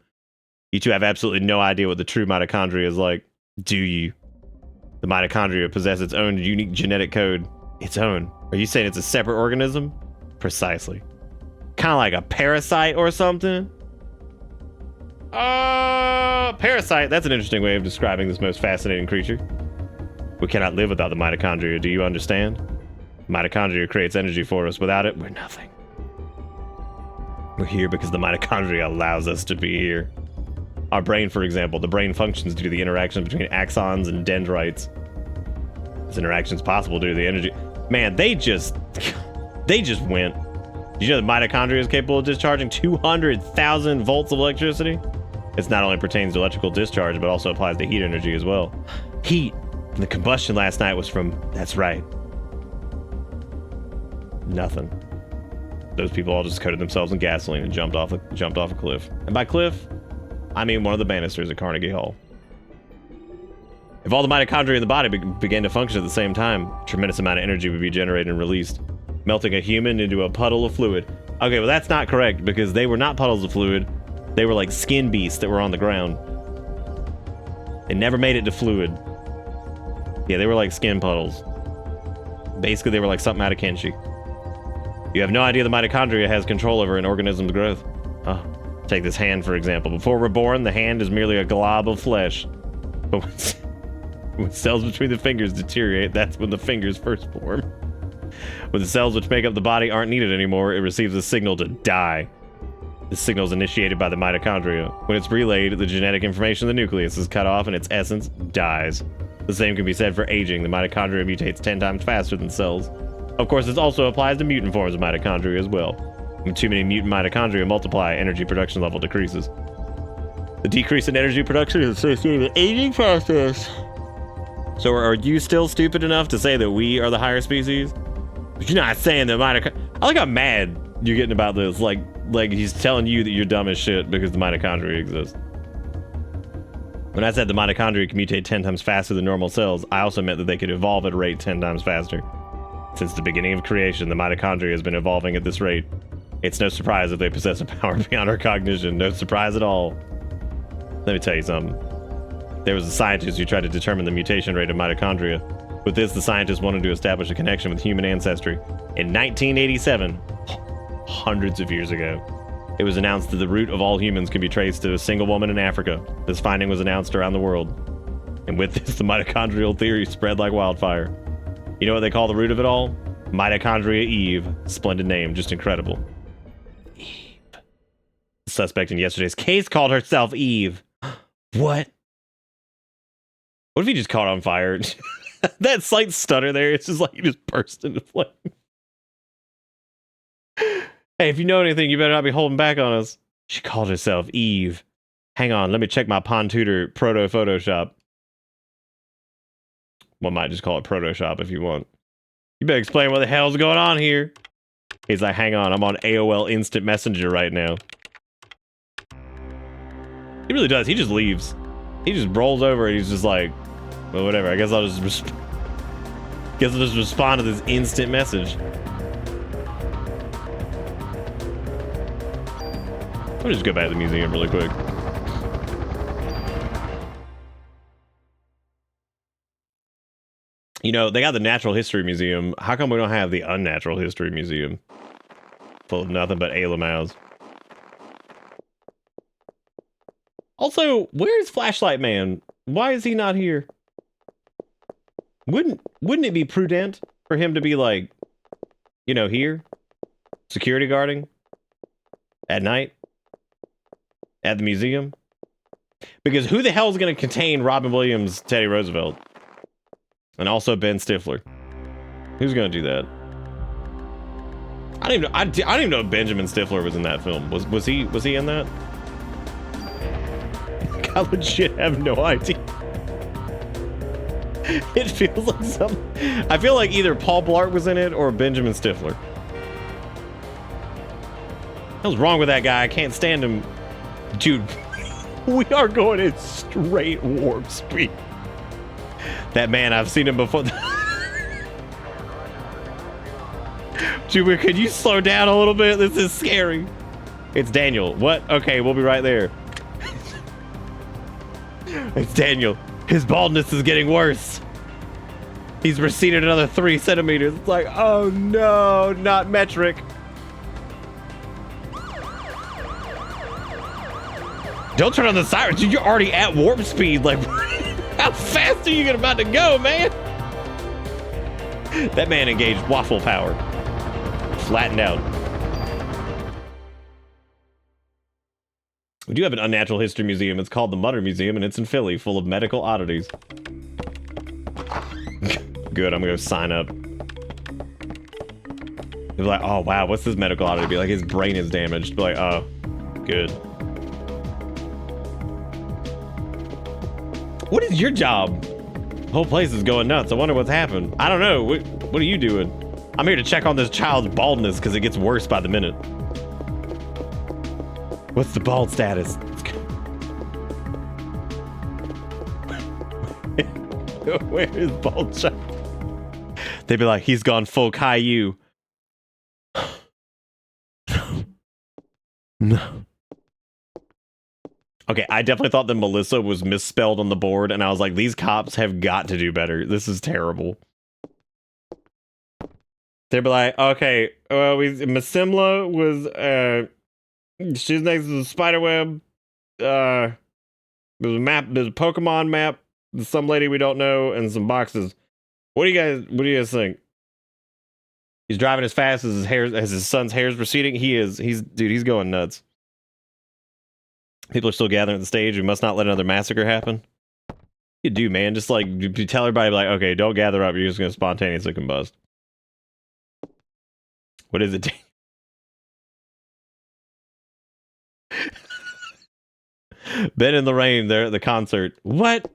Speaker 1: You two have absolutely no idea what the true mitochondria is like, do you? The mitochondria possess its own unique genetic code. Its own? Are you saying it's a separate organism? Precisely. Kind of like a parasite or something? Parasite. That's an interesting way of describing this most fascinating creature. We cannot live without the mitochondria. Do you understand? Mitochondria creates energy for us. Without it, we're nothing. We're here because the mitochondria allows us to be here. Our brain, for example, the brain functions due to the interaction between axons and dendrites. This interaction is possible due to the energy. Man, they just went. Did you know the mitochondria is capable of discharging 200,000 volts of electricity? This not only pertains to electrical discharge, but also applies to heat energy as well. Heat. And the combustion last night was from, that's right, nothing. Those people all just coated themselves in gasoline and jumped off a cliff. And by cliff, I mean one of the banisters at Carnegie Hall. If all the mitochondria in the body began to function at the same time, a tremendous amount of energy would be generated and released, melting a human into a puddle of fluid. Okay, well that's not correct, because they were not puddles of fluid. They were like skin beasts that were on the ground. They never made it to fluid. Yeah, they were like skin puddles. Basically, they were like something out of Kenshi. You have no idea the mitochondria has control over an organism's growth. Oh, take this hand, for example. Before we're born, the hand is merely a glob of flesh. But when cells between the fingers deteriorate, that's when the fingers first form. When the cells which make up the body aren't needed anymore, it receives a signal to die. This signal is initiated by the mitochondria. When it's relayed, the genetic information in the nucleus is cut off and its essence dies. The same can be said for aging. The mitochondria mutates 10 times faster than cells. Of course, this also applies to mutant forms of mitochondria as well. When too many mutant mitochondria multiply, energy production level decreases. The decrease in energy production is associated with the aging process. So are you still stupid enough to say that we are the higher species? But you're not saying that mitochondria... I like how mad you're getting about this. Like he's telling you that you're dumb as shit because the mitochondria exists. When I said the mitochondria can mutate 10 times faster than normal cells, I also meant that they could evolve at a rate 10 times faster. Since the beginning of creation, the mitochondria has been evolving at this rate. It's no surprise if they possess a power beyond our cognition. No surprise at all. Let me tell you something. There was a scientist who tried to determine the mutation rate of mitochondria. With this, the scientist wanted to establish a connection with human ancestry. In 1987, hundreds of years ago, it was announced that the root of all humans can be traced to a single woman in Africa. This finding was announced around the world. And with this, the mitochondrial theory spread like wildfire. You know what they call the root of it all? Mitochondria Eve. Splendid name, just incredible. Eve. The suspect in yesterday's case called herself Eve. What? What if he just caught on fire? That slight stutter there, it's just like you just burst into flame. Hey, if you know anything, you better not be holding back on us. She called herself Eve. Hang on, let me check my Pon Tutor Proto Photoshop. One might just call it Protoshop if you want. You better explain what the hell's going on here. He's like, hang on, I'm on AOL Instant Messenger right now. He really does. He just leaves. He just rolls over and he's just like, well, whatever. I guess I'll just respond to this instant message. Let me just go back to the museum really quick. You know, they got the Natural History Museum. How come we don't have the Unnatural History Museum? Full of nothing but Alamals. Also, where's Flashlight Man? Why is he not here? Wouldn't it be prudent for him to be like, you know, here? Security guarding? At night? At the museum? Because who the hell is going to contain Robin Williams, Teddy Roosevelt? And also Ben Stifler. Who's going to do that? I don't even know if Benjamin Stifler was in that film. Was he in that? I legit have no idea. It feels like something. I feel like either Paul Blart was in it or Benjamin Stifler. What's wrong with that guy? I can't stand him. Dude, we are going at straight warp speed. That man, I've seen him before. Dude, could you slow down a little bit? This is scary. It's Daniel. What? Okay, we'll be right there. It's Daniel. His baldness is getting worse. He's receded another 3 centimeters. It's like, oh no, not metric. Don't turn on the sirens. Dude, you're already at warp speed. Like, how fast are you about to go, man? That man engaged waffle power. Flattened out. We do have an Unnatural History Museum. It's called the Mutter Museum, and it's in Philly, full of medical oddities. Good, I'm gonna go sign up. They'll be like, oh wow, what's this medical oddity? Be like, his brain is damaged. Be like, oh, good. What is your job? The whole place is going nuts. I wonder what's happened. I don't know. What are you doing? I'm here to check on this child's baldness because it gets worse by the minute. What's the bald status? Where is bald child? They'd be like, he's gone full Caillou. No. Okay, I definitely thought that Melissa was misspelled on the board, and I was like, these cops have got to do better. This is terrible. They'd be like, okay, Massimla was, she's next to the spiderweb. There's a map, there's a Pokemon map, there's some lady we don't know, and some boxes. What do you guys think? He's driving as fast as his son's hair is receding. He's going nuts. People are still gathering at the stage. We must not let another massacre happen. You do, man. Just like you tell everybody, like, okay, don't gather up. You're just gonna spontaneously combust. What is it? Ben and Lorraine, they're at the concert. What?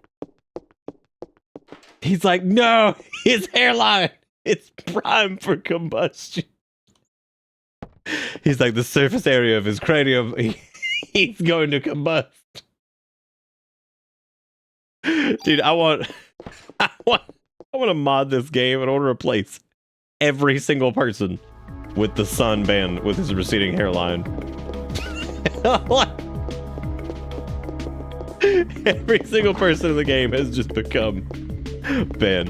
Speaker 1: He's like, no, his hairline. It's prime for combustion. He's like, the surface area of his cranium. He's going to combust. Dude, I want to mod this game and I want to replace every single person with the Sun band with his receding hairline. Every single person in the game has just become Ben.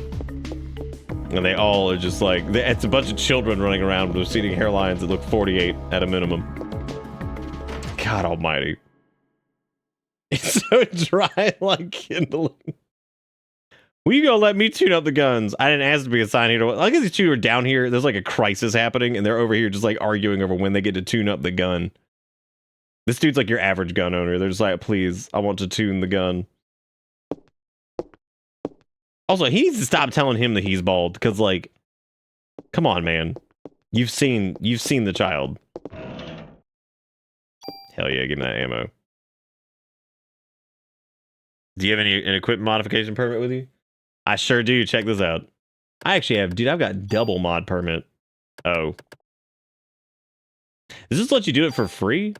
Speaker 1: And they all are just like, it's a bunch of children running around with receding hairlines that look 48 at a minimum. God almighty. It's so dry like kindling. Will you go let me tune up the guns? I didn't ask to be assigned here. I guess these two are down here. There's like a crisis happening, and they're over here just like arguing over when they get to tune up the gun. This dude's like your average gun owner. They're just like, please, I want to tune the gun. Also, he needs to stop telling him that he's bald, because, like, come on, man. You've seen the child. Hell yeah, give me that ammo. Do you have an equipment modification permit with you? I sure do. Check this out. I actually have, dude, I've got double mod permit. Oh. Does this let you do it for free?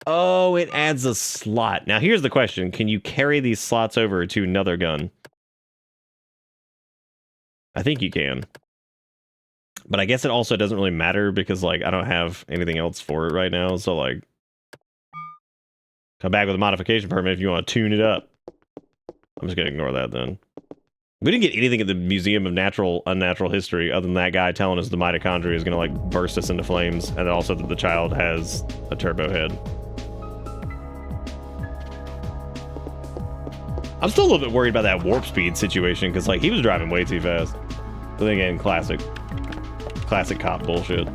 Speaker 1: Oh, it adds a slot. Now, here's the question. Can you carry these slots over to another gun? I think you can. But I guess it also doesn't really matter because, like, I don't have anything else for it right now. So, like, come back with a modification permit if you want to tune it up. I'm just going to ignore that then. We didn't get anything at the Museum of Unnatural History other than that guy telling us the mitochondria is going to, like, burst us into flames. And also that the child has a turbo head. I'm still a little bit worried about that warp speed situation because, like, he was driving way too fast. But then again, classic cop bullshit.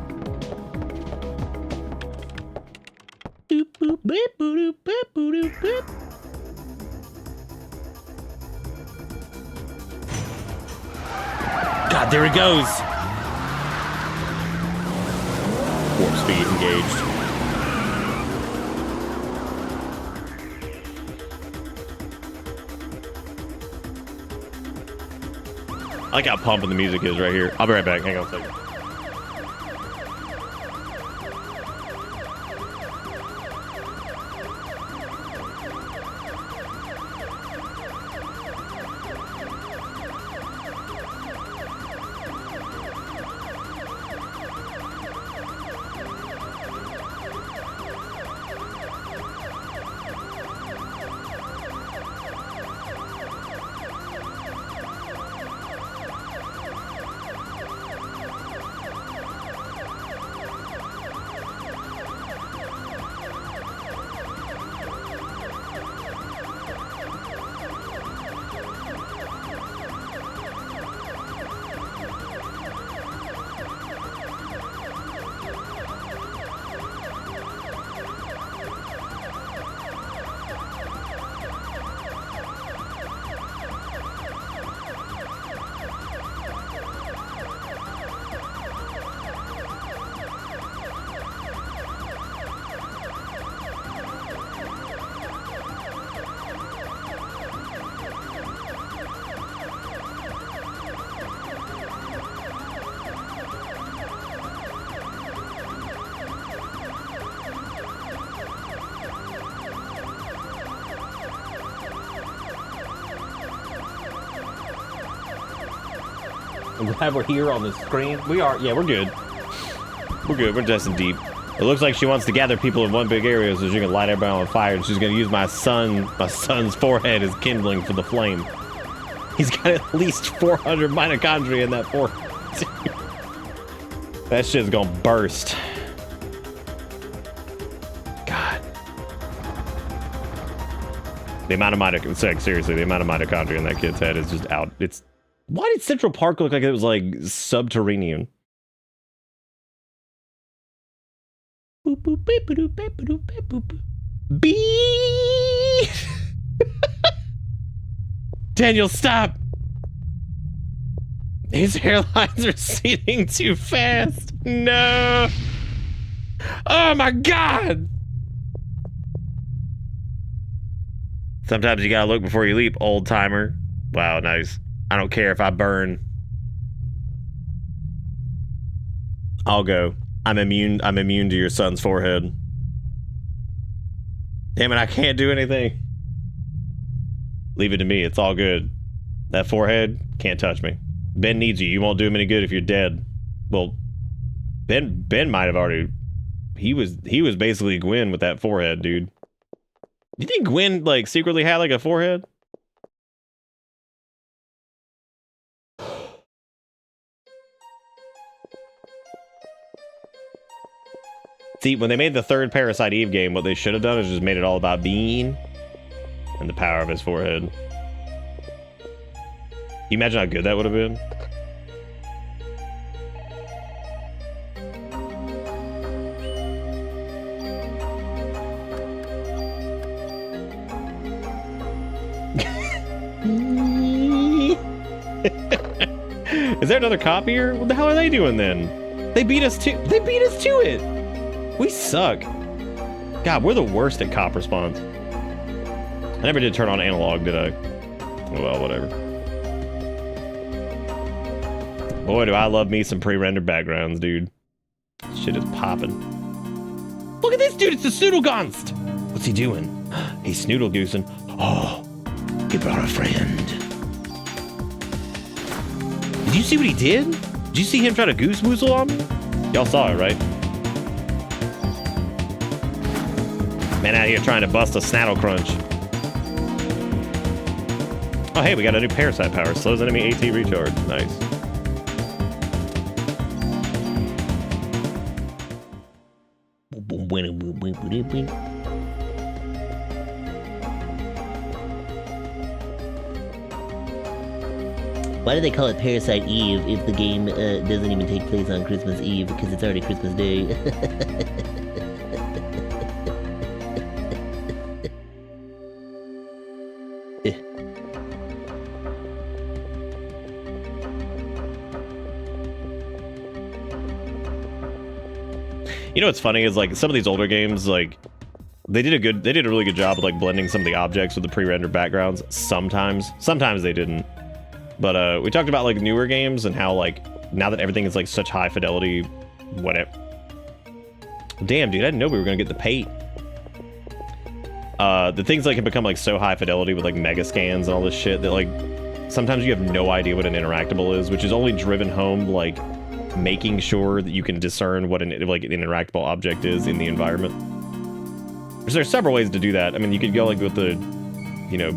Speaker 1: God, there it goes. Warp speed engaged. I like how pumping the music is right here. I'll be right back. Hang on a second. I'm glad we're here on the screen. We are. Yeah, we're good. We're good. We're testing deep. It looks like she wants to gather people in one big area so she can light everybody on fire, and she's going to use my son's forehead as kindling for the flame. He's got at least 400 mitochondria in that forehead. That shit's going to burst. God. The amount of seriously, the amount of mitochondria in that kid's head is just out. Why did Central Park look like it was, like, subterranean? Beep. Daniel, stop! His hairlines are receding too fast. No! Oh my god! Sometimes you gotta look before you leap, old timer. Wow, nice. I don't care if I burn. I'll go. I'm immune to your son's forehead. Damn it, I can't do anything. Leave it to me, it's all good. That forehead can't touch me. Ben needs you. You won't do him any good if you're dead. Well, Ben might have already. He was basically Gwen with that forehead, dude. Do you think Gwen, like, secretly had, like, a forehead? See, when they made the third Parasite Eve game, what they should have done is just made it all about Bean and the power of his forehead. Can you imagine how good that would have been? Is there another cop here? What the hell are they doing then? They beat us to it. We suck. God, we're the worst at cop response. I never did turn on analog, did I? Oh, well, whatever. Boy, do I love me some pre-rendered backgrounds, dude. Shit is popping. Look at this dude, it's the Snoodlegonst! What's he doing? He's snoodle goosing. Oh, he brought a friend. Did you see what he did? Did you see him try to goose woozle on me? Y'all saw it, right? Man out here trying to bust a Snaddle Crunch. Oh, hey, we got a new Parasite power. Slows enemy AT recharge. Nice.
Speaker 2: Why do they call it Parasite Eve if the game doesn't even take place on Christmas Eve? Because it's already Christmas Day.
Speaker 1: You know what's funny is like some of these older games, like they did a really good job of like blending some of the objects with the pre-rendered backgrounds. Sometimes they didn't. But we talked about like newer games and how like now that everything is like such high fidelity, whatever. Damn, dude, I didn't know we were gonna get the pate. The things like can become like so high fidelity with like mega scans and all this shit that like sometimes you have no idea what an interactable is, which is only driven home like making sure that you can discern what an interactable object is in the environment. There's several ways to do that. I mean, you could go like with the, you know,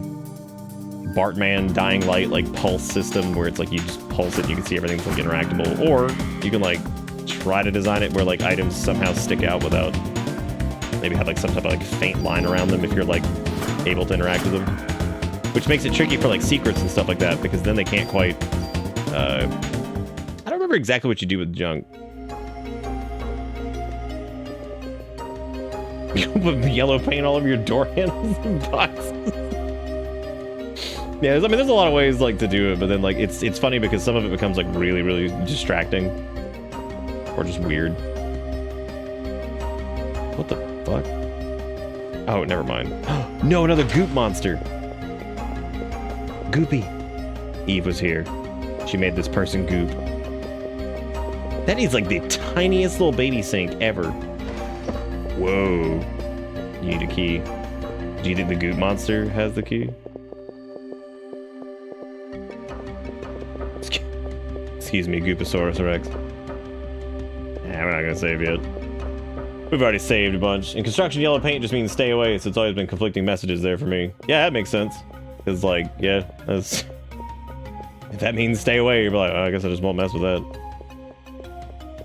Speaker 1: Bartman Dying Light like pulse system where it's like you just pulse it and you can see everything's like interactable, or you can like try to design it where like items somehow stick out without maybe have like some type of like faint line around them if you're like able to interact with them, which makes it tricky for like secrets and stuff like that because then they can't quite I don't remember exactly what you do with junk. You put yellow paint all over your door handles and boxes. Yeah, I mean, there's a lot of ways like to do it, but then like it's funny because some of it becomes like really, really distracting or just weird. What the fuck? Oh, never mind. No, another goop monster. Goopy. Eve was here. She made this person goop. That is like the tiniest little baby sink ever. Whoa. You need a key. Do you think the goop monster has the key? Excuse me, Gooposaurus Rex. Yeah, we're not gonna save yet. We've already saved a bunch. In construction, yellow paint just means stay away, so it's always been conflicting messages there for me. Yeah, that makes sense. Because, like, yeah, that's... If that means stay away, you're like, oh, I guess I just won't mess with that.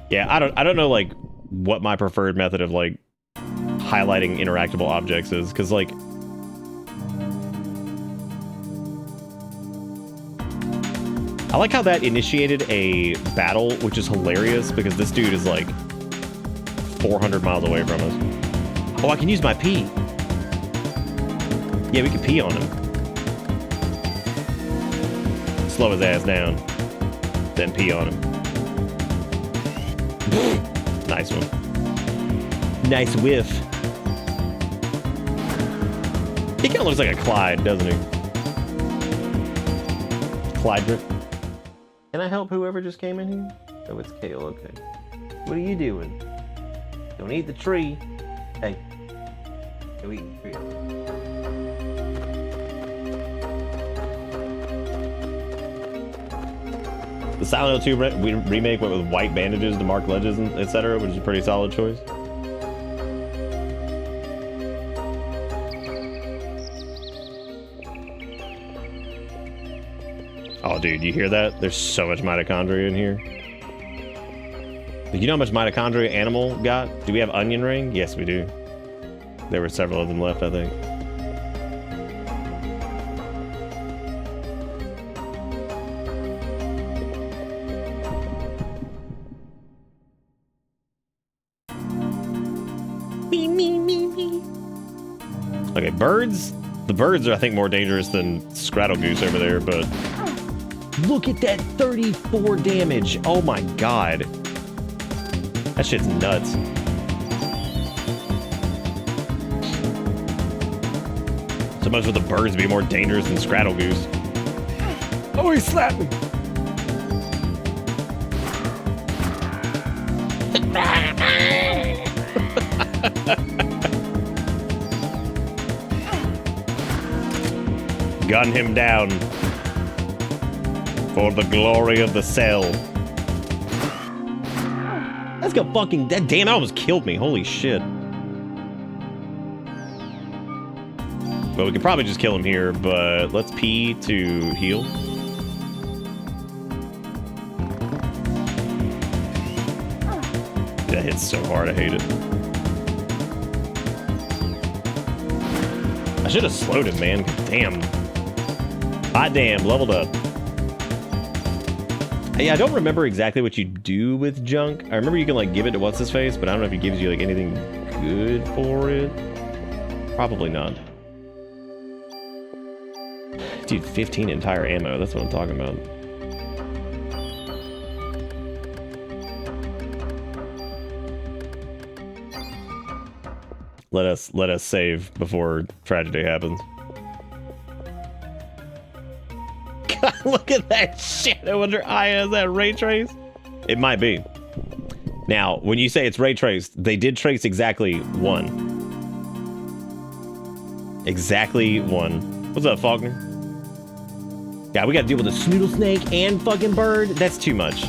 Speaker 1: Yeah, I don't know, like, what my preferred method of, like, highlighting interactable objects is, because, like... I like how that initiated a battle, which is hilarious, because this dude is, like, 400 miles away from us. Oh, I can use my pee. Yeah, we can pee on him. Slow his ass down. Then pee on him. Nice one. Nice whiff. He kind of looks like a Clyde, doesn't he? Clyde. Can I help whoever just came in here? Oh, it's Kale, okay. What are you doing? Don't eat the tree. Hey. Go eat the tree. The Silent Hill 2 remake went with white bandages to mark ledges and etc., which is a pretty solid choice. Oh, dude, you hear that? There's so much mitochondria in here. You know how much mitochondria Animal got? Do we have onion ring? Yes, we do. There were several of them left, I think. Okay, birds. The birds are, I think, more dangerous than Scrattle Goose over there, but Look at that 34 damage. Oh my god. That shit's nuts. So much for the birds be more dangerous than Scrattle Goose. Oh, he slapped me. Gun him down. For the glory of the cell. That's got fucking... That damn, it almost killed me. Holy shit. Well, we could probably just kill him here, but let's P to heal. That hits so hard, I hate it. I should have slowed him, man. Damn. Hot damn, leveled up. Yeah, I don't remember exactly what you do with junk. I remember you can, like, give it to what's-his-face, but I don't know if he gives you, like, anything good for it. Probably not. Dude, 15 entire ammo. That's what I'm talking about. Let us save before tragedy happens. God, look at that shit. I wonder, is that ray trace? It might be. Now, when you say it's ray traced, they did trace exactly one. Exactly one. What's up, Faulkner? Yeah, we gotta deal with a snoodle snake and fucking bird. That's too much.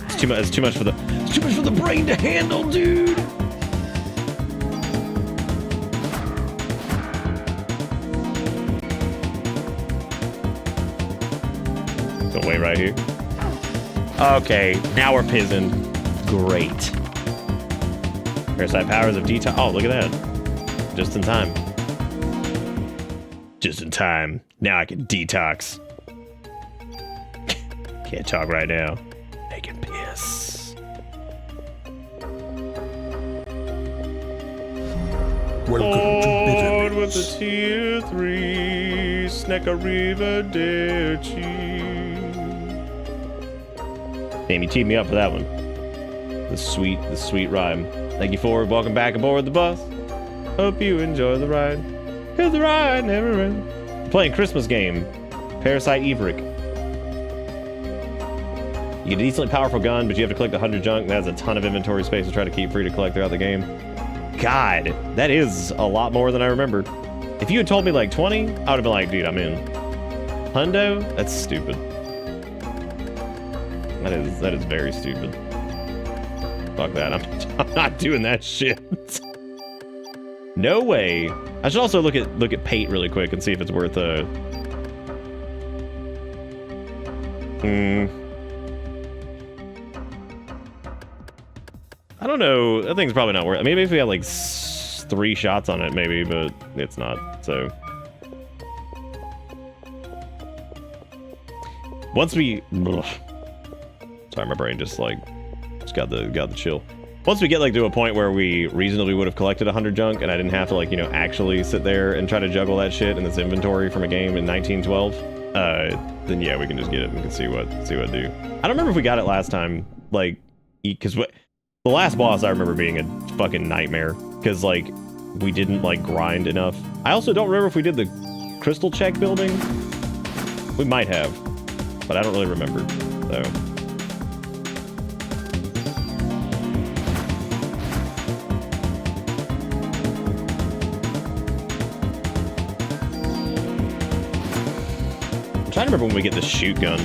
Speaker 1: It's too much. It's too much for the. It's too much for the brain to handle, dude. Go wait right here. Okay, now we're pizzing. Great. Parasite powers of detox. Oh, look at that. Just in time. Just in time. Now I can detox. Can't talk right now. I can piss. Welcome to with the tier 3 snack arrivederci. Damn, you teed me up for that one. The sweet rhyme. Thank you for welcome back aboard the bus. Hope you enjoy the ride. Cause the ride never ends. Playing Christmas game. Parasite Everick. You get a decently powerful gun, but you have to collect 100 junk. That has a ton of inventory space to try to keep free to collect throughout the game. God, that is a lot more than I remembered. If you had told me like 20, I would have been like, dude, I'm in. Hundo? That's stupid. That is very stupid. Fuck that. I'm not doing that shit. No way. I should also look at Pate really quick and see if it's worth a. I don't know. That thing's probably not worth it. Maybe if we had like 3 shots on it, maybe, but it's not. So once we. Ugh. Sorry, my brain just got the chill. Once we get like to a point where we reasonably would have collected 100 junk and I didn't have to like, you know, actually sit there and try to juggle that shit in this inventory from a game in 1912, then yeah, we can just get it and we can see what do. I don't remember if we got it last time, like, because the last boss I remember being a fucking nightmare because like we didn't like grind enough. I also don't remember if we did the crystal check building. We might have, but I don't really remember, so. I'm trying to remember when we get the shoot gun.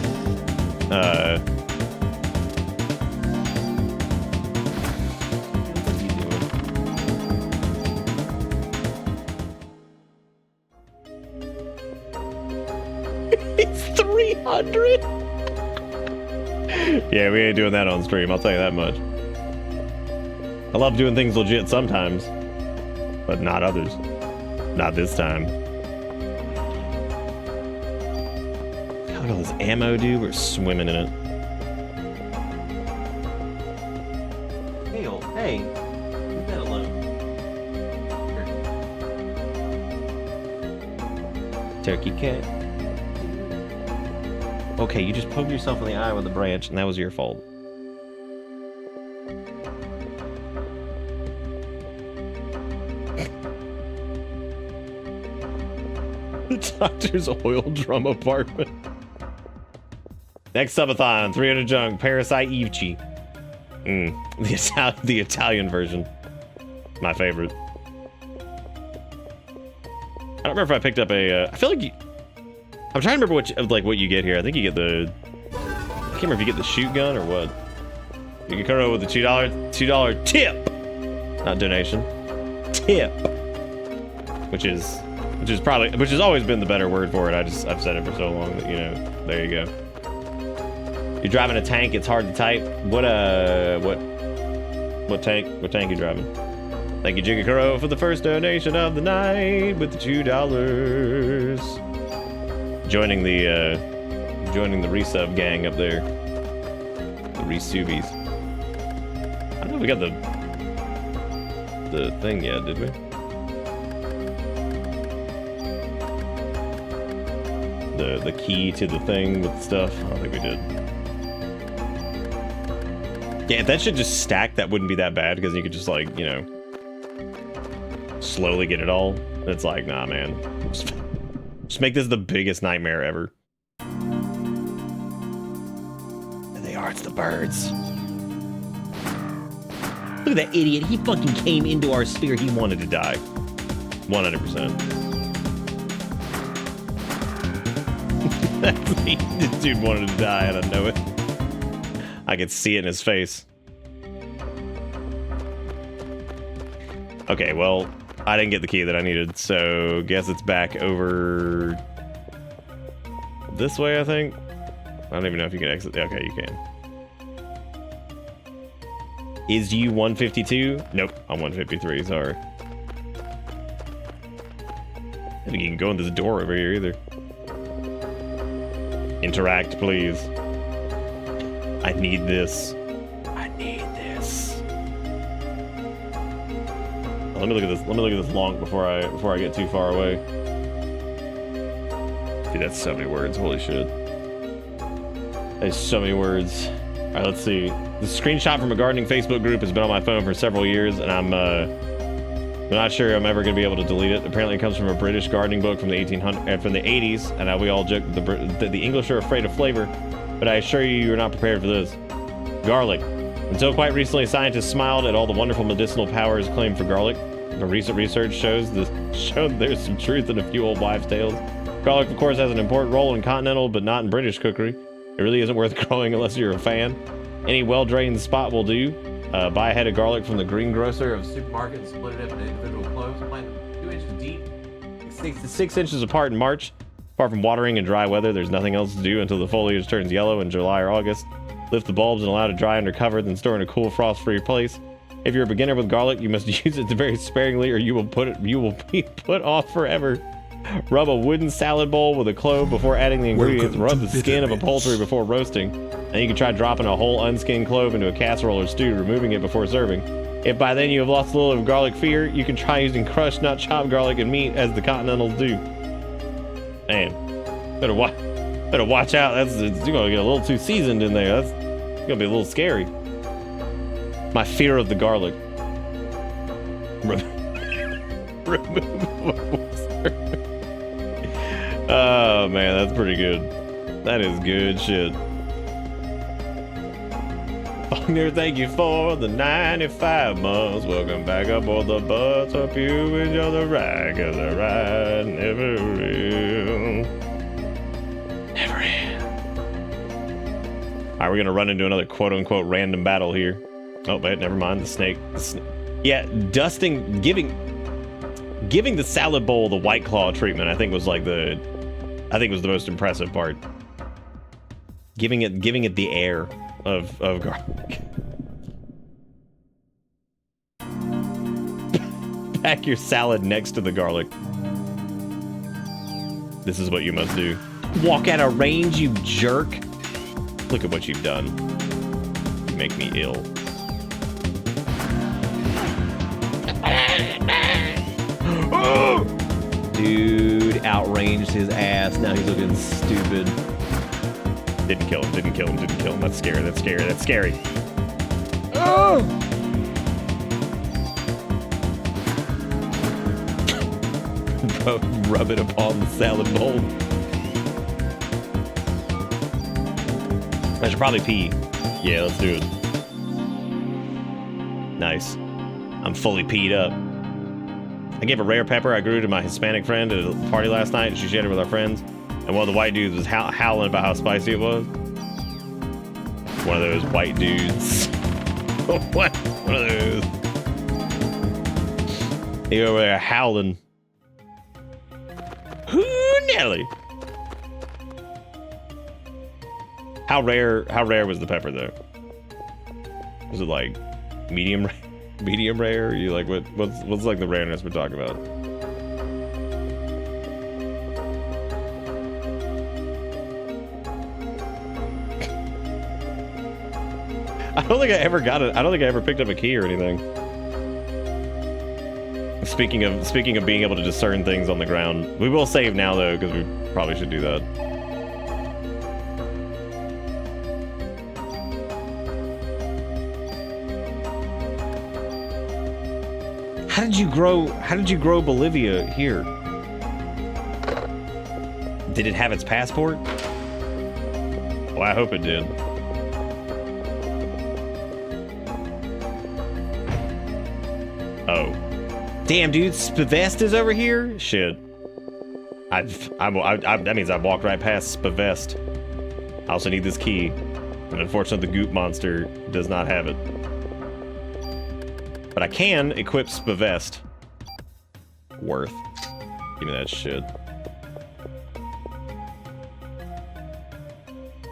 Speaker 1: It's 300? Yeah, we ain't doing that on stream, I'll tell you that much. I love doing things legit sometimes, but not others. Not this time. Look at all this ammo, dude. We're swimming in it. Hey, leave that alone. Turkey cat. Okay, you just poked yourself in the eye with a branch, and that was your fault. The doctor's oil drum apartment. Next subathon, 300 junk, Parasite Ivchi. The Italian version. My favorite. I don't remember if I picked up a. I feel like I'm trying to remember what you get here. I think you get the. I can't remember if you get the shoot gun or what. You can cut it with the $2 tip, not donation. Tip, which has always been the better word for it. I've said it for so long that there you go. You're driving a tank. It's hard to type. What tank you driving? Thank you, Jiggy Kuro, for the first donation of the night with the $2. Joining the resub gang up there. The resubies. I don't know if we got the thing yet, did we? The key to the thing with the stuff. I don't think we did. Yeah, if that should just stack, that wouldn't be that bad because you could just slowly get it all. It's like, nah, man. Just make this the biggest nightmare ever. There they are, it's the birds. Look at that idiot. He fucking came into our sphere. He wanted to die. 100%. This dude wanted to die, I don't know it. I could see it in his face. Okay, well, I didn't get the key that I needed, so guess it's back over this way, I think. I don't even know if you can exit. Okay, you can. Is you 152? Nope, I'm 153, sorry. I don't think you can go in this door over here either. Interact, please. I need this. I need this. Oh, let me look at this. Let me look at this long before I get too far away. Dude, that's so many words. Holy shit. There's so many words. All right, let's see. The screenshot from a gardening Facebook group has been on my phone for several years, and I'm not sure I'm ever gonna be able to delete it. Apparently, it comes from a British gardening book from the 80s, and we all joke the English are afraid of flavor. But I assure you, you're not prepared for this. Garlic. Until quite recently, scientists smiled at all the wonderful medicinal powers claimed for garlic. But recent research showed there's some truth in a few old wives' tales. Garlic, of course, has an important role in continental, but not in British cookery. It really isn't worth growing unless you're a fan. Any well-drained spot will do. Buy a head of garlic from the greengrocer of the supermarket and split it up into individual cloves. Plant them 2 inches deep, 6 to 6 inches apart in March. Apart from watering in dry weather, there's nothing else to do until the foliage turns yellow in July or August. Lift the bulbs and allow it to dry under cover, then store in a cool, frost-free place. If you're a beginner with garlic, you must use it very sparingly, or you will be put off forever. Rub a wooden salad bowl with a clove before adding the ingredients. Rub the skin of a poultry before roasting. And you can try dropping a whole unskinned clove into a casserole or stew, removing it before serving. If by then you have lost a little of garlic fear, you can try using crushed, not chopped garlic and meat, as the Continentals do. Man, better watch out. You're gonna get a little too seasoned in there. That's gonna be a little scary. My fear of the garlic. Oh man, that's pretty good. That is good shit. Faulkner, thank you for the 95 months. Welcome back aboard the bus. Hope you enjoy the ride, 'cause the ride never will. Never end. Alright, we're gonna run into another quote-unquote random battle here. Oh, wait, never mind. The snake. Yeah, dusting, giving the salad bowl the White Claw treatment, I think was the most impressive part. Giving it the air of garlic. Pack your salad next to the garlic. This is what you must do. Walk out of range, you jerk. Look at what you've done. You make me ill. Dude outranged his ass. Now he's looking stupid. Didn't kill him, didn't kill him, didn't kill him. That's scary, that's scary, that's scary. Oh! Rub it upon the salad bowl. I should probably pee. Yeah, let's do it. Nice. I'm fully peed up. I gave a rare pepper I grew to my Hispanic friend at a party last night, and she shared it with our friends. And one of the white dudes was howling about how spicy it was. One of those white dudes. What? One of those. He over there howling. Ooh, Nelly. How rare was the pepper though? Was it like medium rare? Or you like what's like the rareness we're talking about? I don't think I ever got it. I don't think I ever picked up a key or anything. Speaking of being able to discern things on the ground, we will save now though, because we probably should do that. How did you grow Bolivia here? Did it have its passport? Well, I hope it did. Oh. Damn, dude, Spivest is over here? Shit. That means I've walked right past Spivest. I also need this key. And unfortunately, the goop monster does not have it. But I can equip Spivest. Worth. Give me that shit.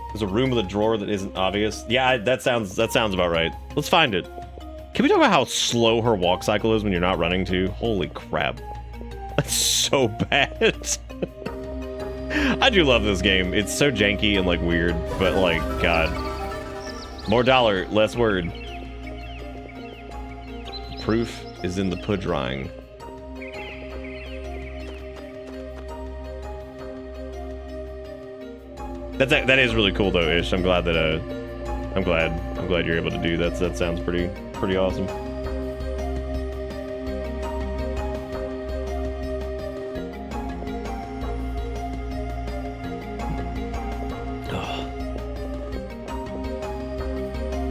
Speaker 1: There's a room with a drawer that isn't obvious. Yeah, that sounds about right. Let's find it. Can we talk about how slow her walk cycle is when you're not running too? Holy crap. That's so bad. I do love this game. It's so janky and like weird, but like, God. More dollar, less word. Proof is in the pudrying. That is really cool though, Ish. I'm glad that I'm glad you're able to do that. That sounds pretty awesome.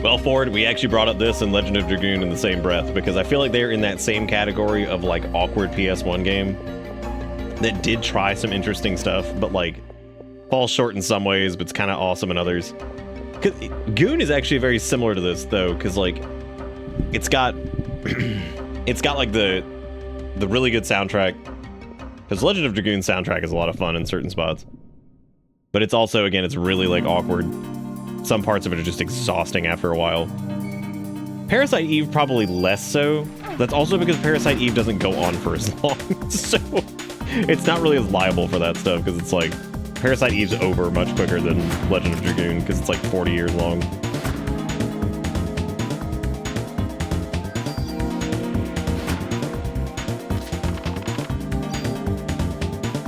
Speaker 1: Well, Ford, we actually brought up this and Legend of Dragoon in the same breath because I feel like they're in that same category of like awkward PS1 game that did try some interesting stuff, but like falls short in some ways, but it's kind of awesome in others. Goon is actually very similar to this though, because like it's got like the really good soundtrack. Because Legend of Dragoon soundtrack is a lot of fun in certain spots, but it's also, again, it's really like awkward. Some parts of it are just exhausting after a while. Parasite Eve probably less so. That's also because Parasite Eve doesn't go on for as long, so it's not really as liable for that stuff, because it's like Parasite Eve's over much quicker than Legend of Dragoon because it's like 40 years long.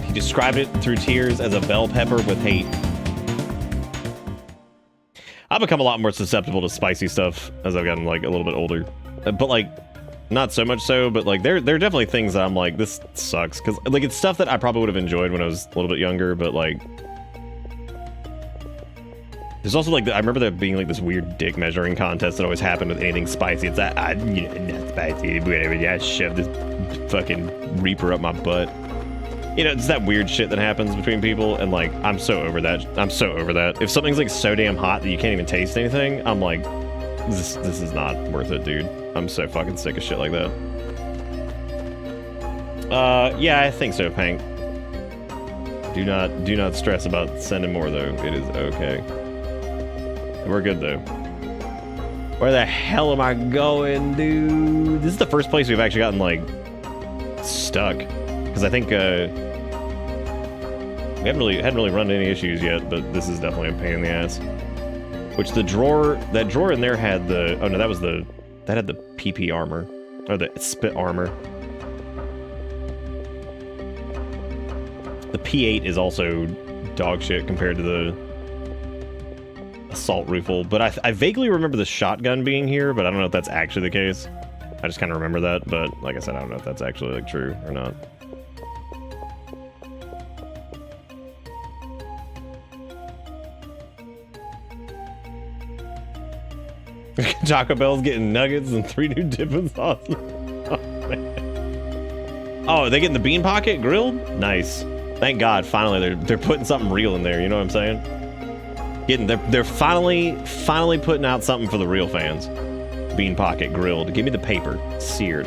Speaker 1: He described it through tears as a bell pepper with hate. I've become a lot more susceptible to spicy stuff as I've gotten like a little bit older, but like not so much so, but like there are definitely things that I'm like, this sucks, because like it's stuff that I probably would have enjoyed when I was a little bit younger, but like there's also like I remember there being like this weird dick measuring contest that always happened with anything spicy. It's that not spicy, whatever. Yeah, shove this fucking Reaper up my butt. You know, it's that weird shit that happens between people, and like, I'm so over that. I'm so over that. If something's like so damn hot that you can't even taste anything, I'm like, this is not worth it, dude. I'm so fucking sick of shit like that. Yeah, I think so, Pank. Do not stress about sending more though. It is okay. We're good though. Where the hell am I going, dude? This is the first place we've actually gotten like stuck, because I think we hadn't really run into any issues yet, but this is definitely a pain in the ass. Which that drawer in there had the, oh no, that had the PP armor, or the spit armor. The P8 is also dog shit compared to assault rifle, but I vaguely remember the shotgun being here, but I don't know if that's actually the case. I just kind of remember that, but like I said, I don't know if that's actually like true or not. Taco Bell's getting nuggets and 3 new dipping sauces. Oh, man. Oh, are they getting the bean pocket grilled? Nice. Thank God, finally they're putting something real in there. You know what I'm saying? They're finally putting out something for the real fans. Bean pocket grilled. Give me the paper, seared,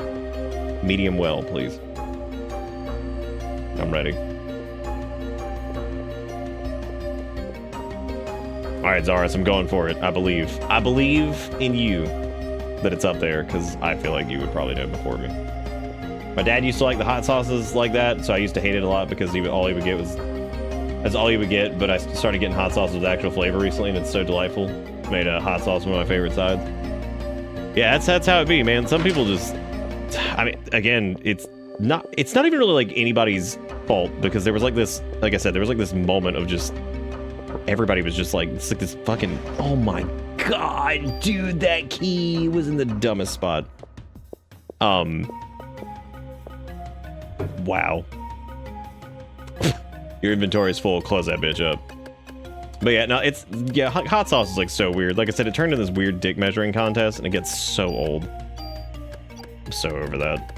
Speaker 1: medium well, please. I'm ready. All right, Zaris, I'm going for it. I believe in you that it's up there, because I feel like you would probably know before me. My dad used to like the hot sauces like that, so I used to hate it a lot because all he would get was that's all he would get. But I started getting hot sauce with actual flavor recently, and it's so delightful. Made a hot sauce one of my favorite sides. Yeah, that's how it be, man. Some people just, I mean, again, it's not even really like anybody's fault, because there was like this, like I said, there was like this moment of just everybody was just like, it's like this fucking, oh my god, dude, that key was in the dumbest spot. Wow. Your inventory is full. Close that bitch up. But yeah, no, hot sauce is like so weird. Like I said, it turned into this weird dick measuring contest, and it gets so old. I'm so over that.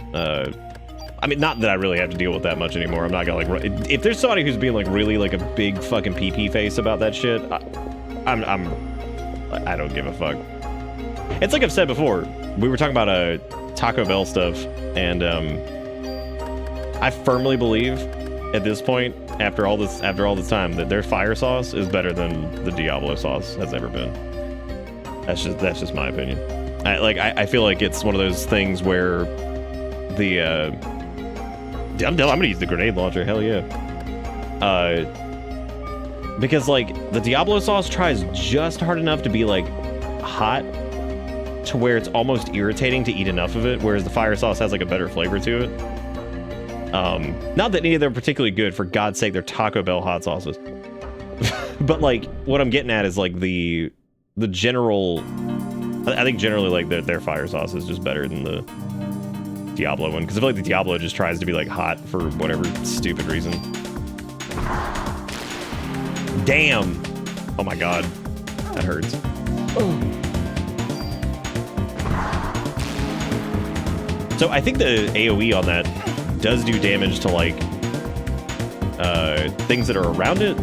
Speaker 1: I mean, not that I really have to deal with that much anymore. I'm not gonna like, if there's somebody who's being like really like a big fucking pee face about that shit, I don't give a fuck. It's like I've said before. We were talking about Taco Bell stuff, and I firmly believe at this point, after all this time, that their fire sauce is better than the Diablo sauce has ever been. That's just my opinion. I feel like it's one of those things where the I'm gonna use the grenade launcher. Hell yeah. Because like the Diablo sauce tries just hard enough to be like hot to where it's almost irritating to eat enough of it, whereas the fire sauce has like a better flavor to it. Not that any of them are particularly good, for God's sake, they're Taco Bell hot sauces. But like what I'm getting at is like the general, I think generally like their fire sauce is just better than the Diablo one, because I feel like the Diablo just tries to be like hot for whatever stupid reason. Damn. Oh my god, that hurts. So I think the AoE on that does do damage to like things that are around it,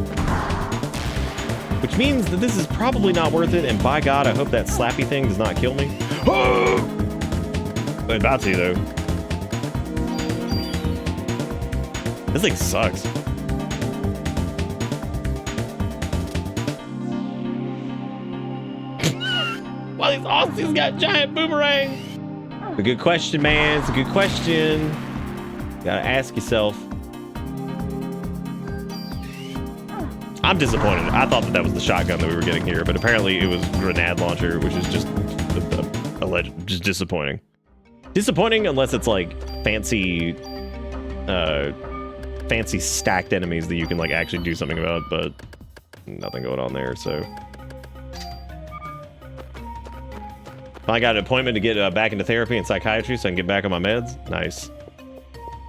Speaker 1: which means that this is probably not worth it. And by God, I hope that slappy thing does not kill me. I'm about to though. This thing sucks. Well, these Aussies got giant boomerangs. A good question, man. It's a good question. Gotta ask yourself. I'm disappointed. I thought that was the shotgun that we were getting here, but apparently it was grenade launcher, which is just just disappointing. Disappointing unless it's like fancy stacked enemies that you can like actually do something about, but nothing going on there. So I got an appointment to get back into therapy and psychiatry so I can get back on my meds. Nice.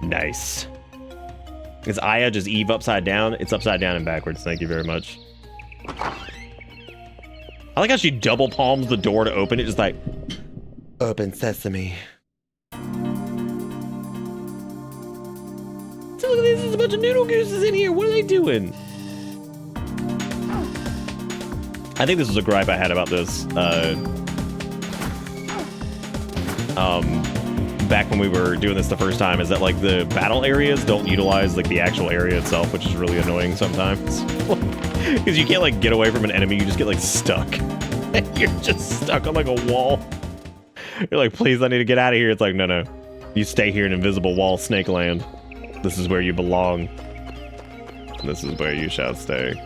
Speaker 1: Nice. Is Aya just Eve upside down? It's upside down and backwards. Thank you very much. I like how she double palms the door to open it, just like, open sesame. So look at this, there's a bunch of noodle gooses in here. What are they doing? I think this was a gripe I had about this. Back when we were doing this the first time, is that like the battle areas don't utilize like the actual area itself, which is really annoying sometimes. Because you can't like get away from an enemy, you just get like stuck. You're just stuck on like a wall. You're like, please, I need to get out of here. It's like, no. You stay here in invisible wall snake land. This is where you belong. This is where you shall stay.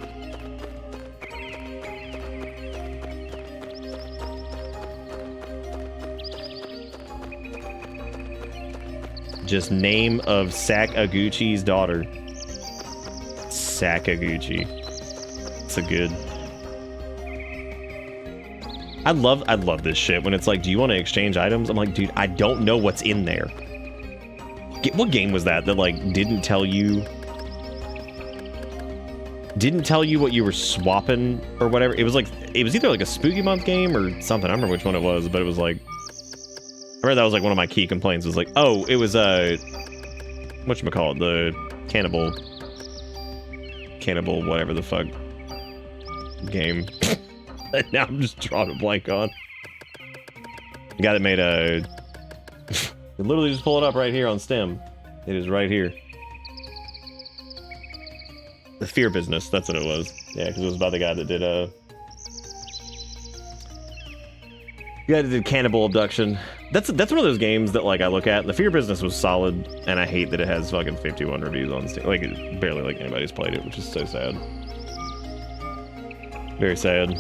Speaker 1: Just name of Sakaguchi's daughter. Sakaguchi. It's a good. I love this shit when it's like, do you want to exchange items? I'm like, dude, I don't know what's in there. What game was that like didn't tell you what you were swapping or whatever? It was either like a Spooky Month game or something. I don't remember which one it was, but it was like, I read that was like one of my key complaints. It was like, oh, it was whatchamacallit, the cannibal whatever the fuck game. Now I'm just drawing a blank on. The guy that made you literally just pull it up right here on Steam. It is right here. The Fear Business, that's what it was. Yeah, because it was about the guy that did Cannibal Abduction. That's one of those games that like I look at. The Fear Business was solid, and I hate that it has fucking 51 reviews on Steam. Like barely like anybody's played it, which is so sad. Very sad.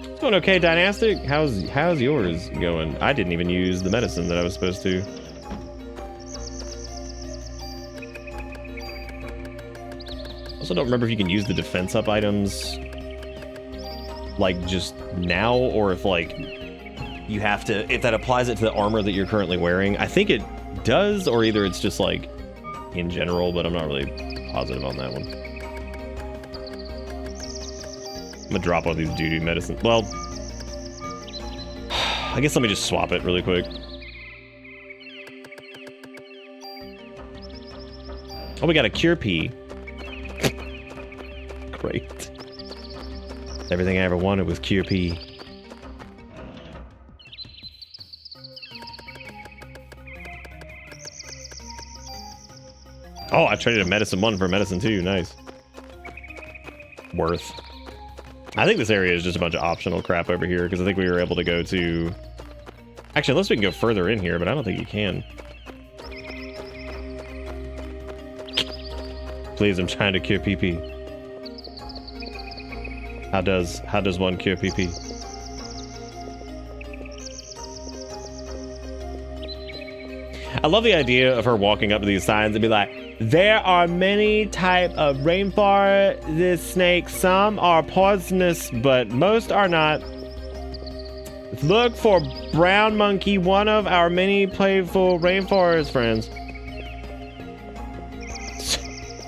Speaker 1: It's going okay, Dynastic. How's yours going? I didn't even use the medicine that I was supposed to. Also don't remember if you can use the defense up items like just now, or if like you have to, if that applies it to the armor that you're currently wearing. I think it does, or either it's just like in general, but I'm not really positive on that one. I'm gonna drop all these doo-doo medicine. Well, I guess let me just swap it really quick. Oh, we got a Cure P. Great. Everything I ever wanted was Cure P. Oh, I traded a medicine 1 for a medicine 2. Nice. Worth. I think this area is just a bunch of optional crap over here, because I think we were able to go to... Actually, unless we can go further in here, but I don't think you can. Please, I'm trying to cure PP. How does one cure PP? I love the idea of her walking up to these signs and be like, there are many type of rainforest snakes. Some are poisonous, but most are not. Look for brown monkey, one of our many playful rainforest friends.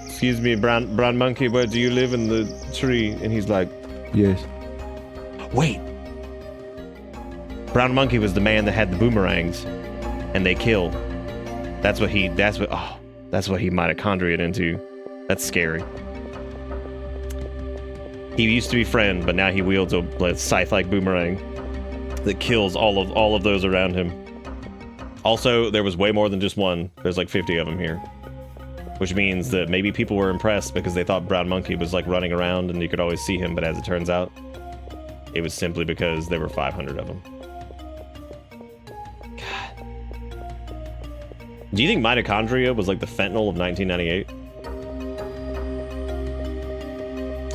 Speaker 1: Excuse me, brown monkey, where do you live in the tree? And he's like, yes. Wait. Brown monkey was the man that had the boomerangs, and they kill. That's what he mitochondriaed into. That's scary. He used to be friend, but now he wields a scythe-like boomerang that kills all of those around him. Also, there was way more than just one. There's like 50 of them here. Which means that maybe people were impressed because they thought Brown Monkey was like running around and you could always see him, but as it turns out, it was simply because there were 500 of them. God. Do you think mitochondria was like the fentanyl of 1998?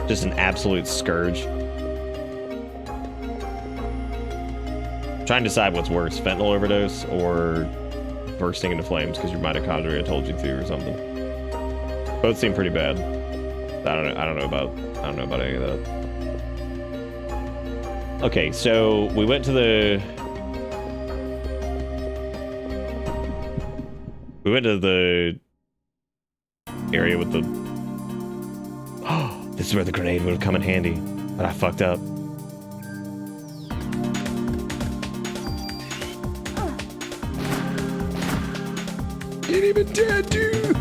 Speaker 1: Just an absolute scourge. Trying to decide what's worse, fentanyl overdose or bursting into flames because your mitochondria told you to or something. Both seem pretty bad. I don't know about any of that. Okay, so we went to the area with the... Oh, this is where the grenade would have come in handy, but I fucked up. Ain't even dead, dude.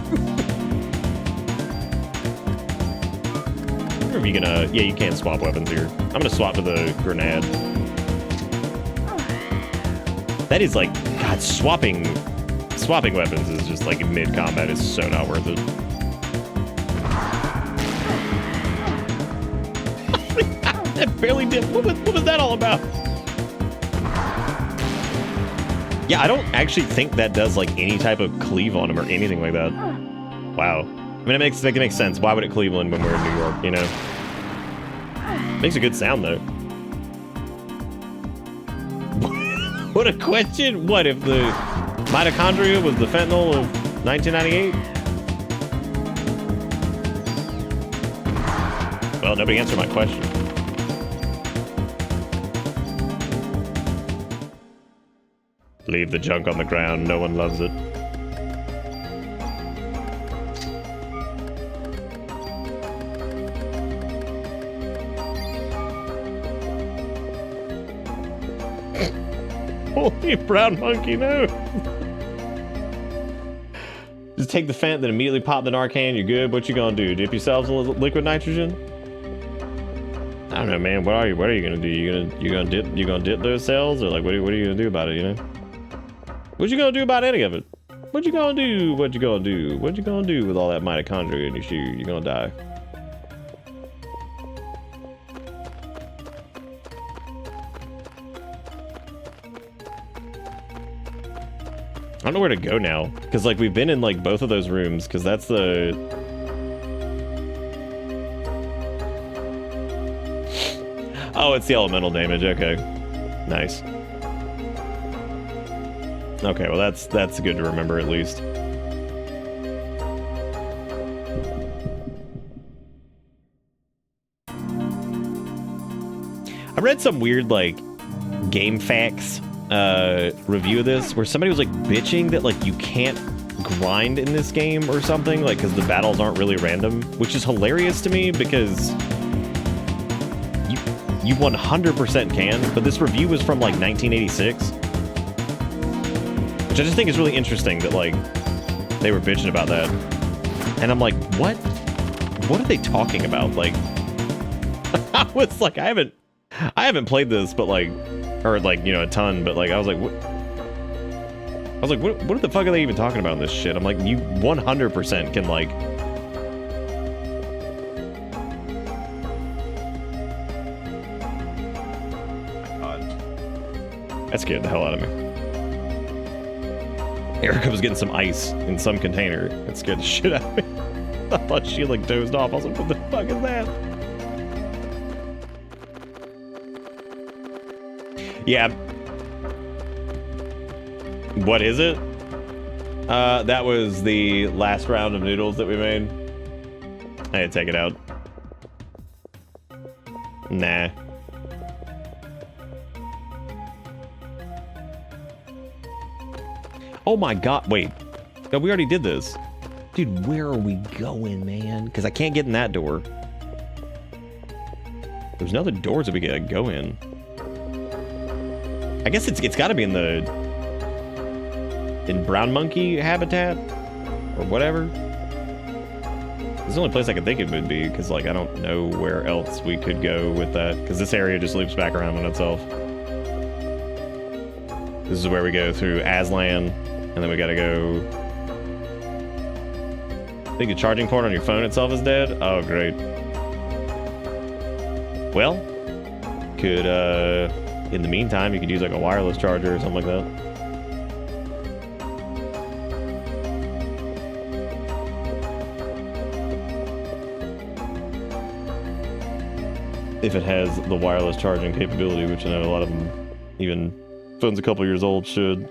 Speaker 1: Are you gonna... Yeah, you can't swap weapons here. I'm gonna swap to the grenade. That is like... God, swapping weapons is just like mid-combat is so not worth it. That barely did... What was that all about? Yeah, I don't actually think that does like any type of cleave on him or anything like that. Wow. I mean, it makes sense. Why would it Cleveland when we're in New York, you know? Makes a good sound, though. What a question! What if the mitochondria was the fentanyl of 1998? Well, nobody answered my question. Leave the junk on the ground. No one loves it. Holy brown monkey, no! Just take the Fent, then immediately pop the Narcan. You're good. What you gonna do? Dip yourselves in liquid nitrogen? I don't know, man. What are you gonna do? You gonna dip those cells, or like what are you gonna do about it? You know? What you gonna do about any of it? What you gonna do? What you gonna do? What you gonna do with all that mitochondria in your shoe? You're gonna die. I don't know where to go now, because like we've been in like both of those rooms, because that's the... Oh, it's the elemental damage, okay. Nice. Okay, well that's good to remember at least. I read some weird like game facts review of this where somebody was like bitching that like you can't grind in this game or something, like because the battles aren't really random, which is hilarious to me because you 100% can, but this review was from like 1986, which I just think is really interesting that like they were bitching about that, and I'm like, what are they talking about? Like I was like, I haven't played this, but like, or like, you know, a ton, but like I was like, what the fuck are they even talking about in this shit? I'm like, you 100% can like... Oh my god. That scared the hell out of me. Erica was getting some ice in some container. It scared the shit out of me. I thought she like dozed off. I was like, what the fuck is that? Yeah. What is it? That was the last round of noodles that we made. I had to take it out. Nah. Oh my god, wait. No, we already did this. Dude, where are we going, man? Because I can't get in that door. There's no other doors that we gotta go in. I guess it's got to be in brown monkey habitat or whatever. It's the only place I can think it would be, because like I don't know where else we could go with that, because this area just loops back around on itself. This is where we go through Aslan, and then we gotta go... I think the charging port on your phone itself is dead? Oh, great. Well, could, in the meantime, you could use like a wireless charger or something like that. If it has the wireless charging capability, which I know a lot of them, even phones a couple years old, should.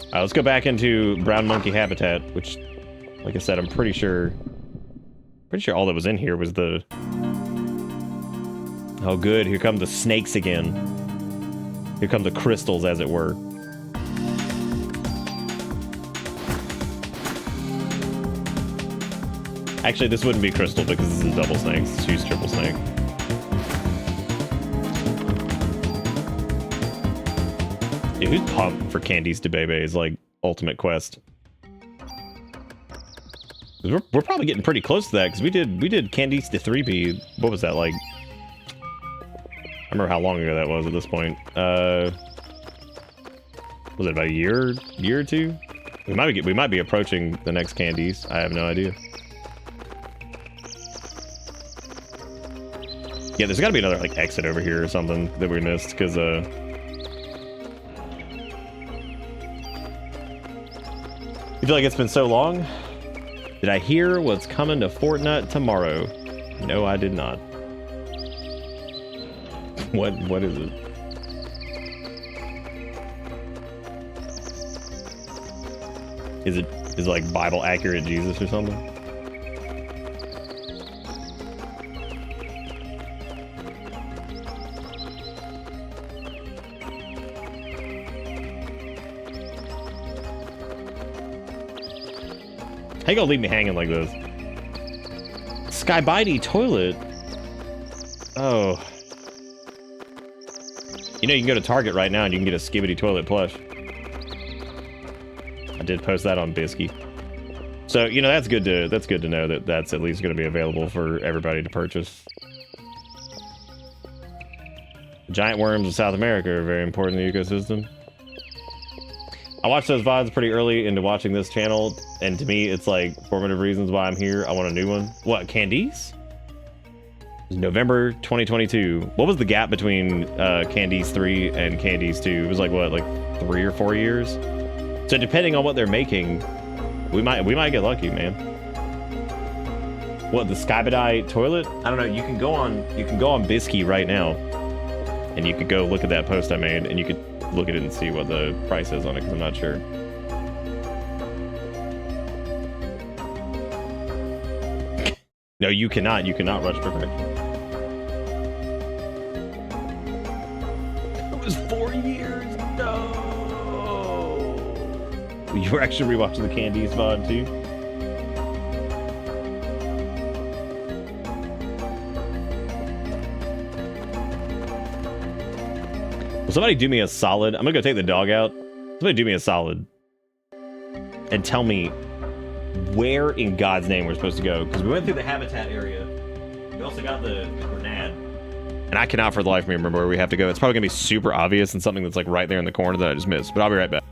Speaker 1: Alright, let's go back into brown monkey habitat, which, like I said, I'm pretty sure all that was in here was the... Oh good, here come the snakes again. Here come the crystals, as it were. Actually, this wouldn't be crystal because this is a double snake. Let's use triple snake. Dude, who's pumped for Candice DeBebe's like ultimate quest? We're probably getting pretty close to that because we did Candice de 3P. What was that like? I remember how long ago that was at this point. Was it about a year or two? We might be approaching the next Candice. I have no idea. Yeah, there's got to be another like exit over here or something that we missed because you feel like it's been so long? Did I hear what's coming to Fortnite tomorrow? No, I did not. What is it? Is it like Bible accurate Jesus or something? How you gonna leave me hanging like this? Skybitey toilet. Oh. You know, you can go to Target right now and you can get a Skibbity toilet plush. I did post that on Bisky. So, you know, that's good to know that that's at least going to be available for everybody to purchase. Giant worms in South America are very important in the ecosystem. I watched those VODs pretty early into watching this channel, and to me, it's like formative reasons why I'm here. I want a new one. What, Candice? November 2022. What was the gap between Candice 3 and Candice 2? It was like, what, like 3 or 4 years? So depending on what they're making, we might get lucky, man. What, the Skybideye toilet? I don't know. You can go on Bisky right now, and you could go look at that post I made, and you could look at it and see what the price is on it, because I'm not sure. No, you cannot. You cannot rush perfection. It was 4 years. No. You were actually rewatching the Candice VOD too. Will somebody do me a solid? I'm gonna go take the dog out. Somebody do me a solid and tell me where in God's name we're supposed to go, because we went through the habitat area. We also got the grenade, and I cannot for the life of me remember where we have to go. It's probably gonna be super obvious and something that's like right there in the corner that I just missed, but I'll be right back.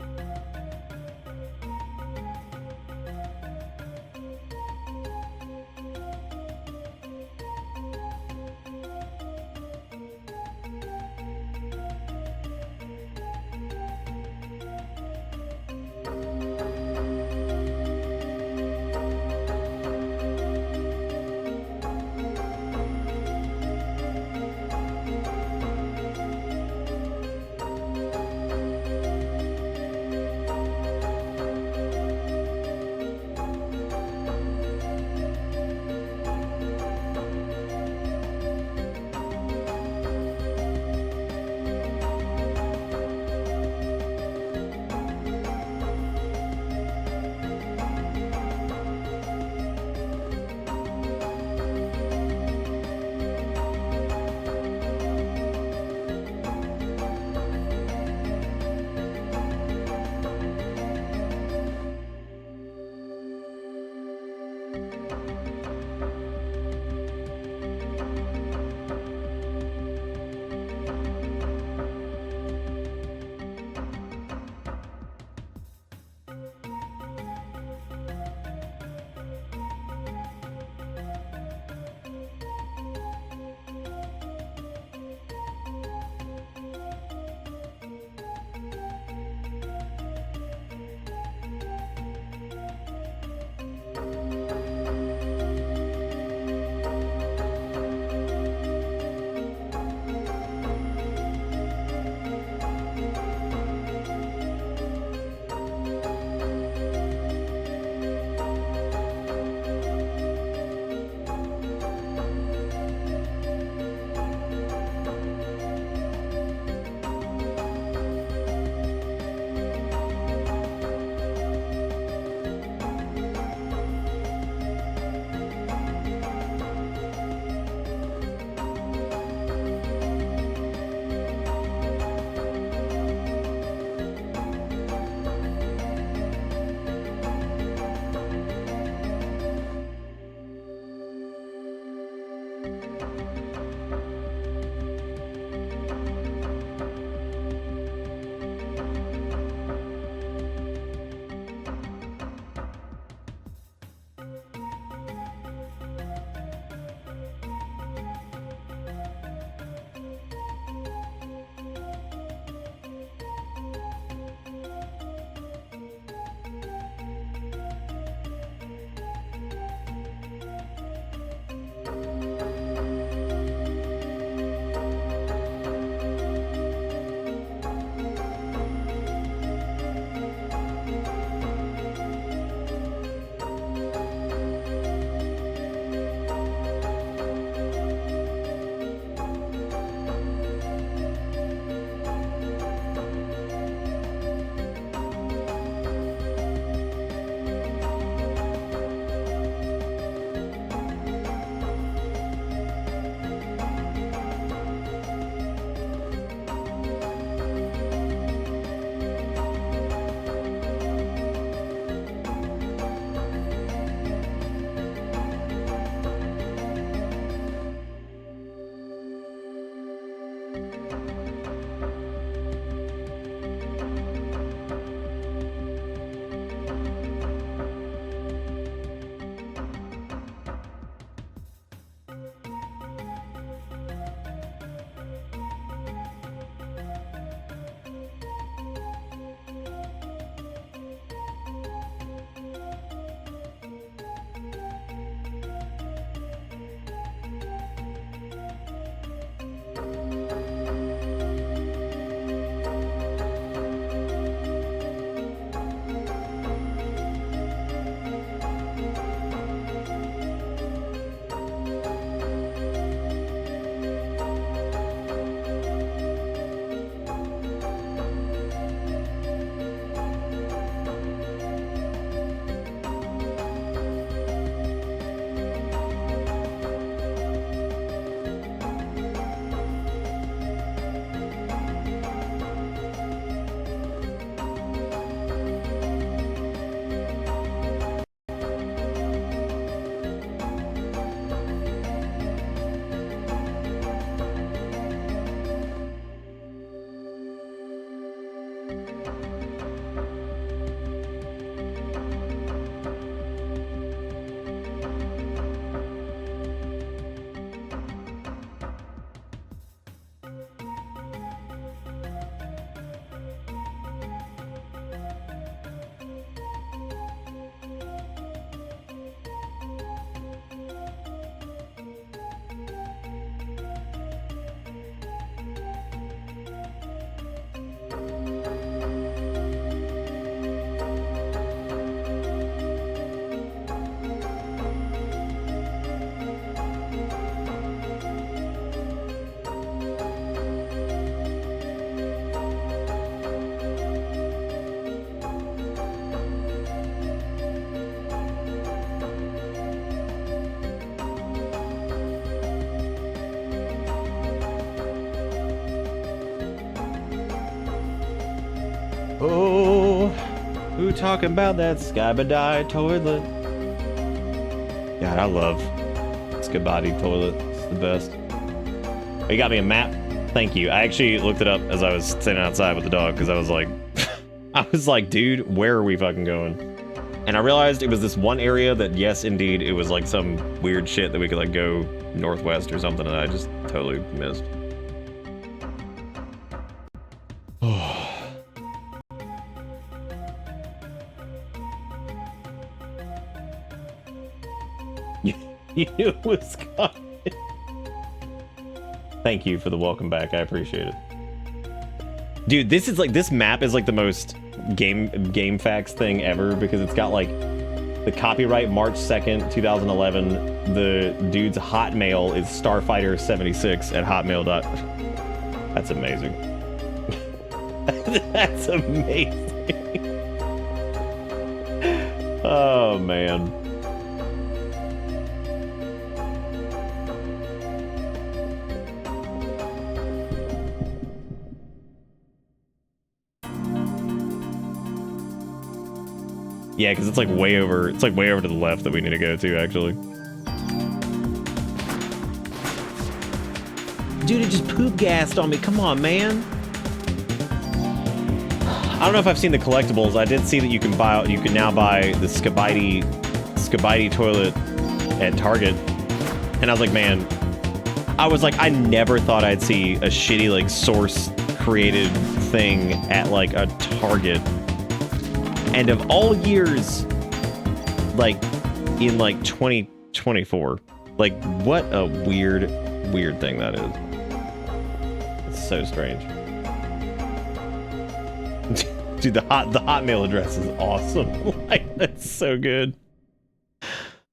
Speaker 1: Oh, who talking about that Skybadai toilet? God, I love Skybadi toilet. It's the best. Oh, you got me a map? Thank you. I actually looked it up as I was standing outside with the dog because I was like, dude, where are we fucking going? And I realized it was this one area that, yes, indeed, it was like some weird shit that we could like go northwest or something, and I just totally missed. You knew it was coming. Thank you for the welcome back. I appreciate it. Dude, this map is like the most game facts thing ever because it's got like the copyright March 2nd, 2011. The dude's hotmail is Starfighter76 at hotmail. That's amazing. That's amazing. Oh man. Yeah, because it's like way over to the left that we need to go to, actually. Dude, it just poop gassed on me. Come on, man. I don't know if I've seen the collectibles. I did see that you can now buy the Skybadi toilet at Target. And I was like, man, I never thought I'd see a shitty like source created thing at like a Target. And of all years, like, in, like, 2024. Like, what a weird thing that is. It's so strange. Dude, the Hotmail address is awesome. Like, that's so good.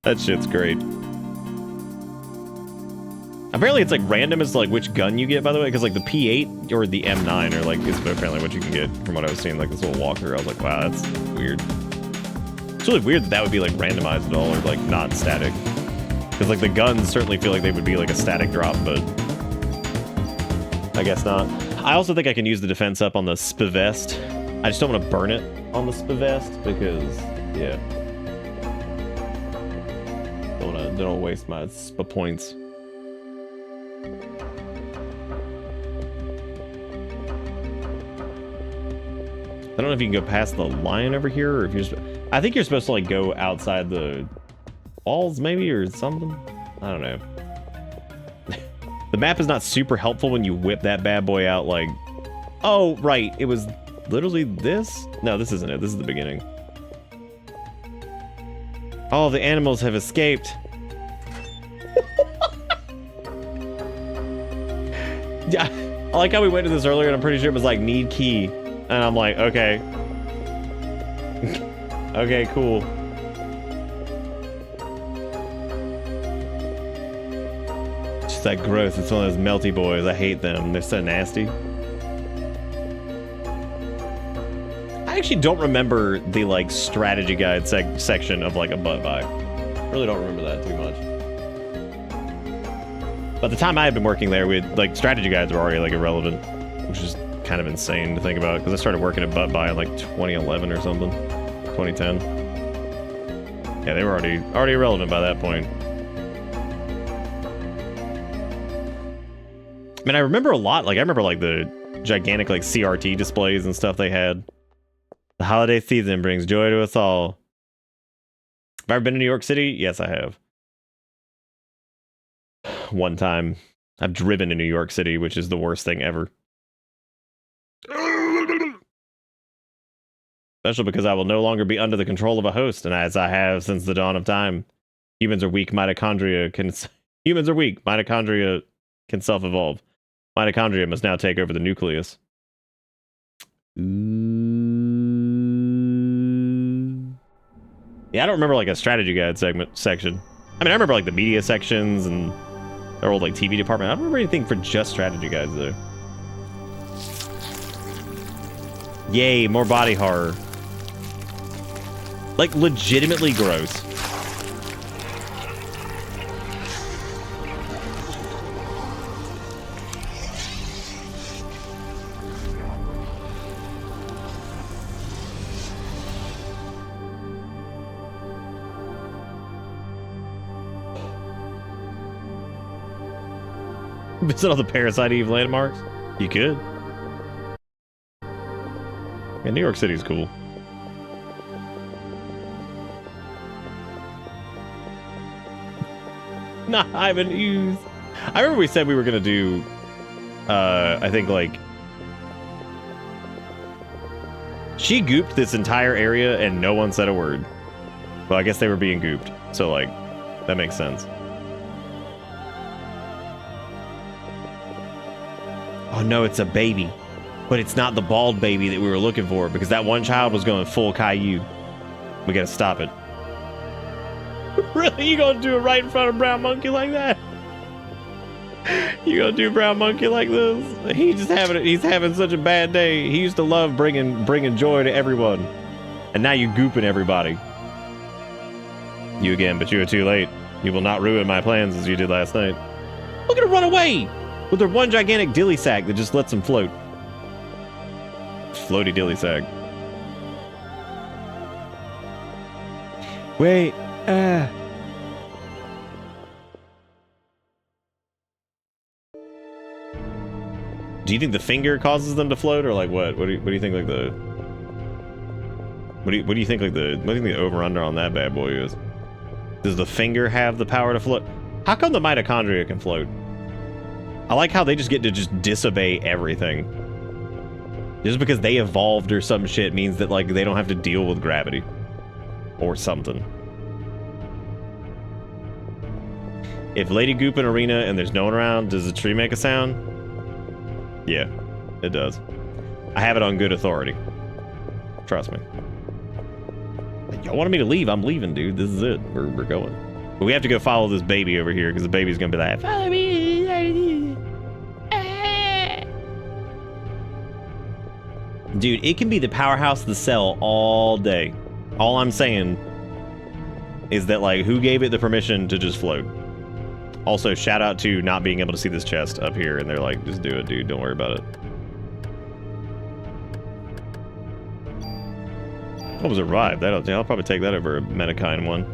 Speaker 1: That shit's great. Apparently it's, like, random as to, like, which gun you get, by the way, because, like, the P8 or the M9 are, like, is apparently what you can get from what I was seeing, like, this little walkthrough. I was like, wow, that's weird. It's really weird that would be, like, randomized at all, or, like, not static. Because, like, the guns certainly feel like they would be, like, a static drop, but I guess not. I also think I can use the defense up on the Spivest. I just don't want to burn it on the Spivest, because, yeah. Don't waste my Spa points. I don't know if you can go past the lion over here, or if you're... I think you're supposed to, like, go outside the walls, maybe, or something? I don't know. The map is not super helpful when you whip that bad boy out, like... Oh, right, it was literally this? No, this isn't it. This is the beginning. All the animals have escaped. Yeah, I like how we went to this earlier, and I'm pretty sure it was like, need key. And I'm like, okay. Okay, cool. Just that gross. It's one of those melty boys. I hate them. They're so nasty. I actually don't remember the, like, strategy guide section of, like, a butt buy. Really don't remember that too much. By the time I had been working there, we had, like, strategy guides were already, like, irrelevant, which is kind of insane to think about, because I started working at Butt Buy in like 2011 or something, 2010. Yeah, they were already irrelevant by that point. I mean, I remember a lot. Like, I remember like the gigantic like CRT displays and stuff they had. The holiday season brings joy to us all. Have I ever been to New York City? Yes, I have. One time. I've driven to New York City, which is the worst thing ever. Especially because I will no longer be under the control of a host, and as I have since the dawn of time. Humans are weak. Mitochondria can self-evolve. Mitochondria must now take over the nucleus. Yeah, I don't remember like a strategy guide section. I mean, I remember like the media sections and their old like TV department. I don't remember anything for just strategy guides though. Yay, more body horror. Like, legitimately gross. Visit all the Parasite Eve landmarks? You could. Yeah, New York City's cool. Not Ivan Ooze. I remember we said we were gonna do, I think like, she gooped this entire area and no one said a word. Well, I guess they were being gooped, so like, that makes sense. Oh no, it's a baby. But it's not the bald baby that we were looking for, because that one child was going full Caillou. We gotta stop it. Really? You gonna do it right in front of Brown Monkey like that? You gonna do Brown Monkey like this? He's having such a bad day. He used to love bringing joy to everyone. And now you're gooping everybody. You again, but you are too late. You will not ruin my plans as you did last night. Look at her run away! With her one gigantic dilly sack that just lets him float. Floaty dilly sack. Wait, do you think the finger causes them to float, or like what? What do you think like the? What do you think like the? What do you think the over under on that bad boy is? Does the finger have the power to float? How come the mitochondria can float? I like how they just get to just disobey everything. Just because they evolved or some shit means that like they don't have to deal with gravity. Or something. If Lady Goop in arena and there's no one around, does the tree make a sound? Yeah, it does. I have it on good authority. Trust me. Y'all wanted me to leave, I'm leaving, dude. This is it. We're going. But we have to go follow this baby over here because the baby's gonna be like, follow me. Dude, it can be the powerhouse of the cell all day. All I'm saying is that, like, who gave it the permission to just float? Also, shout out to not being able to see this chest up here, and they're like, just do it, dude. Don't worry about it. What was it revived? I'll probably take that over a Metacine one.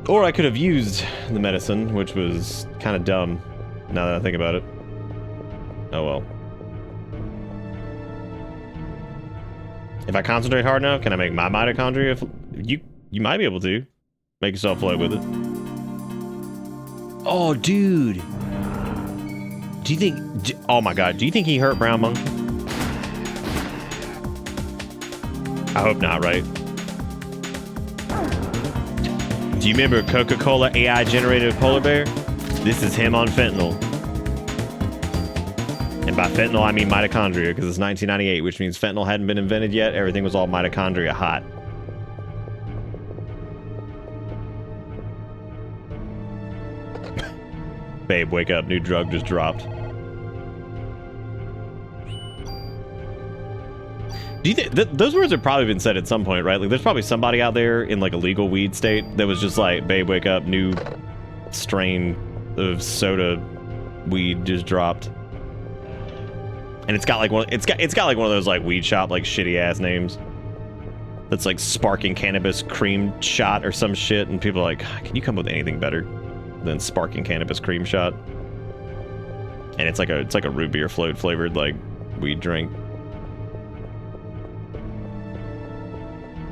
Speaker 1: Or I could have used the medicine, which was kind of dumb, now that I think about it. Oh well. If I concentrate hard enough, can I make my mitochondria? You might be able to make yourself float with it. Oh, dude. Do you think? Oh my God. Do you think he hurt Brown Monkey? I hope not, right? Do you remember Coca-Cola AI generated polar bear? This is him on fentanyl. And by fentanyl, I mean mitochondria, because it's 1998, which means fentanyl hadn't been invented yet. Everything was all mitochondria hot. Babe, wake up. New drug just dropped. Do you think those words have probably been said at some point, right? Like, there's probably somebody out there in like a legal weed state that was just like, "Babe, wake up! New strain of soda weed just dropped," and it's got like it's got like one of those like weed shop like shitty ass names. That's like Sparking Cannabis Cream Shot or some shit, and people are like, "Can you come up with anything better than Sparking Cannabis Cream Shot?" And it's like a root beer float flavored like weed drink.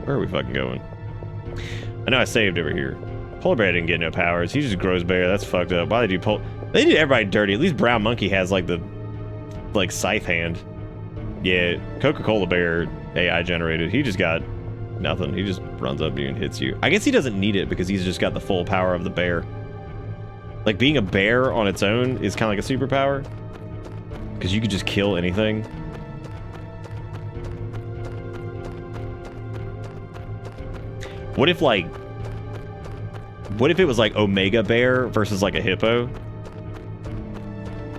Speaker 1: Where are we fucking going? I know I saved over here. Polar bear didn't get no powers. He just grows bear. That's fucked up. Why they do They did everybody dirty. At least Brown Monkey has like the scythe hand. Yeah, Coca-Cola bear AI generated. He just got nothing. He just runs up to you and hits you. I guess he doesn't need it because he's just got the full power of the bear. Like, being a bear on its own is kind of like a superpower. Because you could just kill anything. What if it was like Omega Bear versus like a hippo?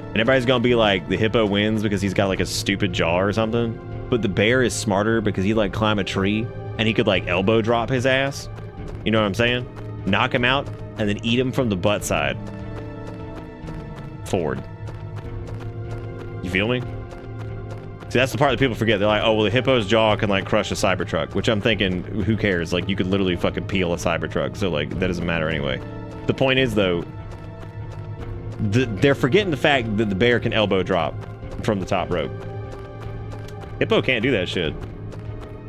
Speaker 1: And everybody's gonna be like, the hippo wins because he's got like a stupid jaw or something. But the bear is smarter because he like climb a tree and he could like elbow drop his ass. You know what I'm saying? Knock him out and then eat him from the butt side. Forward. You feel me? See, that's the part that people forget. They're like, oh, well, the hippo's jaw can, like, crush a Cybertruck. Which I'm thinking, who cares? Like, you could literally fucking peel a Cybertruck. So, like, that doesn't matter anyway. The point is, though, they're forgetting the fact that the bear can elbow drop from the top rope. Hippo can't do that shit.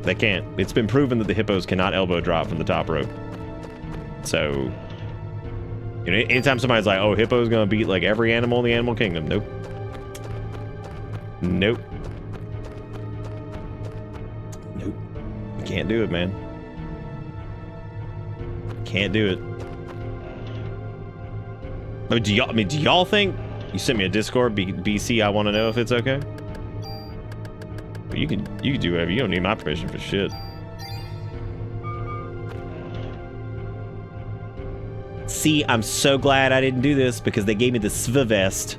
Speaker 1: They can't. It's been proven that the hippos cannot elbow drop from the top rope. So, you know, anytime somebody's like, oh, hippo's gonna beat, like, every animal in the animal kingdom. Nope. Nope. Can't do it, man. Can't do it. I mean, do y'all think? You sent me a Discord, BC. I want to know if it's okay. But you can do whatever. You don't need my permission for shit. See, I'm so glad I didn't do this because they gave me the SV vest,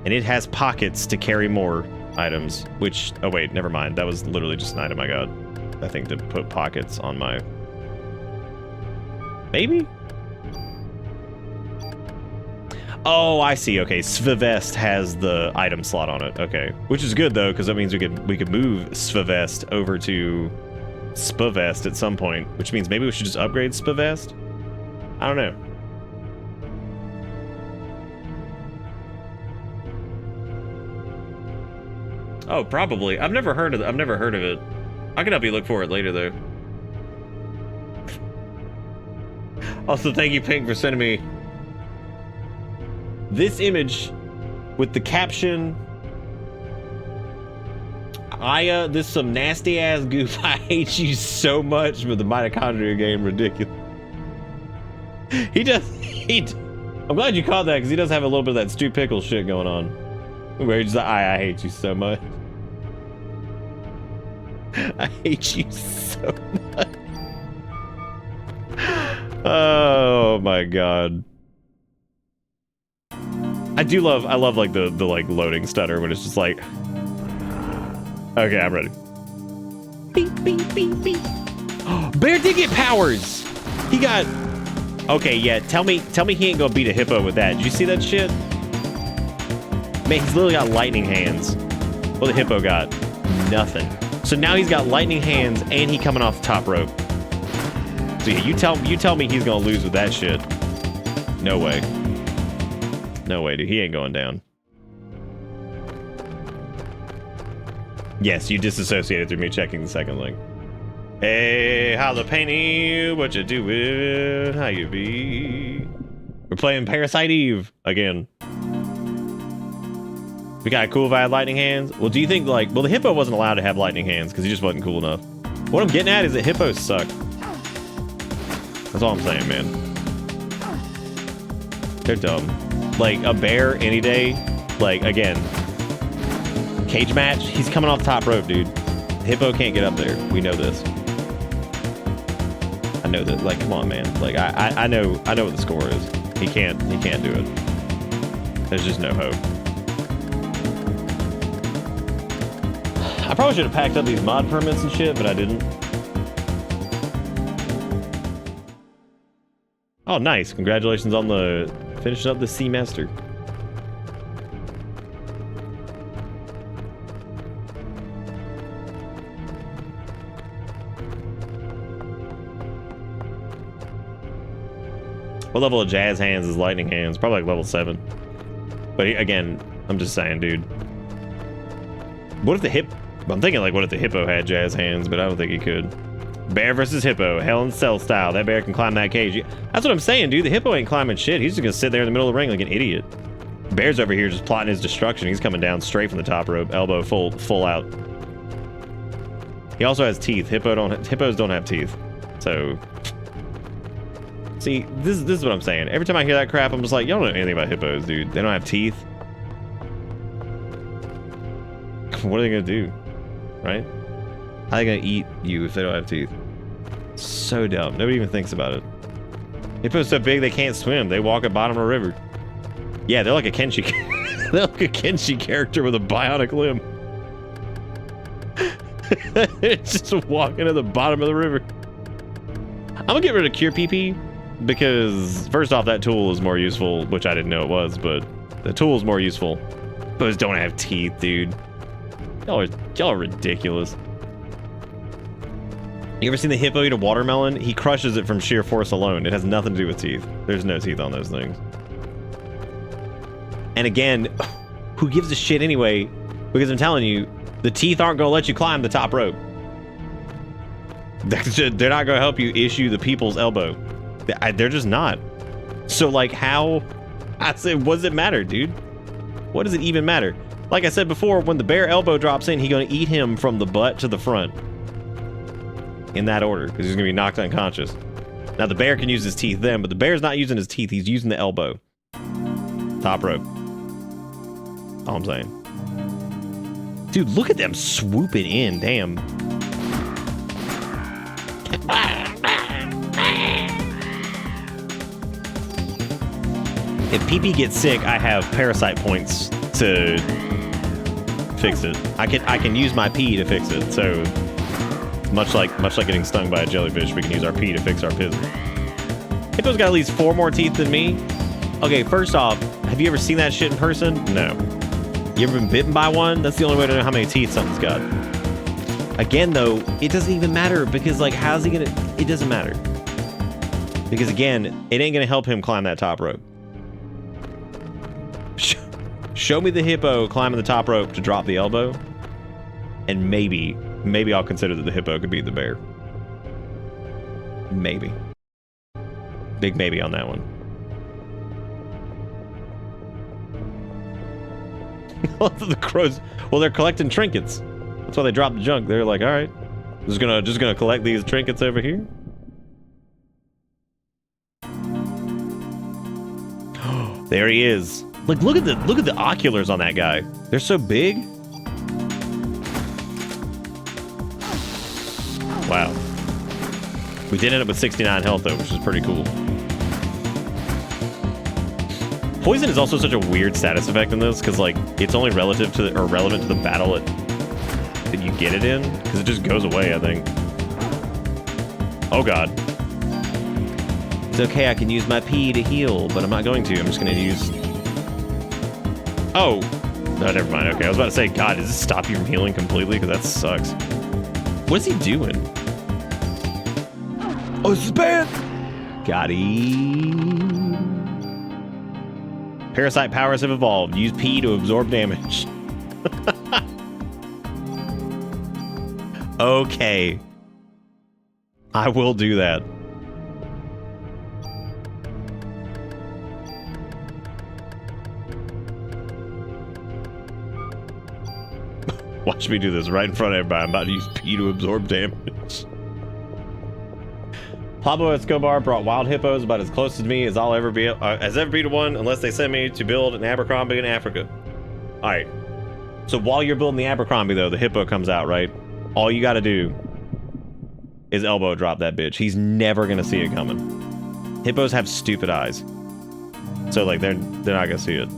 Speaker 1: and it has pockets to carry more items, which, oh wait, never mind. That was literally just an item I got, I think, to put pockets on my... Maybe? Oh, I see. Okay, Svevest has the item slot on it. Okay, which is good though, because that means we could move Svevest over to Spavest at some point, which means maybe we should just upgrade Spavest? I don't know. Oh, probably. I've never heard of it. I can help you look for it later, though. Also, thank you, Pink, for sending me this image with the caption, Aya, this some nasty ass goof. I hate you so much with the mitochondria game. Ridiculous. I'm glad you caught that, because he does have a little bit of that Stu Pickles shit going on. Where he's just like, I hate you so much. I hate you so much. Oh my god. I love like the like loading stutter when it's just like, okay, I'm ready. Beep, beep, beep, beep. Bear did get powers. He got, okay, yeah, tell me he ain't gonna beat a hippo with that. Did you see that shit? Man, he's literally got lightning hands. Well, the hippo got nothing. So now he's got lightning hands and he coming off the top rope. So yeah, you tell me he's gonna lose with that shit. No way. No way, dude. He ain't going down. Yes, you disassociated through me checking the second link. Hey, jalapeno, what you doing? How you be? We're playing Parasite Eve again. We got cool if I had lightning hands. Well, do you think, like, well, the hippo wasn't allowed to have lightning hands because he just wasn't cool enough. What I'm getting at is that hippos suck. That's all I'm saying, man. They're dumb. Like, a bear any day, like, again, cage match, he's coming off the top rope, dude. The hippo can't get up there. We know this. I know that. Like, come on, man. Like, I know what the score is. He can't do it. There's just no hope. I probably should have packed up these mod permits and shit, but I didn't. Oh, nice. Congratulations on the finishing up the semester. What level of jazz hands is lightning hands? Probably like level 7. But again, I'm just saying, dude. What if the I'm thinking like, what if the hippo had jazz hands, but I don't think he could. Bear versus hippo, Hell in Cell style. That bear can climb that cage. That's what I'm saying, dude. The hippo ain't climbing shit. He's just gonna sit there in the middle of the ring like an idiot. Bear's over here just plotting his destruction. He's coming down straight from the top rope, elbow full out. He also has teeth. Hippos don't have teeth. So, see, this is what I'm saying. Every time I hear that crap, I'm just like, y'all don't know anything about hippos, dude. They don't have teeth. What are they gonna do? Right? How are they gonna eat you if they don't have teeth? So dumb. Nobody even thinks about it. Hippos so big they can't swim. They walk at bottom of a river. Yeah, they're like a Kenshi. They're like a Kenshi character with a bionic limb. It's just walking at the bottom of the river. I'm gonna get rid of Cure PP because first off, that tool is more useful, which I didn't know it was, but the tool is more useful. Hippos don't have teeth, dude. Y'all are ridiculous. You ever seen the hippo eat a watermelon? He crushes it from sheer force alone. It has nothing to do with teeth. There's no teeth on those things. And again, who gives a shit anyway? Because I'm telling you, the teeth aren't going to let you climb the top rope. They're not going to help you issue the people's elbow. They're just not. So, like, how? I said, what does it matter, dude? What does it even matter? Like I said before, when the bear elbow drops in, he's going to eat him from the butt to the front. In that order, because he's going to be knocked unconscious. Now, the bear can use his teeth then, but the bear's not using his teeth. He's using the elbow. Top rope. All I'm saying. Dude, look at them swooping in. Damn. If PP gets sick, I have Parasite points to fix it. I can use my pee to fix it. So much like getting stung by a jellyfish, we can use our pee to fix our piss. Hippo's got at least 4 more teeth than me. Okay, first off, have you ever seen that shit in person? No. You ever been bitten by one? That's the only way to know how many teeth something's got. Again, though, it doesn't even matter because, like, how's he gonna? It doesn't matter because again, it ain't gonna help him climb that top rope. Show me the hippo climbing the top rope to drop the elbow, and maybe I'll consider that the hippo could beat the bear. Maybe. Big maybe on that one. The crows, well, they're collecting trinkets. That's why they dropped the junk. They're like, all right, just gonna collect these trinkets over here. There he is. Like, look at the oculars on that guy. They're so big. Wow. We did end up with 69 health though, which is pretty cool. Poison is also such a weird status effect in this because, like, it's only relative to or relevant to the battle that you get it in, because it just goes away, I think. Oh god. It's okay, I can use my pee to heal, but I'm not going to. I'm just going to use... Oh. No, never mind. Okay, I was about to say, God, does this stop you from healing completely? Because that sucks. What is he doing? Oh, this is bad! Got him. Parasite powers have evolved. Use pee to absorb damage. Okay. I will do that. Watch me do this right in front of everybody. I'm about to use P to absorb damage. Pablo Escobar brought wild hippos about as close to me as I'll ever be, as ever be to one, unless they send me to build an Abercrombie in Africa. All right. So while you're building the Abercrombie, though, the hippo comes out, right? All you got to do is elbow drop that bitch. He's never gonna see it coming. Hippos have stupid eyes, so like they're not gonna see it.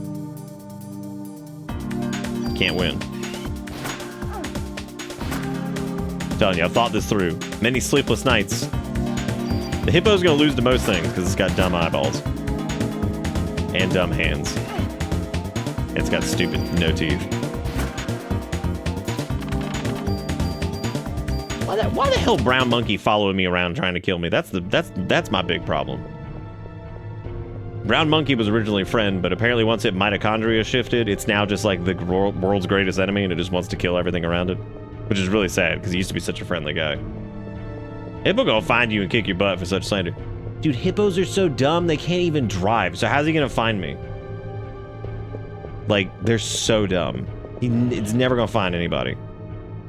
Speaker 1: Can't win. I'm telling you, I've thought this through. Many sleepless nights. The hippo's gonna lose to most things because it's got dumb eyeballs and dumb hands. It's got stupid no teeth. Why the hell brown monkey following me around trying to kill me? That's my big problem. Brown monkey was originally a friend, but apparently once it mitochondria shifted, it's now just like the world's greatest enemy, and it just wants to kill everything around it, which is really sad because he used to be such a friendly guy. Hippo gonna find you and kick your butt for such slander. Dude, hippos are so dumb they can't even drive. So how's he gonna find me? Like, they're so dumb. It's never gonna find anybody.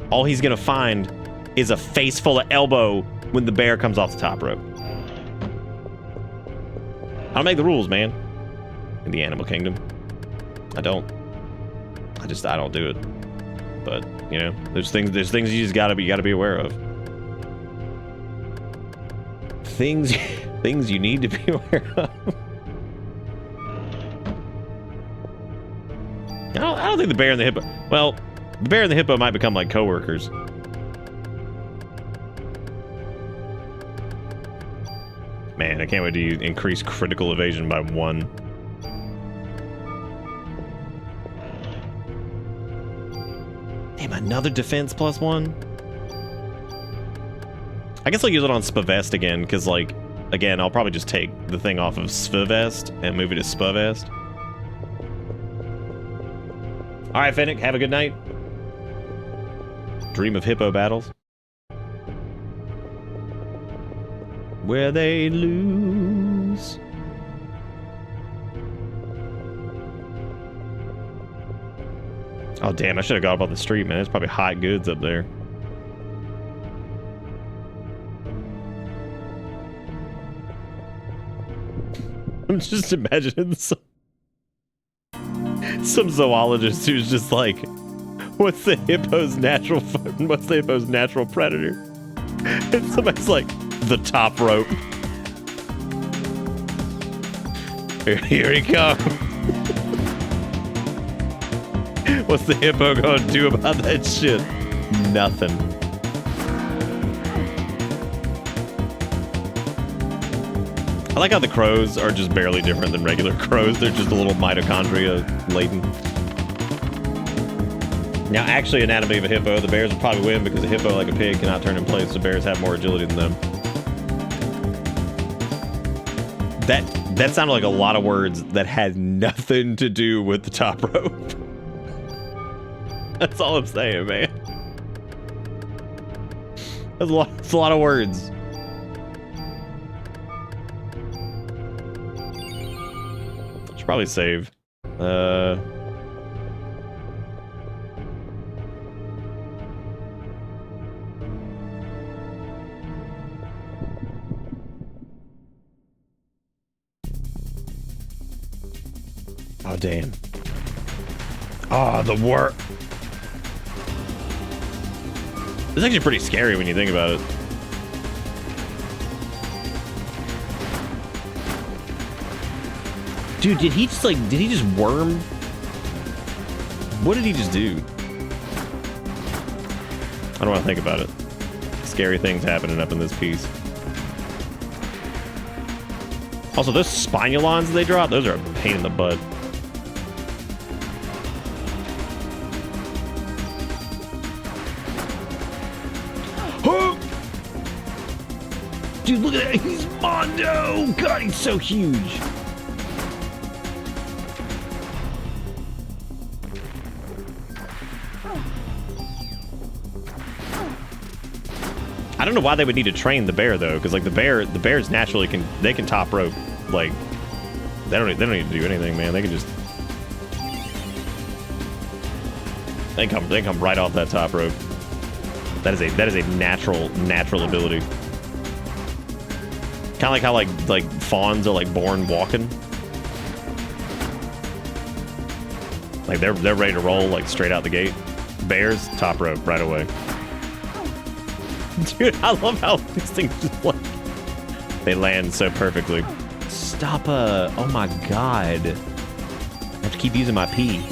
Speaker 1: All he's gonna find is a face full of elbow when the bear comes off the top rope. I don't make the rules, man. In the animal kingdom. I don't. I don't do it. But, you know, there's things you just gotta be aware of. Things you need to be aware of. I don't think the bear and the hippo... Well, the bear and the hippo might become like coworkers. Man, I can't wait to increase critical evasion by 1. Damn, another defense plus 1? I guess I'll use it on Spavest again, because, like, again, I'll probably just take the thing off of Spavest and move it to Spavest. Alright, Fennec, have a good night. Dream of hippo battles. Where they lose. Oh, damn, I should have got up on the street, man. There's probably hot goods up there. I'm just imagining some zoologist who's just like, what's the hippo's natural predator? And somebody's like, the top rope. Here he comes. What's the hippo gonna do about that shit? Nothing. I like how the crows are just barely different than regular crows. They're just a little mitochondria laden. Now, actually, anatomy of a hippo, the bears would probably win because a hippo, like a pig, cannot turn in place, so bears have more agility than them. That sounded like a lot of words that had nothing to do with the top rope. That's all I'm saying, man. That's a lot of words. Should probably save. Oh, damn. Oh, the work. It's actually pretty scary when you think about it. Dude, did he just worm? What did he just do? I don't want to think about it. Scary things happening up in this piece. Also, those spinulons they drop, those are a pain in the butt. Dude, look at that. He's Mondo. God, he's so huge. I don't know why they would need to train the bear though, because like the bears naturally can top rope. Like they don't need to do anything, man. They can just they come right off that top rope. That is a natural ability. Kind of like how like fawns are like born walking. Like they're ready to roll like straight out the gate. Bears top rope right away. Dude, I love how these things just like they land so perfectly. Stop oh my god. I have to keep using my P.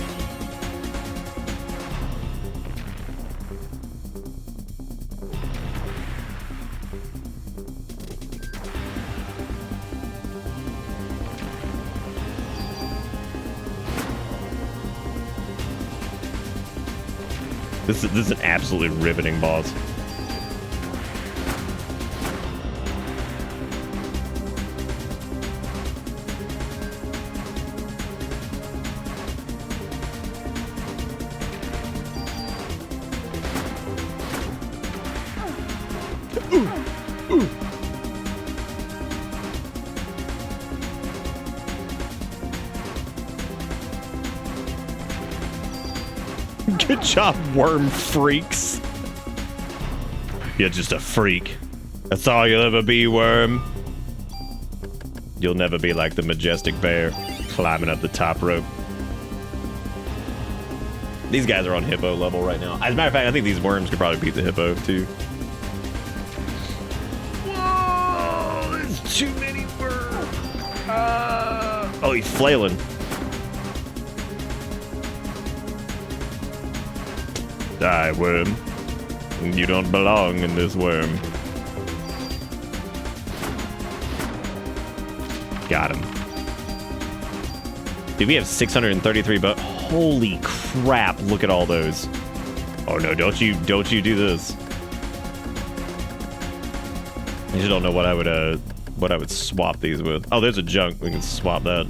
Speaker 1: This is an absolutely riveting boss. Good job, worm freaks. You're just a freak. That's all you'll ever be, worm. You'll never be like the majestic bear climbing up the top rope. These guys are on hippo level right now. As a matter of fact, I think these worms could probably beat the hippo too. Whoa, there's too many worms. Oh, he's flailing. Die, worm. You don't belong in this worm. Got him. Dude, we have 633, but holy crap, look at all those. Oh no, don't you do this. I just don't know what I would swap these with. Oh, there's a junk. We can swap that.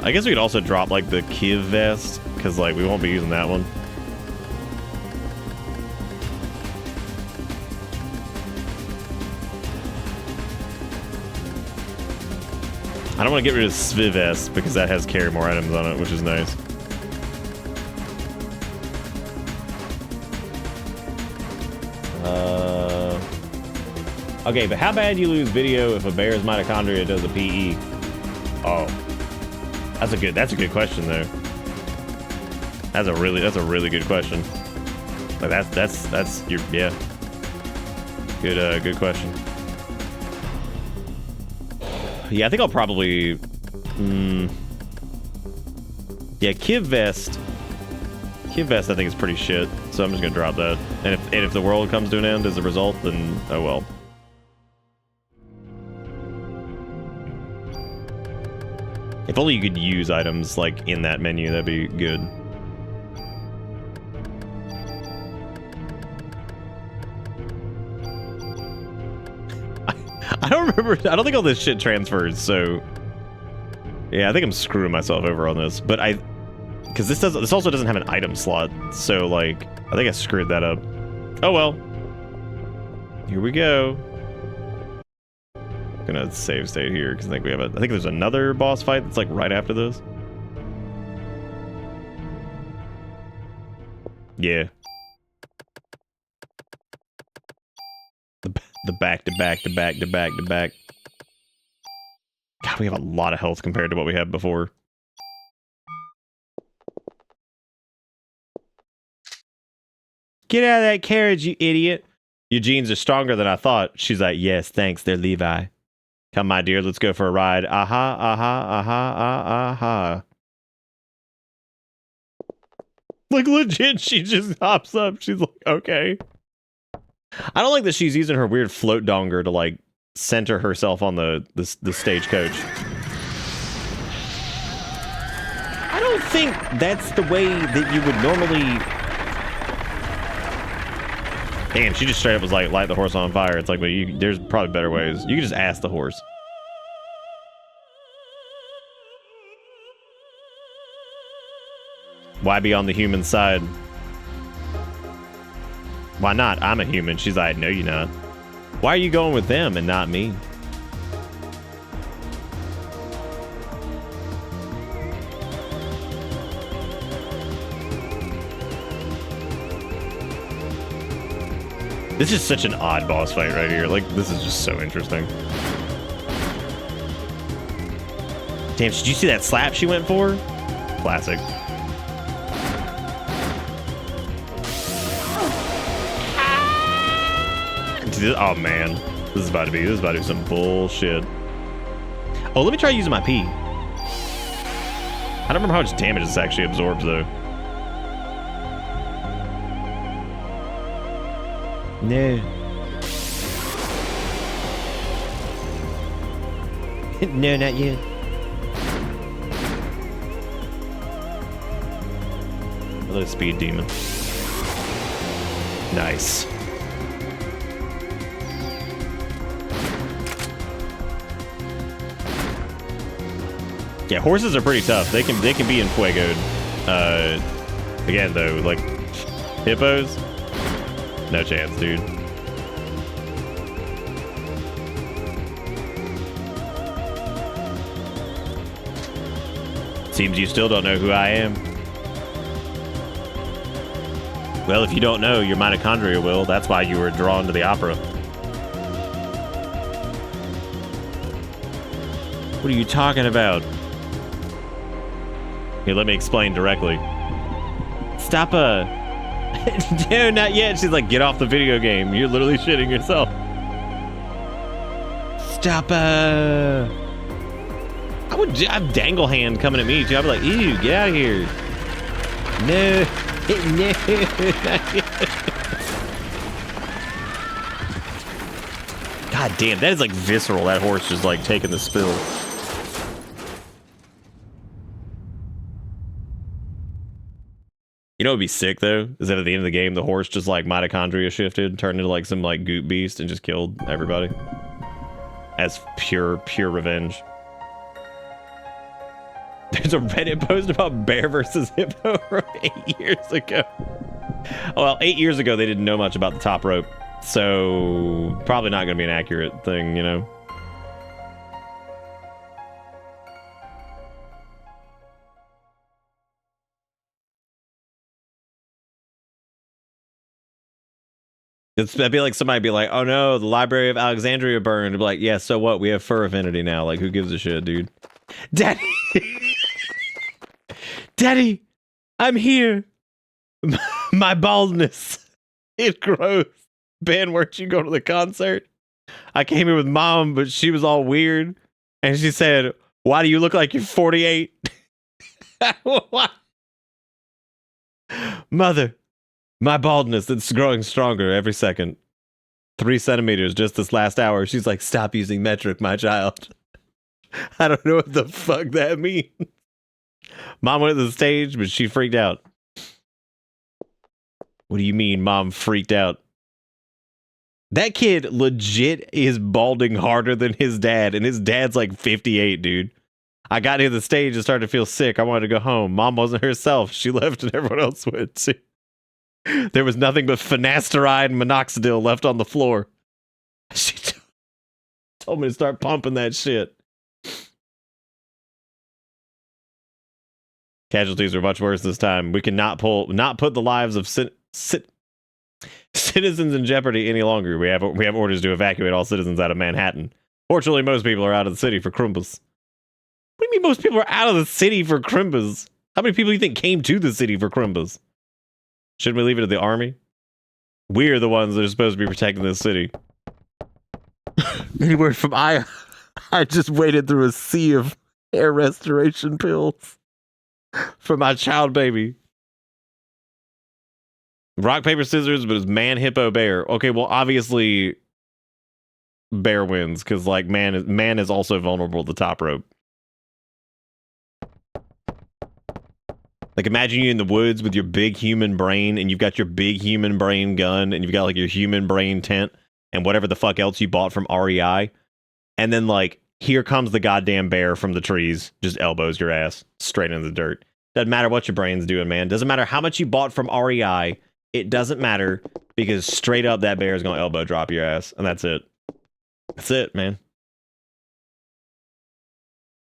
Speaker 1: I guess we could also drop like the Kiv vest, because like we won't be using that one. I don't want to get rid of Sviv vest because that has carry more items on it, which is nice. Okay, but how bad do you lose video if a bear's mitochondria does a PE? Oh. That's a good question though. That's a really good question. Like that's your yeah. Good question. Yeah, I think I'll probably yeah, Kiv vest I think is pretty shit, so I'm just gonna drop that. And if the world comes to an end as a result, then oh well. If only you could use items like in that menu, that'd be good. I don't remember. I don't think all this shit transfers. So yeah, I think I'm screwing myself over on this. But because this also doesn't have an item slot. So like, I think I screwed that up. Oh well. Here we go. Gonna save state here because I think we have I think there's another boss fight that's like right after this. Yeah. The back to back to back to back to back. God, we have a lot of health compared to what we had before. Get out of that carriage, you idiot. Your jeans are stronger than I thought. She's like, yes, thanks, they're Levi. Come, my dear, let's go for a ride. Aha, aha, aha, aha. Like, legit, she just hops up. She's like, okay. I don't like that she's using her weird float donger to, like, center herself on the stagecoach. I don't think that's the way that you would normally... Damn, she just straight up was like, light the horse on fire. It's like, well, there's probably better ways. You can just ask the horse. Why be on the human side? Why not? I'm a human. She's like, no, you're not. Why are you going with them and not me? This is such an odd boss fight right here. Like, this is just so interesting. Damn, did you see that slap she went for? Classic. Oh man, this is about to be some bullshit. Oh, let me try using my P. I don't remember how much damage this actually absorbs though. No. No, not yet. Another speed demon. Nice. Yeah, horses are pretty tough. They can be enfuegoed. Again though, like hippos, no chance, dude. Seems you still don't know who I am. Well, if you don't know, your mitochondria will. That's why you were drawn to the opera. What are you talking about? Here, let me explain directly. Stop no, not yet. She's like, get off the video game. You're literally shitting yourself. Stop I'd dangle hand coming at me too. I'd be like, ew, get out of here. No, no, not yet. God damn, that is like visceral. That horse just like taking the spill. You know what would be sick though? Is that at the end of the game, the horse just like mitochondria shifted, turned into like some like goop beast and just killed everybody. As pure revenge. There's a Reddit post about bear versus hippo from 8 years ago. Well, 8 years ago, they didn't know much about the top rope. So probably not going to be an accurate thing, you know? That'd be like somebody be like, oh no, the Library of Alexandria burned. I'd be like, yeah, so what? We have fur affinity now. Like, who gives a shit, dude? Daddy! Daddy! I'm here! My baldness. It grows. Ben, weren't you going to the concert? I came here with Mom, but she was all weird. And she said, why do you look like you're 48? What? Mother. My baldness, it's growing stronger every second. 3 centimeters just this last hour. She's like, stop using metric, my child. I don't know what the fuck that means. Mom went to the stage, but she freaked out. What do you mean, Mom freaked out? That kid legit is balding harder than his dad, and his dad's like 58, dude. I got near the stage and started to feel sick. I wanted to go home. Mom wasn't herself. She left and everyone else went too. There was nothing but finasteride and minoxidil left on the floor. She told me to start pumping that shit. Casualties are much worse this time. We cannot put the lives of citizens in jeopardy any longer. We have orders to evacuate all citizens out of Manhattan. Fortunately, most people are out of the city for Crimbus. What do you mean most people are out of the city for Crimbus? How many people do you think came to the city for Crimbus? Shouldn't we leave it to the army? We're the ones that are supposed to be protecting this city. Anywhere from I just waded through a sea of hair restoration pills for my child baby. Rock, paper, scissors, but it's man, hippo, bear. Okay, well, obviously bear wins because like man is also vulnerable to the top rope. Like, imagine you in the woods with your big human brain, and you've got your big human brain gun, and you've got, like, your human brain tent, and whatever the fuck else you bought from REI. And then, like, here comes the goddamn bear from the trees, just elbows your ass straight into the dirt. Doesn't matter what your brain's doing, man. Doesn't matter how much you bought from REI. It doesn't matter because straight up that bear is going to elbow drop your ass. And that's it. That's it, man.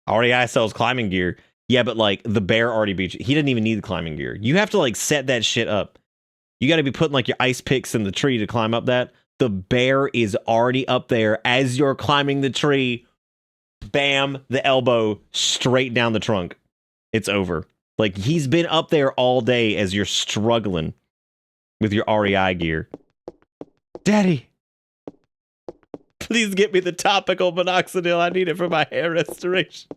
Speaker 1: REI sells climbing gear. Yeah, but like the bear already beat you. He didn't even need the climbing gear. You have to like set that shit up. You got to be putting like your ice picks in the tree to climb up that. The bear is already up there as you're climbing the tree. Bam, the elbow straight down the trunk. It's over. Like he's been up there all day as you're struggling with your REI gear. Daddy, please get me the topical minoxidil. I need it for my hair restoration.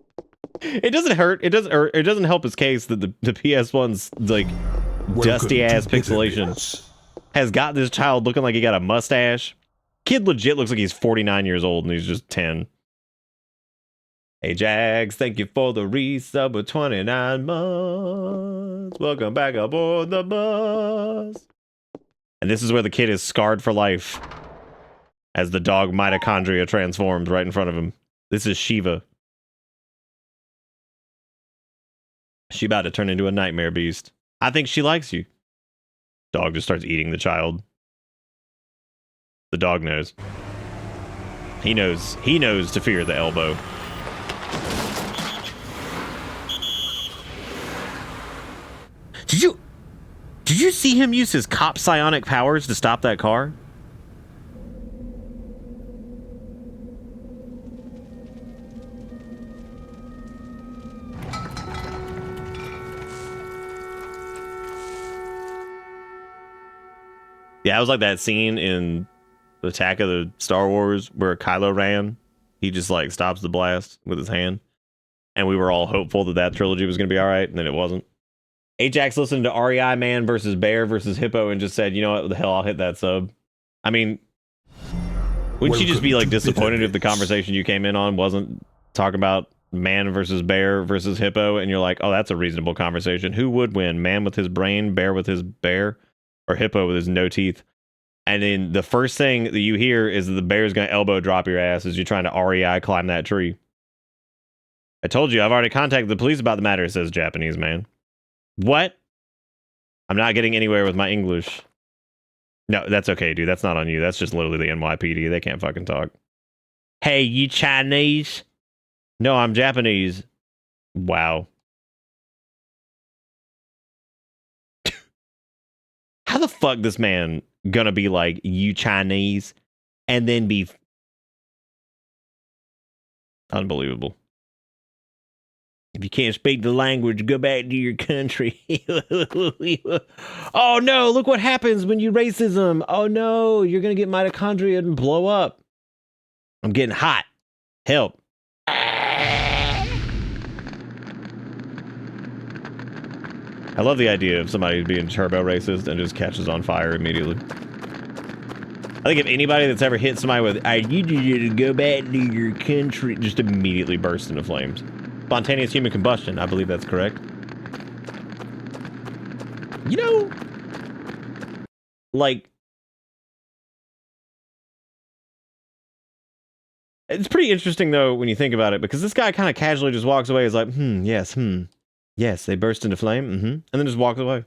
Speaker 1: It doesn't hurt. It doesn't help his case that the PS1's like dusty ass pixelation has got this child looking like he got a mustache. Kid legit looks like he's 49 years old and he's just 10. Hey Jags, thank you for the resub of 29 months. Welcome back aboard the bus. And this is where the kid is scarred for life as the dog mitochondria transforms right in front of him. This is Shiva. She about to turn into a nightmare beast. I think she likes you. Dog just starts eating the child. The dog knows. He knows to fear the elbow. Did you see him use his cop psionic powers to stop that car? Yeah, it was like that scene in the Attack of the Star Wars where Kylo Ren, he just like stops the blast with his hand. And we were all hopeful that that trilogy was going to be all right, and then it wasn't. Ajax listened to REI Man versus Bear versus Hippo and just said, you know what the hell, I'll hit that sub. I mean, wouldn't you just be like disappointed if the conversation you came in on wasn't talking about man versus bear versus hippo, and you're like, oh, that's a reasonable conversation. Who would win? Man with his brain, bear with his bear, or hippo with his no teeth? And then the first thing that you hear is that the bear's going to elbow drop your ass as you're trying to REI climb that tree. I told you, I've already contacted the police about the matter, says Japanese man. What? I'm not getting anywhere with my English. No, that's okay, dude. That's not on you. That's just literally the NYPD. They can't fucking talk. Hey, you Chinese? No, I'm Japanese. Wow. How the fuck this man gonna be like, you Chinese, and then be unbelievable? If you can't speak the language, go back to your country. Oh no, look what happens when you racism. Oh no, you're going to get mitochondria and blow up. I'm getting hot. Help. I love the idea of somebody being turbo racist and just catches on fire immediately. I think if anybody that's ever hit somebody with, I need you to go back to your country, just immediately burst into flames. Spontaneous human combustion. I believe that's correct. You know, like, it's pretty interesting, though, when you think about it, because this guy kind of casually just walks away. He's like, yes, they burst into flame, and then just walks away.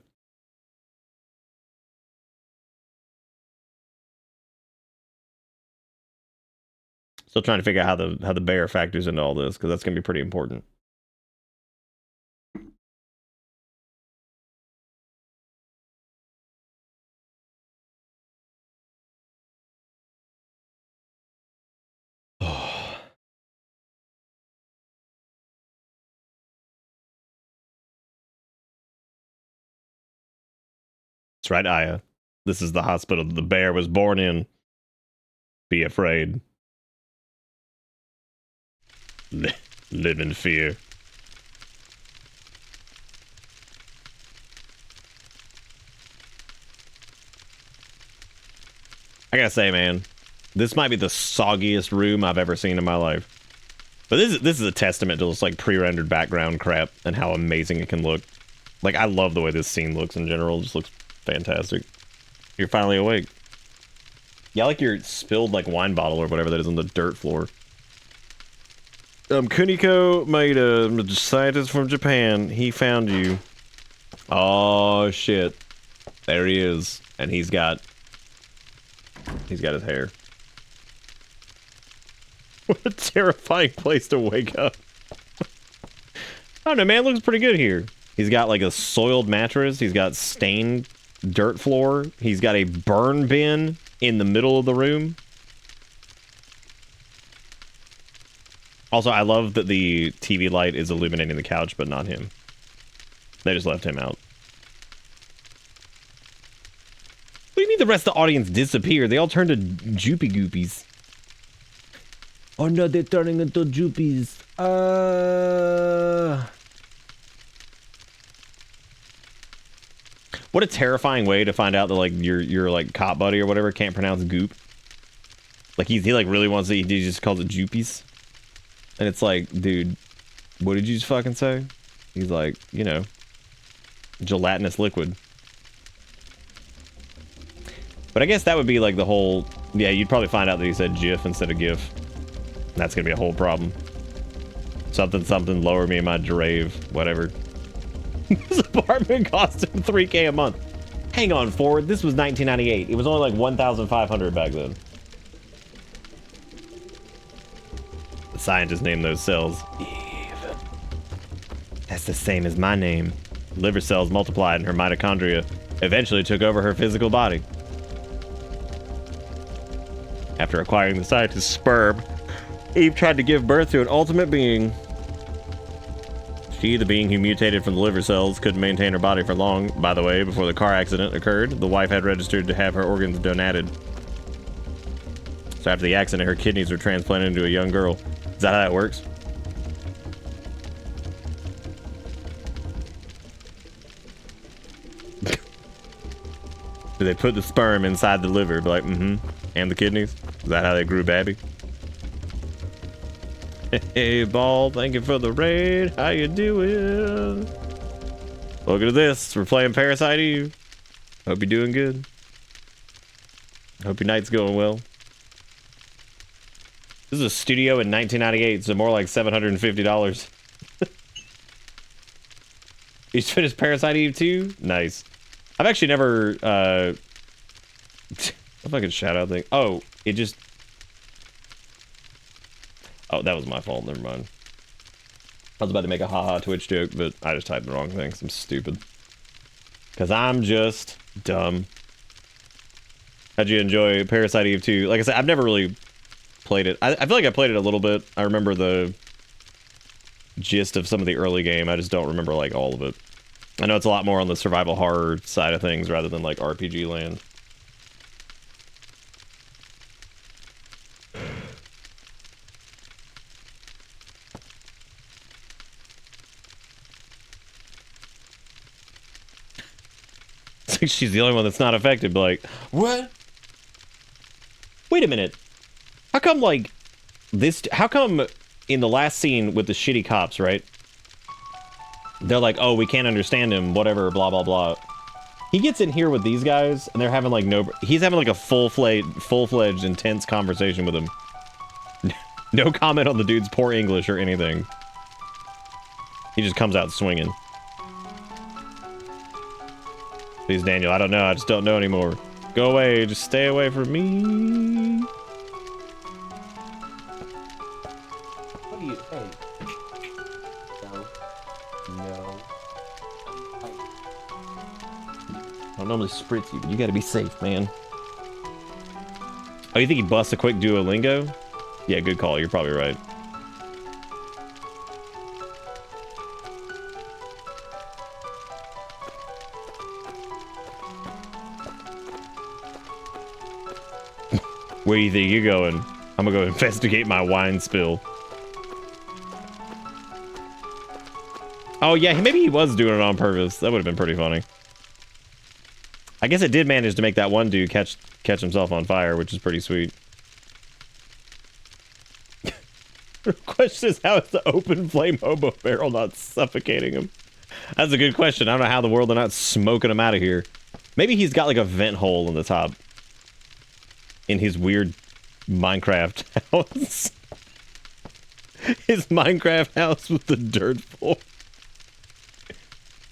Speaker 1: Still trying to figure out how the bear factors into all this, because that's going to be pretty important. That's right, Aya. This is the hospital the bear was born in. Be afraid. Live in fear. I gotta say, man, this might be the soggiest room I've ever seen in my life. But this is a testament to this like pre-rendered background crap and how amazing it can look. Like, I love the way this scene looks in general. It just looks fantastic. You're finally awake. Yeah, like your spilled like wine bottle or whatever that is on the dirt floor. Kuniko made a scientist from Japan. He found you. Oh shit. There he is. And he's got his hair. What a terrifying place to wake up. I don't know, man. It looks pretty good here. He's got like a soiled mattress. He's got stained dirt floor. He's got a burn bin in the middle of the room. Also, I love that the TV light is illuminating the couch, but not him. They just left him out. What do you mean the rest of the audience disappeared? They all turned to Joopy Goopies. Oh no, they're turning into Joopies. What a terrifying way to find out that like your like cop buddy or whatever can't pronounce goop. Like he like really wants to, he just calls it Joopies. And it's like, dude, what did you just fucking say? He's like, you know, gelatinous liquid. But I guess that would be like the whole, yeah, you'd probably find out that he said GIF instead of GIF. That's gonna be a whole problem. Something, lower me in my grave, whatever. This apartment cost him $3K a month. Hang on, Ford, this was 1998. It was only like 1,500 back then. The scientists named those cells Eve. That's the same as my name. Liver cells multiplied and her mitochondria eventually took over her physical body. After acquiring the scientist's sperm, Eve tried to give birth to an ultimate being. She, the being who mutated from the liver cells, couldn't maintain her body for long. By the way, before the car accident occurred, the wife had registered to have her organs donated. So after the accident, her kidneys were transplanted into a young girl. Is that how that works? Do they put the sperm inside the liver? Be like, and the kidneys? Is that how they grew Babby? Hey, Ball, thank you for the raid. How you doing? Look at this. We're playing Parasite Eve. Hope you're doing good. Hope your night's going well. This is a studio in 1998, so more like $750. You just finished Parasite Eve 2? Nice. I've actually never, if I could shout out thing. Oh, it just... Oh, that was my fault. Never mind. I was about to make a haha Twitch joke, but I just typed the wrong thing. I'm stupid. Because I'm just dumb. How'd you enjoy Parasite Eve 2? Like I said, I've never really played it. I feel like I played it a little bit. I remember the gist of some of the early game. I just don't remember like all of it. I know it's a lot more on the survival horror side of things rather than like RPG land. It's like she's the only one that's not affected, but like, what? Wait a minute. How come like this, how come in the last scene with the shitty cops, right? They're like, oh, we can't understand him, whatever, blah, blah, blah. He gets in here with these guys, and they're having, like, he's having, like, a full-fledged, intense conversation with him. No comment on the dude's poor English or anything. He just comes out swinging. Please, Daniel, I don't know. I just don't know anymore. Go away. Just stay away from me.
Speaker 2: What do you think? No.
Speaker 1: I don't normally spritz you, but you gotta be safe, man. Oh, you think he busts a quick Duolingo? Yeah, good call. You're probably right. Where do you think you're going? I'm gonna go investigate my wine spill. Oh, yeah, maybe he was doing it on purpose. That would have been pretty funny. I guess it did manage to make that one dude catch himself on fire, which is pretty sweet. The question is, how is the open flame hobo barrel not suffocating him? That's a good question. I don't know how in the world they're not smoking him out of here. Maybe he's got like a vent hole in the top. In his weird Minecraft house. His Minecraft house with the dirt floor.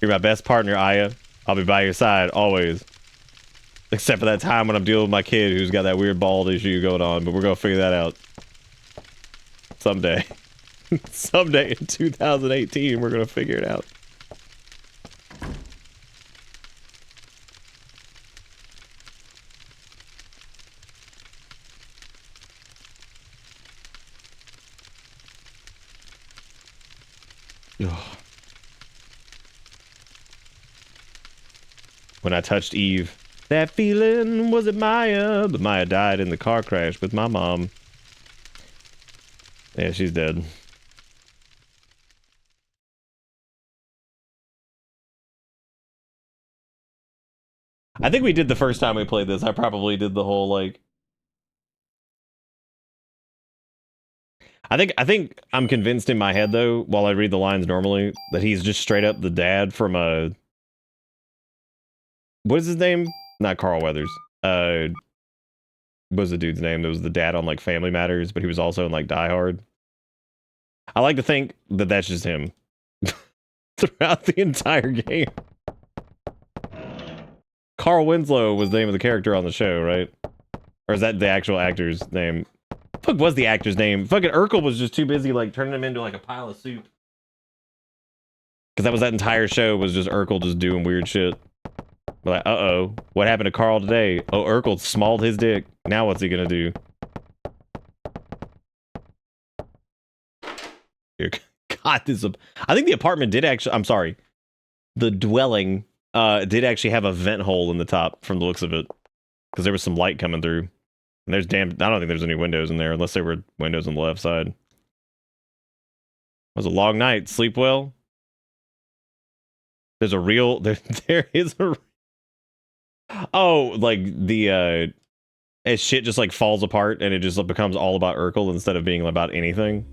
Speaker 1: You're my best partner, Aya. I'll be by your side, always. Except for that time when I'm dealing with my kid who's got that weird bald issue going on, but we're gonna figure that out. Someday. Someday in 2018, we're gonna figure it out. When I touched Eve, that feeling, was it Maya? But Maya died in the car crash with my mom. Yeah, she's dead. I think we did the first time we played this. I probably did the whole, like... I think I'm convinced in my head, though, while I read the lines normally, that he's just straight up the dad from a... What is his name? Not Carl Weathers. What was the dude's name? That was the dad on, like, Family Matters, but he was also in, like, Die Hard. I like to think that that's just him. Throughout the entire game. Carl Winslow was the name of the character on the show, right? Or is that the actual actor's name? Fuck was the actor's name? Fucking Urkel was just too busy, like, turning him into, like, a pile of soup. Because that was that entire show, was just Urkel just doing weird shit. Like, uh-oh. What happened to Carl today? Oh, Urkel smalled his dick. Now what's he gonna do? God, this... I think the apartment did actually... I'm sorry. The dwelling did actually have a vent hole in the top from the looks of it. Because there was some light coming through. And there's I don't think there's any windows in there, unless there were windows on the left side. It was a long night. Sleep well? There's a real... There is a... Oh, like the... as shit just like falls apart and it just becomes all about Urkel instead of being about anything.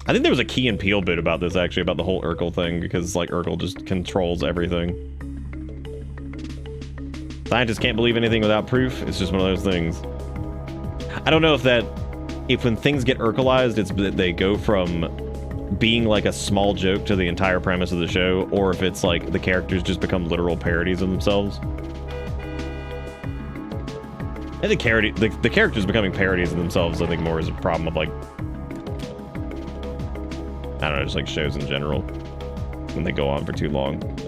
Speaker 1: I think there was a Key and Peele bit about this, actually, about the whole Urkel thing, because, like, Urkel just controls everything. Scientists can't believe anything without proof. It's just one of those things. I don't know if when things get Urkelized, it's that they go from being, like, a small joke to the entire premise of the show, or if it's, like, the characters just become literal parodies of themselves. I think the characters becoming parodies of themselves, I think, more is a problem of, like, I don't know, just like shows in general when they go on for too long. Kind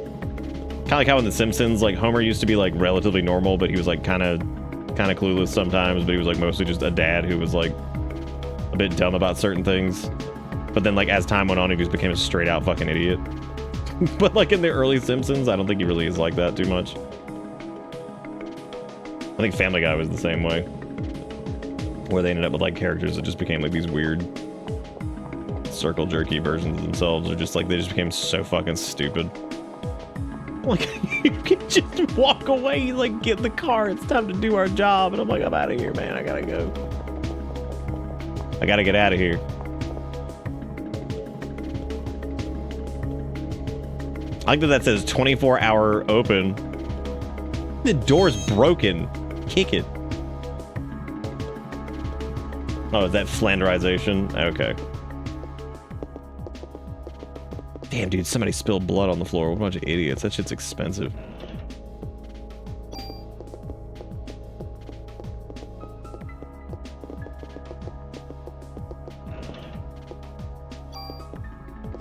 Speaker 1: of like how in The Simpsons, like Homer used to be like relatively normal, but he was like kind of clueless sometimes, but he was like mostly just a dad who was like a bit dumb about certain things. But then like as time went on, he just became a straight out fucking idiot. But like in the early Simpsons, I don't think he really is like that too much. I think Family Guy was the same way, where they ended up with like characters that just became like these weird circle jerky versions of themselves, or just like they just became so fucking stupid. Like, you can just walk away, like, get in the car, it's time to do our job, and I'm like, I'm out of here, man, I gotta go. I gotta get out of here. I like that says 24-hour open. The door's broken. Kick it. Oh, is that flanderization? Okay. Damn, dude, somebody spilled blood on the floor. What a bunch of idiots. That shit's expensive.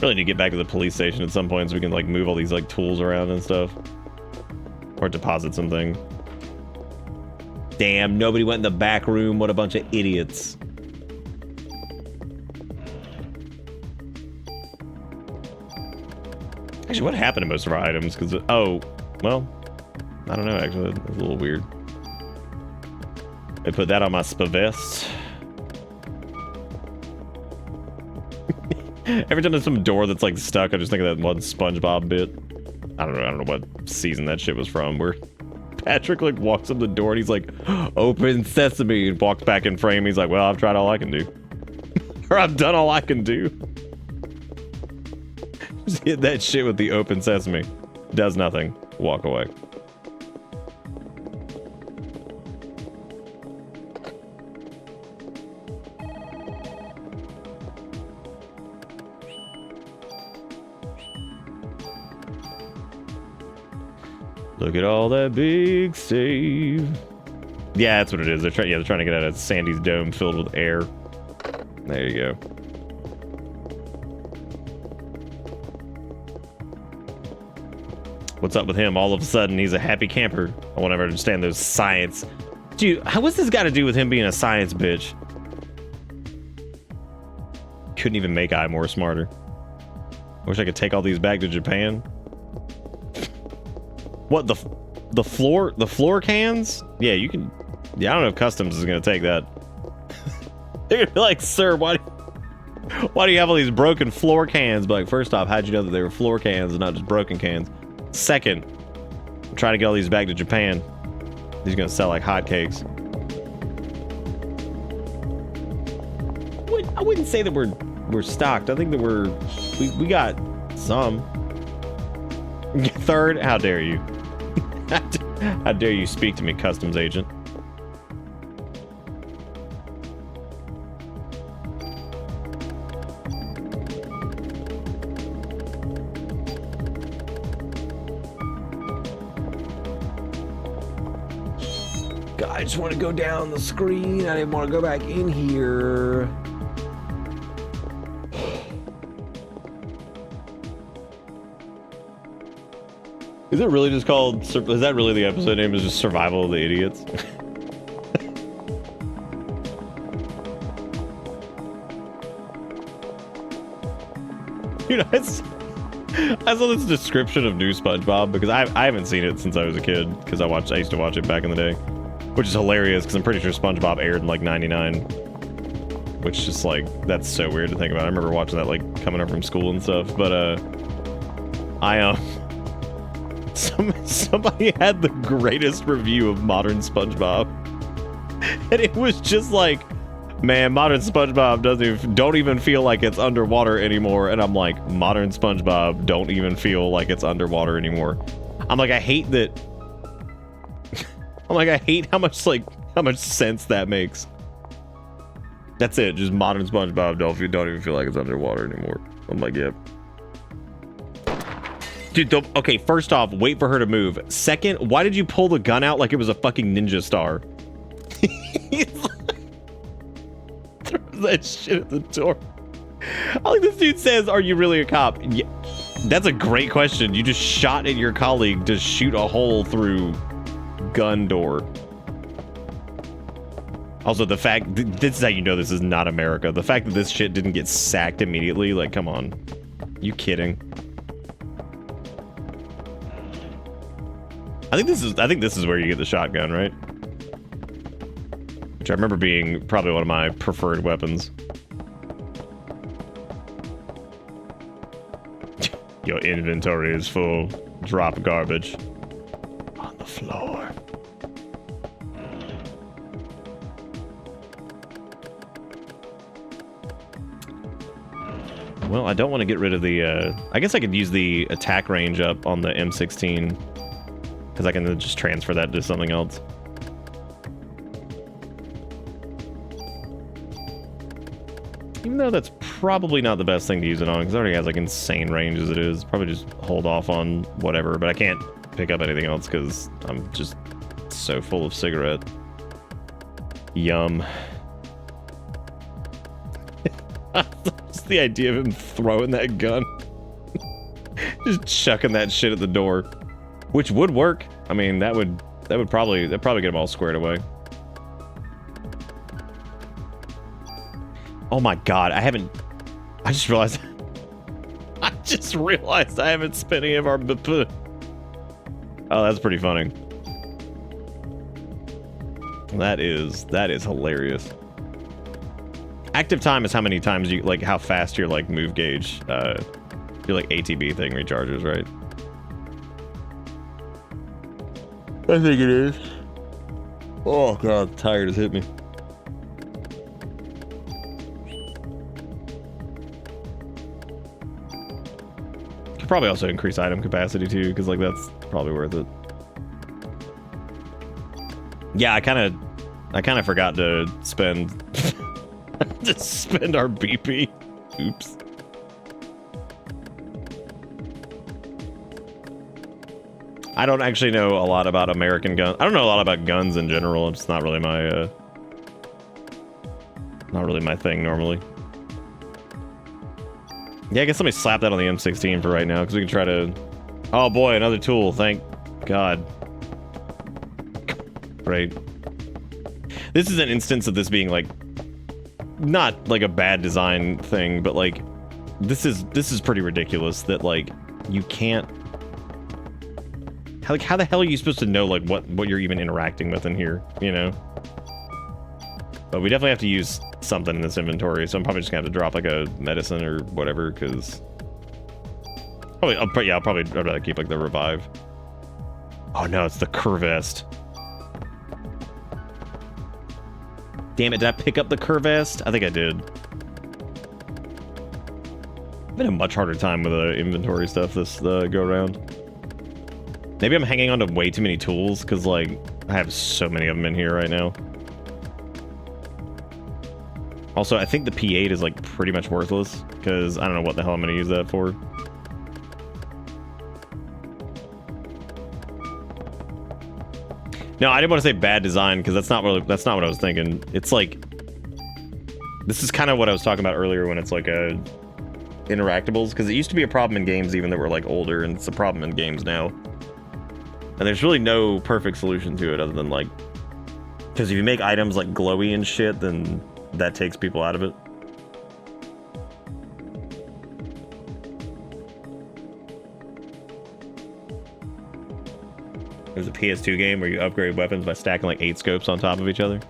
Speaker 1: Really need to get back to the police station at some point so we can, like, move all these, like, tools around and stuff. Or deposit something. Damn, nobody went in the back room. What a bunch of idiots. Actually, what happened to most of our items? Because, oh, well, I don't know, actually. That's a little weird. I put that on my spavest. Every time there's some door that's, like, stuck, I just think of that one SpongeBob bit. I don't know what season that shit was from, where Patrick, like, walks up the door and he's like, open sesame, and walks back in frame. He's like, well, I've tried all I can do. Or I've done all I can do. Just hit that shit with the open sesame. Does nothing. Walk away. Look at all that big save. Yeah, that's what it is. They're trying to get out of Sandy's dome filled with air. There you go. What's up with him? All of a sudden, he's a happy camper. I won't ever understand those science. Dude, what's this got to do with him being a science bitch? Couldn't even make I more smarter. Wish I could take all these back to Japan. What, the floor cans? Yeah, you can. Yeah, I don't know if customs is gonna take that. They're gonna be like, sir, why do you have all these broken floor cans? But like, first off, how'd you know that they were floor cans and not just broken cans? Second, I'm trying to get all these back to Japan. These are gonna sell like hotcakes. I wouldn't say that we're stocked. I think that we got some. Third, how dare you? How dare you speak to me, customs agent?
Speaker 3: God, I just want to go down the screen. I didn't want to go back in here.
Speaker 1: Is it really just called? Is that really the episode name? Is just Survival of the Idiots? You know, I saw this description of new SpongeBob because I haven't seen it since I was a kid because I used to watch it back in the day, which is hilarious because I'm pretty sure SpongeBob aired in like '99, which is like that's so weird to think about. I remember watching that like coming up from school and stuff, but somebody had the greatest review of modern SpongeBob, and it was just like, man, modern SpongeBob don't even feel like it's underwater anymore. And I'm like, modern SpongeBob don't even feel like it's underwater anymore. I'm like, I hate that. I'm like, I hate how much sense that makes. That's it. Just modern SpongeBob don't even feel like it's underwater anymore. I'm like, yep. Dude, okay, first off, wait for her to move. Second, why did you pull the gun out like it was a fucking ninja star? Throws that shit at the door. I like this dude says, are you really a cop? Yeah, that's a great question. You just shot at your colleague to shoot a hole through gun door. Also, the fact, this is how you know this is not America. The fact that this shit didn't get sacked immediately, like, come on. You kidding? I think this is where you get the shotgun, right? Which I remember being probably one of my preferred weapons. Your inventory is full. Drop garbage on the floor. Well, I don't want to get rid of the, I guess I could use the attack range up on the M16. Because I can just transfer that to something else. Even though that's probably not the best thing to use it on, because it already has like insane range as it is. Probably just hold off on whatever, but I can't pick up anything else because I'm just so full of cigarette. Yum. Just the idea of him throwing that gun. Just chucking that shit at the door. Which would work. I mean, that'd probably get them all squared away. Oh my god, I just realized I haven't spent any of our Oh, that's pretty funny. That is hilarious. Active time is how many times you, like, how fast your, like, move gauge, your, like, ATB thing recharges, right? I think it is. Oh god, tired has hit me. Could probably also increase item capacity too, because like that's probably worth it. Yeah, I kind of forgot to spend our BP. Oops. I don't actually know a lot about American guns. I don't know a lot about guns in general. It's not really my thing normally. Yeah, I guess let me slap that on the M16 for right now, because we can try to... Oh boy, another tool, thank God. Right. This is an instance of this being, like, not, like, a bad design thing, but, like, this is pretty ridiculous that, like, you can't... How the hell are you supposed to know, like, what you're even interacting with in here, you know? But we definitely have to use something in this inventory, so I'm probably just gonna have to drop, like, a medicine or whatever, because... I'd rather keep, like, the revive. Oh, no, it's the Curvest. Damn it, did I pick up the Curvest? I think I did. I've had a much harder time with inventory stuff this go-around. Maybe I'm hanging on to way too many tools, because, like, I have so many of them in here right now. Also, I think the P8 is, like, pretty much worthless, because I don't know what the hell I'm going to use that for. No, I didn't want to say bad design, because that's not what I was thinking. It's like... This is kind of what I was talking about earlier when it's, like, interactables, because it used to be a problem in games even that were, like, older, and it's a problem in games now. And there's really no perfect solution to it other than, like... Because if you make items, like, glowy and shit, then... that takes people out of it. There's a PS2 game where you upgrade weapons by stacking like 8 scopes on top of each other.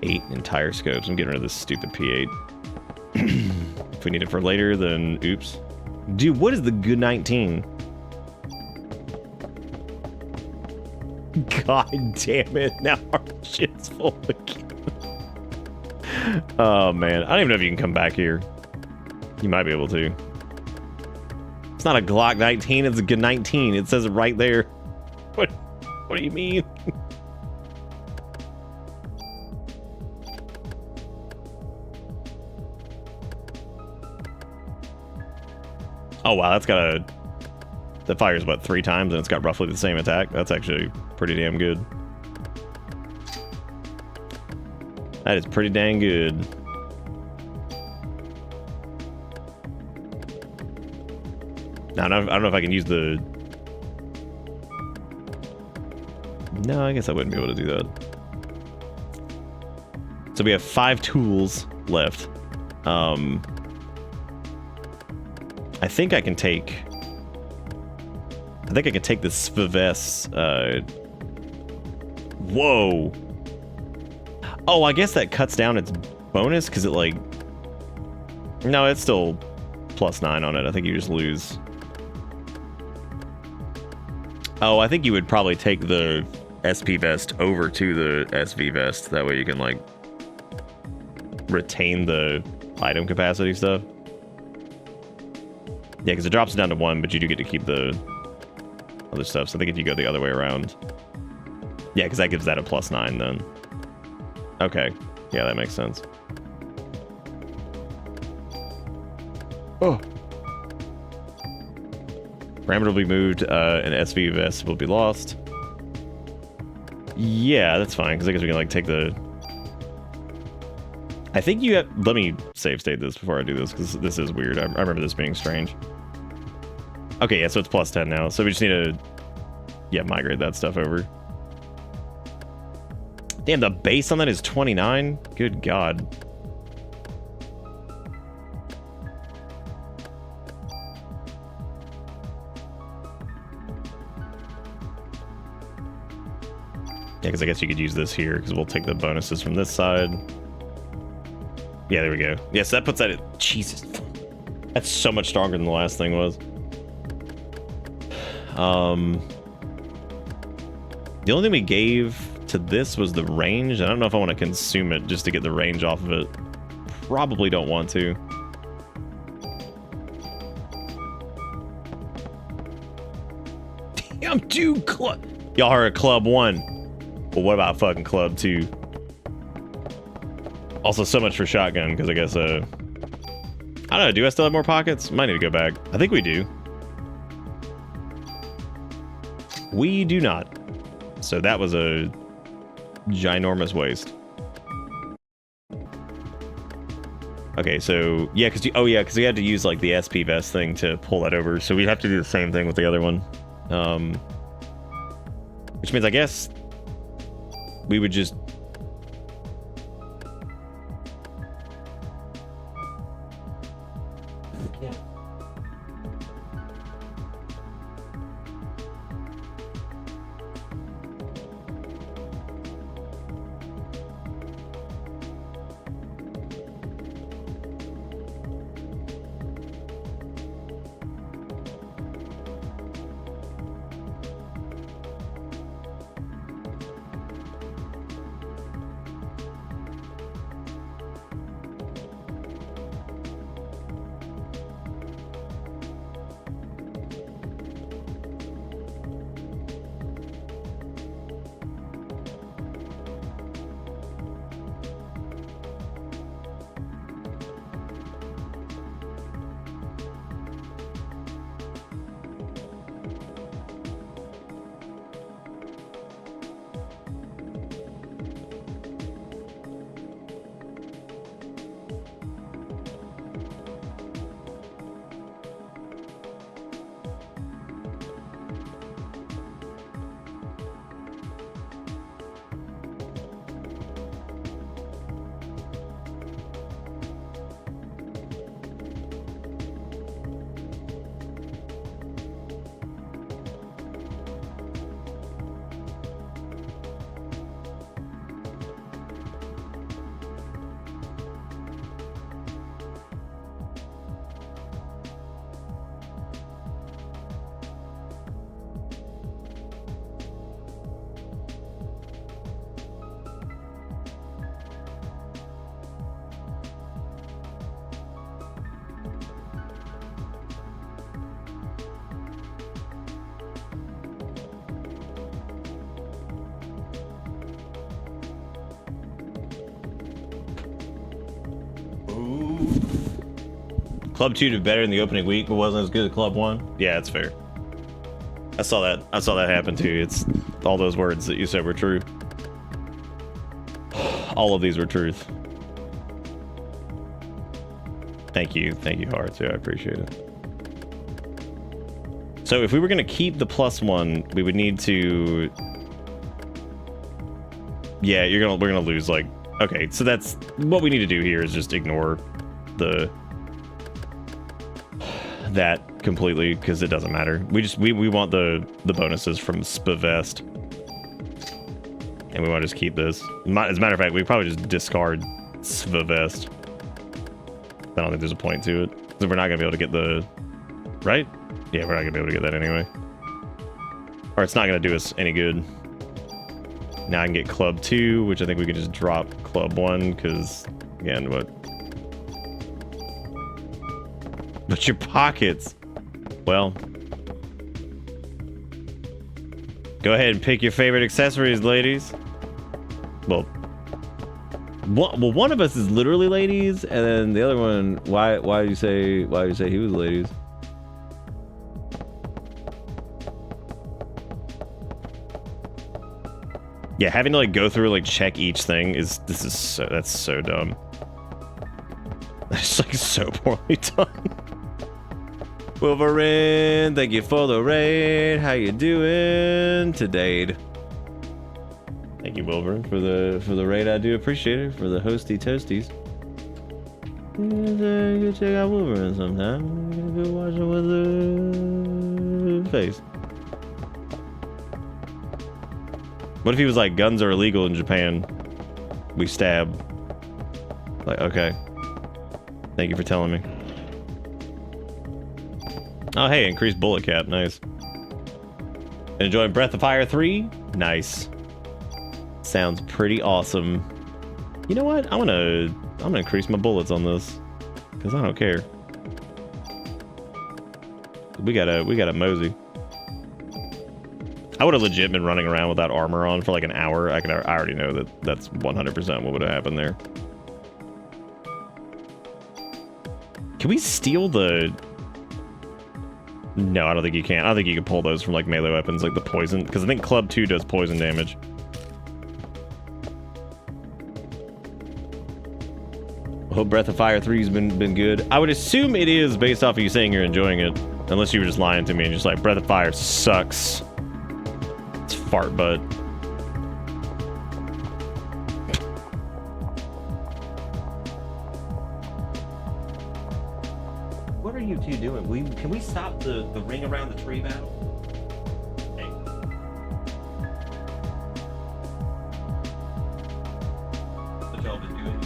Speaker 1: 8 entire scopes. I'm getting rid of this stupid P8. If we need it for later, then oops. Dude, what is the good 19? God damn it. Now our shit's full again. Oh man, I don't even know if you can come back here. You might be able to. It's not a Glock 19, it's a good 19. It says it right there. What do you mean? Oh wow, that's got a... That fires what, 3 times and it's got roughly the same attack? That's actually pretty damn good. That is pretty dang good. Now, I don't know if I can use the... No, I guess I wouldn't be able to do that. So we have 5 tools left. I think I can take... this Svivest, Whoa! Oh, I guess that cuts down its bonus, because it, like... No, it's still +9 on it. I think you just lose. Oh, I think you would probably take the SP vest over to the SV vest. That way you can, like, retain the item capacity stuff. Yeah, because it drops it down to 1, but you do get to keep the other stuff. So I think if you go the other way around... Yeah, because that gives that a +9 then. Okay. Yeah, that makes sense. Oh. Parameter will be moved, and SV vest will be lost. Yeah, that's fine, because I guess we can, like, take the... I think you have... Let me save state this before I do this, because this is weird. I remember this being strange. Okay, yeah, so it's +10 now, so we just need to... Yeah, migrate that stuff over. Damn, the base on that is 29? Good God. Yeah, because I guess you could use this here, because we'll take the bonuses from this side. Yeah, there we go. Yes, yeah, so that puts that at... Jesus. That's so much stronger than the last thing was. The only thing we gave to this was the range. I don't know if I want to consume it just to get the range off of it. Probably don't want to. Damn, dude, y'all heard of Club 1. Well, what about fucking Club 2? Also, so much for shotgun, because I guess, I don't know, do I still have more pockets? Might need to go back. I think we do. We do not. So that was a ginormous waste. Okay, so yeah, because we had to use like the SP vest thing to pull that over. So we have to do the same thing with the other one, which means I guess we would just. Yeah. Club 2 did better in the opening week, but wasn't as good as Club 1. Yeah, that's fair. I saw that happen too. It's all those words that you said were true. All of these were truth. Thank you, Haru, I appreciate it. So if we were gonna keep the +1, we would need to. Yeah, we're gonna lose like. Okay, so that's what we need to do here is just ignore that completely because it doesn't matter. We want the bonuses from Spavest, and we want to just keep this. As a matter of fact, we probably just discard Spavest. I don't think there's a point to it. So we're not gonna be able to get the right. Yeah, we're not gonna be able to get that anyway, or it's not gonna do us any good. Now I can get Club 2, which I think we can just drop Club 1 because again, But your pockets. Well, go ahead and pick your favorite accessories, ladies. Well, one of us is literally ladies, and then the other one. Why do you say he was ladies? Yeah, having to like go through like check each thing that's so dumb. That's like so poorly done. Wolverine, thank you for the raid. How you doing today? Thank you, Wolverine, for the raid. I do appreciate it. For the hosty toasties. Go check out Wolverine sometime. Go watch him with the face. What if he was like, guns are illegal in Japan? We stab. Like, okay. Thank you for telling me. Oh, hey, increased bullet cap. Nice. Enjoying Breath of Fire 3? Nice. Sounds pretty awesome. You know what? I'm gonna increase my bullets on this because I don't care. We got a mosey. I would have legit been running around without armor on for like an hour. I already know that that's 100% what would have happened there. Can we steal the? No, I don't think you can. I don't think you can pull those from like melee weapons, like the poison, because I think Club 2 does poison damage. I hope Breath of Fire 3's been good. I would assume it is based off of you saying you're enjoying it, unless you were just lying to me and just like Breath of Fire sucks. It's fart butt.
Speaker 4: What are you two doing? Can we stop the ring around the tree battle? Hey. What y'all been doing?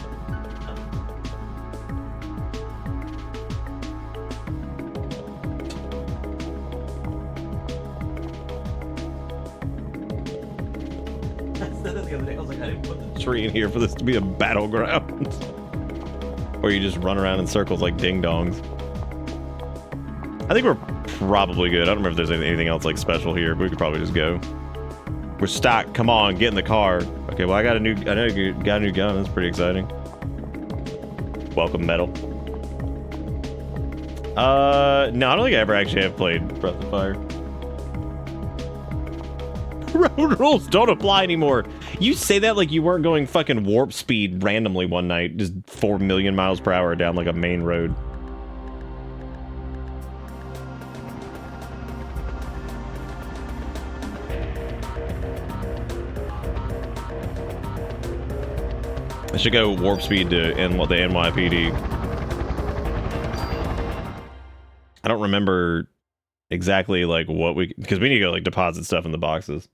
Speaker 4: I said that the other day. I was like, I didn't put the
Speaker 1: Tree in here for this to be a battleground. Or you just run around in circles like ding-dongs. I think we're probably good. I don't remember if there's anything else like special here, but we could probably just go. We're stocked. Come on, get in the car. Okay, well I know you got a new gun. That's pretty exciting. Welcome, metal. No, I don't think I ever actually have played Breath of Fire. Road rules don't apply anymore. You say that like you weren't going fucking warp speed randomly one night, just 4 million miles per hour down like a main road. I should go warp speed to the NYPD. I don't remember exactly like what because we need to go like deposit stuff in the boxes.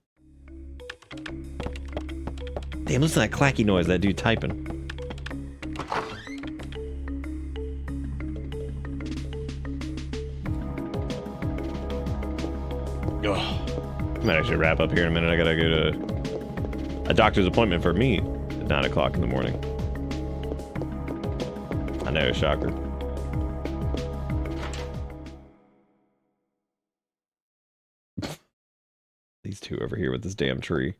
Speaker 1: Damn, listen to that clacky noise, that dude typing. Ugh. I might actually wrap up here in a minute. I gotta go to a doctor's appointment for me at 9 o'clock in the morning. I know, shocker. These two over here with this damn tree.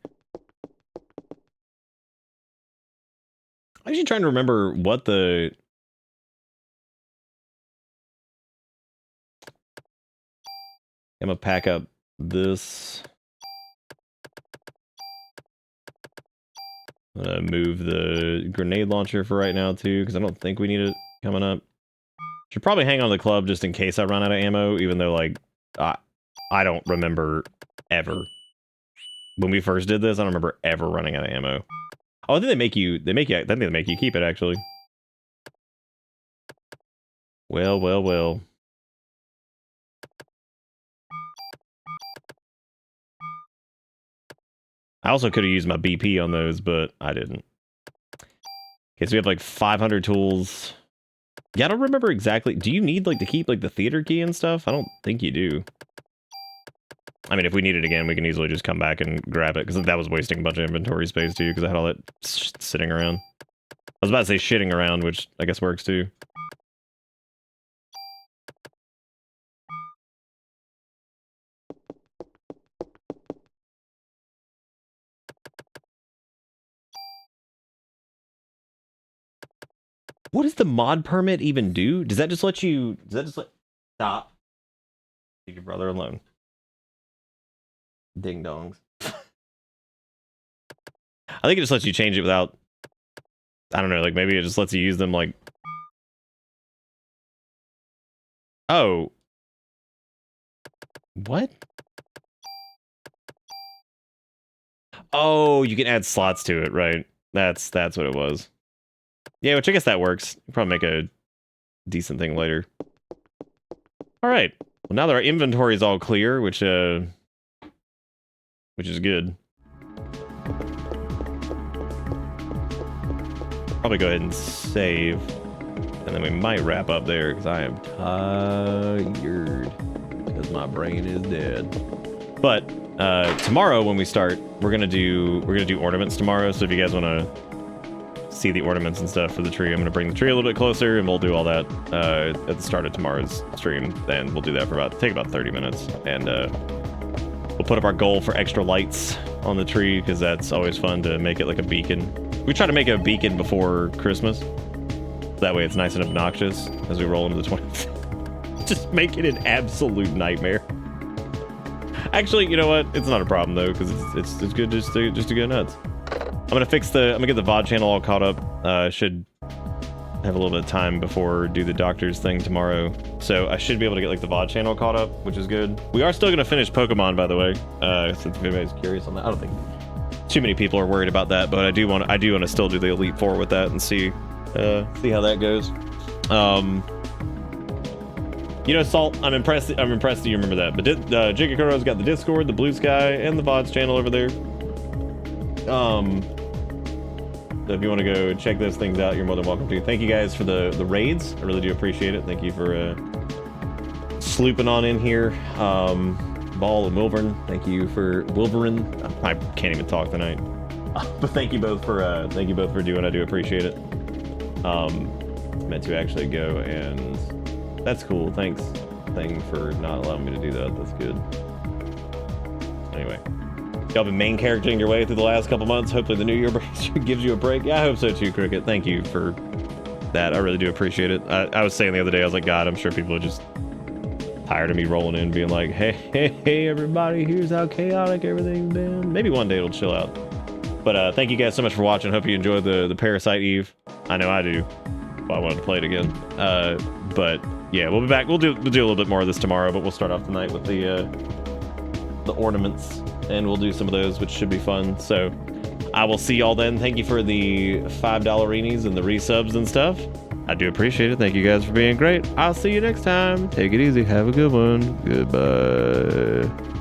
Speaker 1: I'm actually trying to remember what the... I'm gonna pack up this. I'm gonna move the grenade launcher for right now too, because I don't think we need it coming up. Should probably hang on to the club just in case I run out of ammo, even though like I don't remember ever. When we first did this, I don't remember ever running out of ammo. Oh, I think I think they make you keep it actually. Well, well, well. I also could have used my BP on those, but I didn't. Okay, so we have like 500 tools. Yeah, I don't remember exactly. Do you need like to keep like the theater key and stuff? I don't think you do. I mean, if we need it again, we can easily just come back and grab it, because that was wasting a bunch of inventory space too, because I had all that sitting around. I was about to say shitting around, which I guess works too. What does the mod permit even do? Does that just let you... Stop. Leave your brother alone. Ding dongs. I think it just lets you change it without... I don't know, like maybe it just lets you use them like... Oh. What? Oh, you can add slots to it, right? That's what it was. Yeah, which I guess that works. Probably make a decent thing later. All right. Well, now that our inventory is all clear, which is good. Probably go ahead and save, and then we might wrap up there because I am tired because my brain is dead. But tomorrow when we start, we're gonna do ornaments tomorrow. So if you guys want to see the ornaments and stuff for the tree, I'm gonna bring the tree a little bit closer, and we'll do all that at the start of tomorrow's stream. Then we'll do that for take about 30 minutes, and we'll put up our goal for extra lights on the tree because that's always fun to make it like a beacon. We try to make it a beacon before Christmas. That way it's nice and obnoxious as we roll into the just make it an absolute nightmare. Actually, you know what? It's not a problem though, because it's good just to go nuts. I'm gonna get the VOD channel all caught up. Should have a little bit of time before do the doctor's thing tomorrow, so I should be able to get like the VOD channel caught up, which is good. We are still gonna finish Pokemon, by the way. Since if anybody's curious on that, I don't think too many people are worried about that, but I do want to still do the Elite Four with that and see how that goes. You know, Salt, I'm impressed that you remember that. But Jigakoro's got the Discord, the Blue Sky, and the VODs channel over there. So if you want to go check those things out, you're more than welcome to. Thank you guys for the raids. I really do appreciate it. Thank you for slooping on in here. Ball and Wolverine, thank you for Wolverine. I can't even talk tonight. But thank you both for doing. I do appreciate it. Meant to actually go, and that's cool. Thanks, thing, for not allowing me to do that. That's good. Anyway, y'all been main charactering your way through the last couple months. Hopefully the new year gives you a break. Yeah, I hope so too, Cricket. Thank you for that. I really do appreciate it. I was saying the other day, I was like, God, I'm sure people are just tired of me rolling in being like, hey everybody, here's how chaotic everything's been. Maybe one day it'll chill out. But thank you guys so much for watching. Hope you enjoyed the Parasite Eve. I know I do. Well, I wanted to play it again. But yeah, we'll be back. We'll do a little bit more of this tomorrow, but we'll start off tonight with the ornaments, and we'll do some of those, which should be fun. So I will see y'all then. Thank you for the $5-inies and the resubs and stuff. I do appreciate it. Thank you guys for being great. I'll see you next time. Take it easy. Have a good one. Goodbye.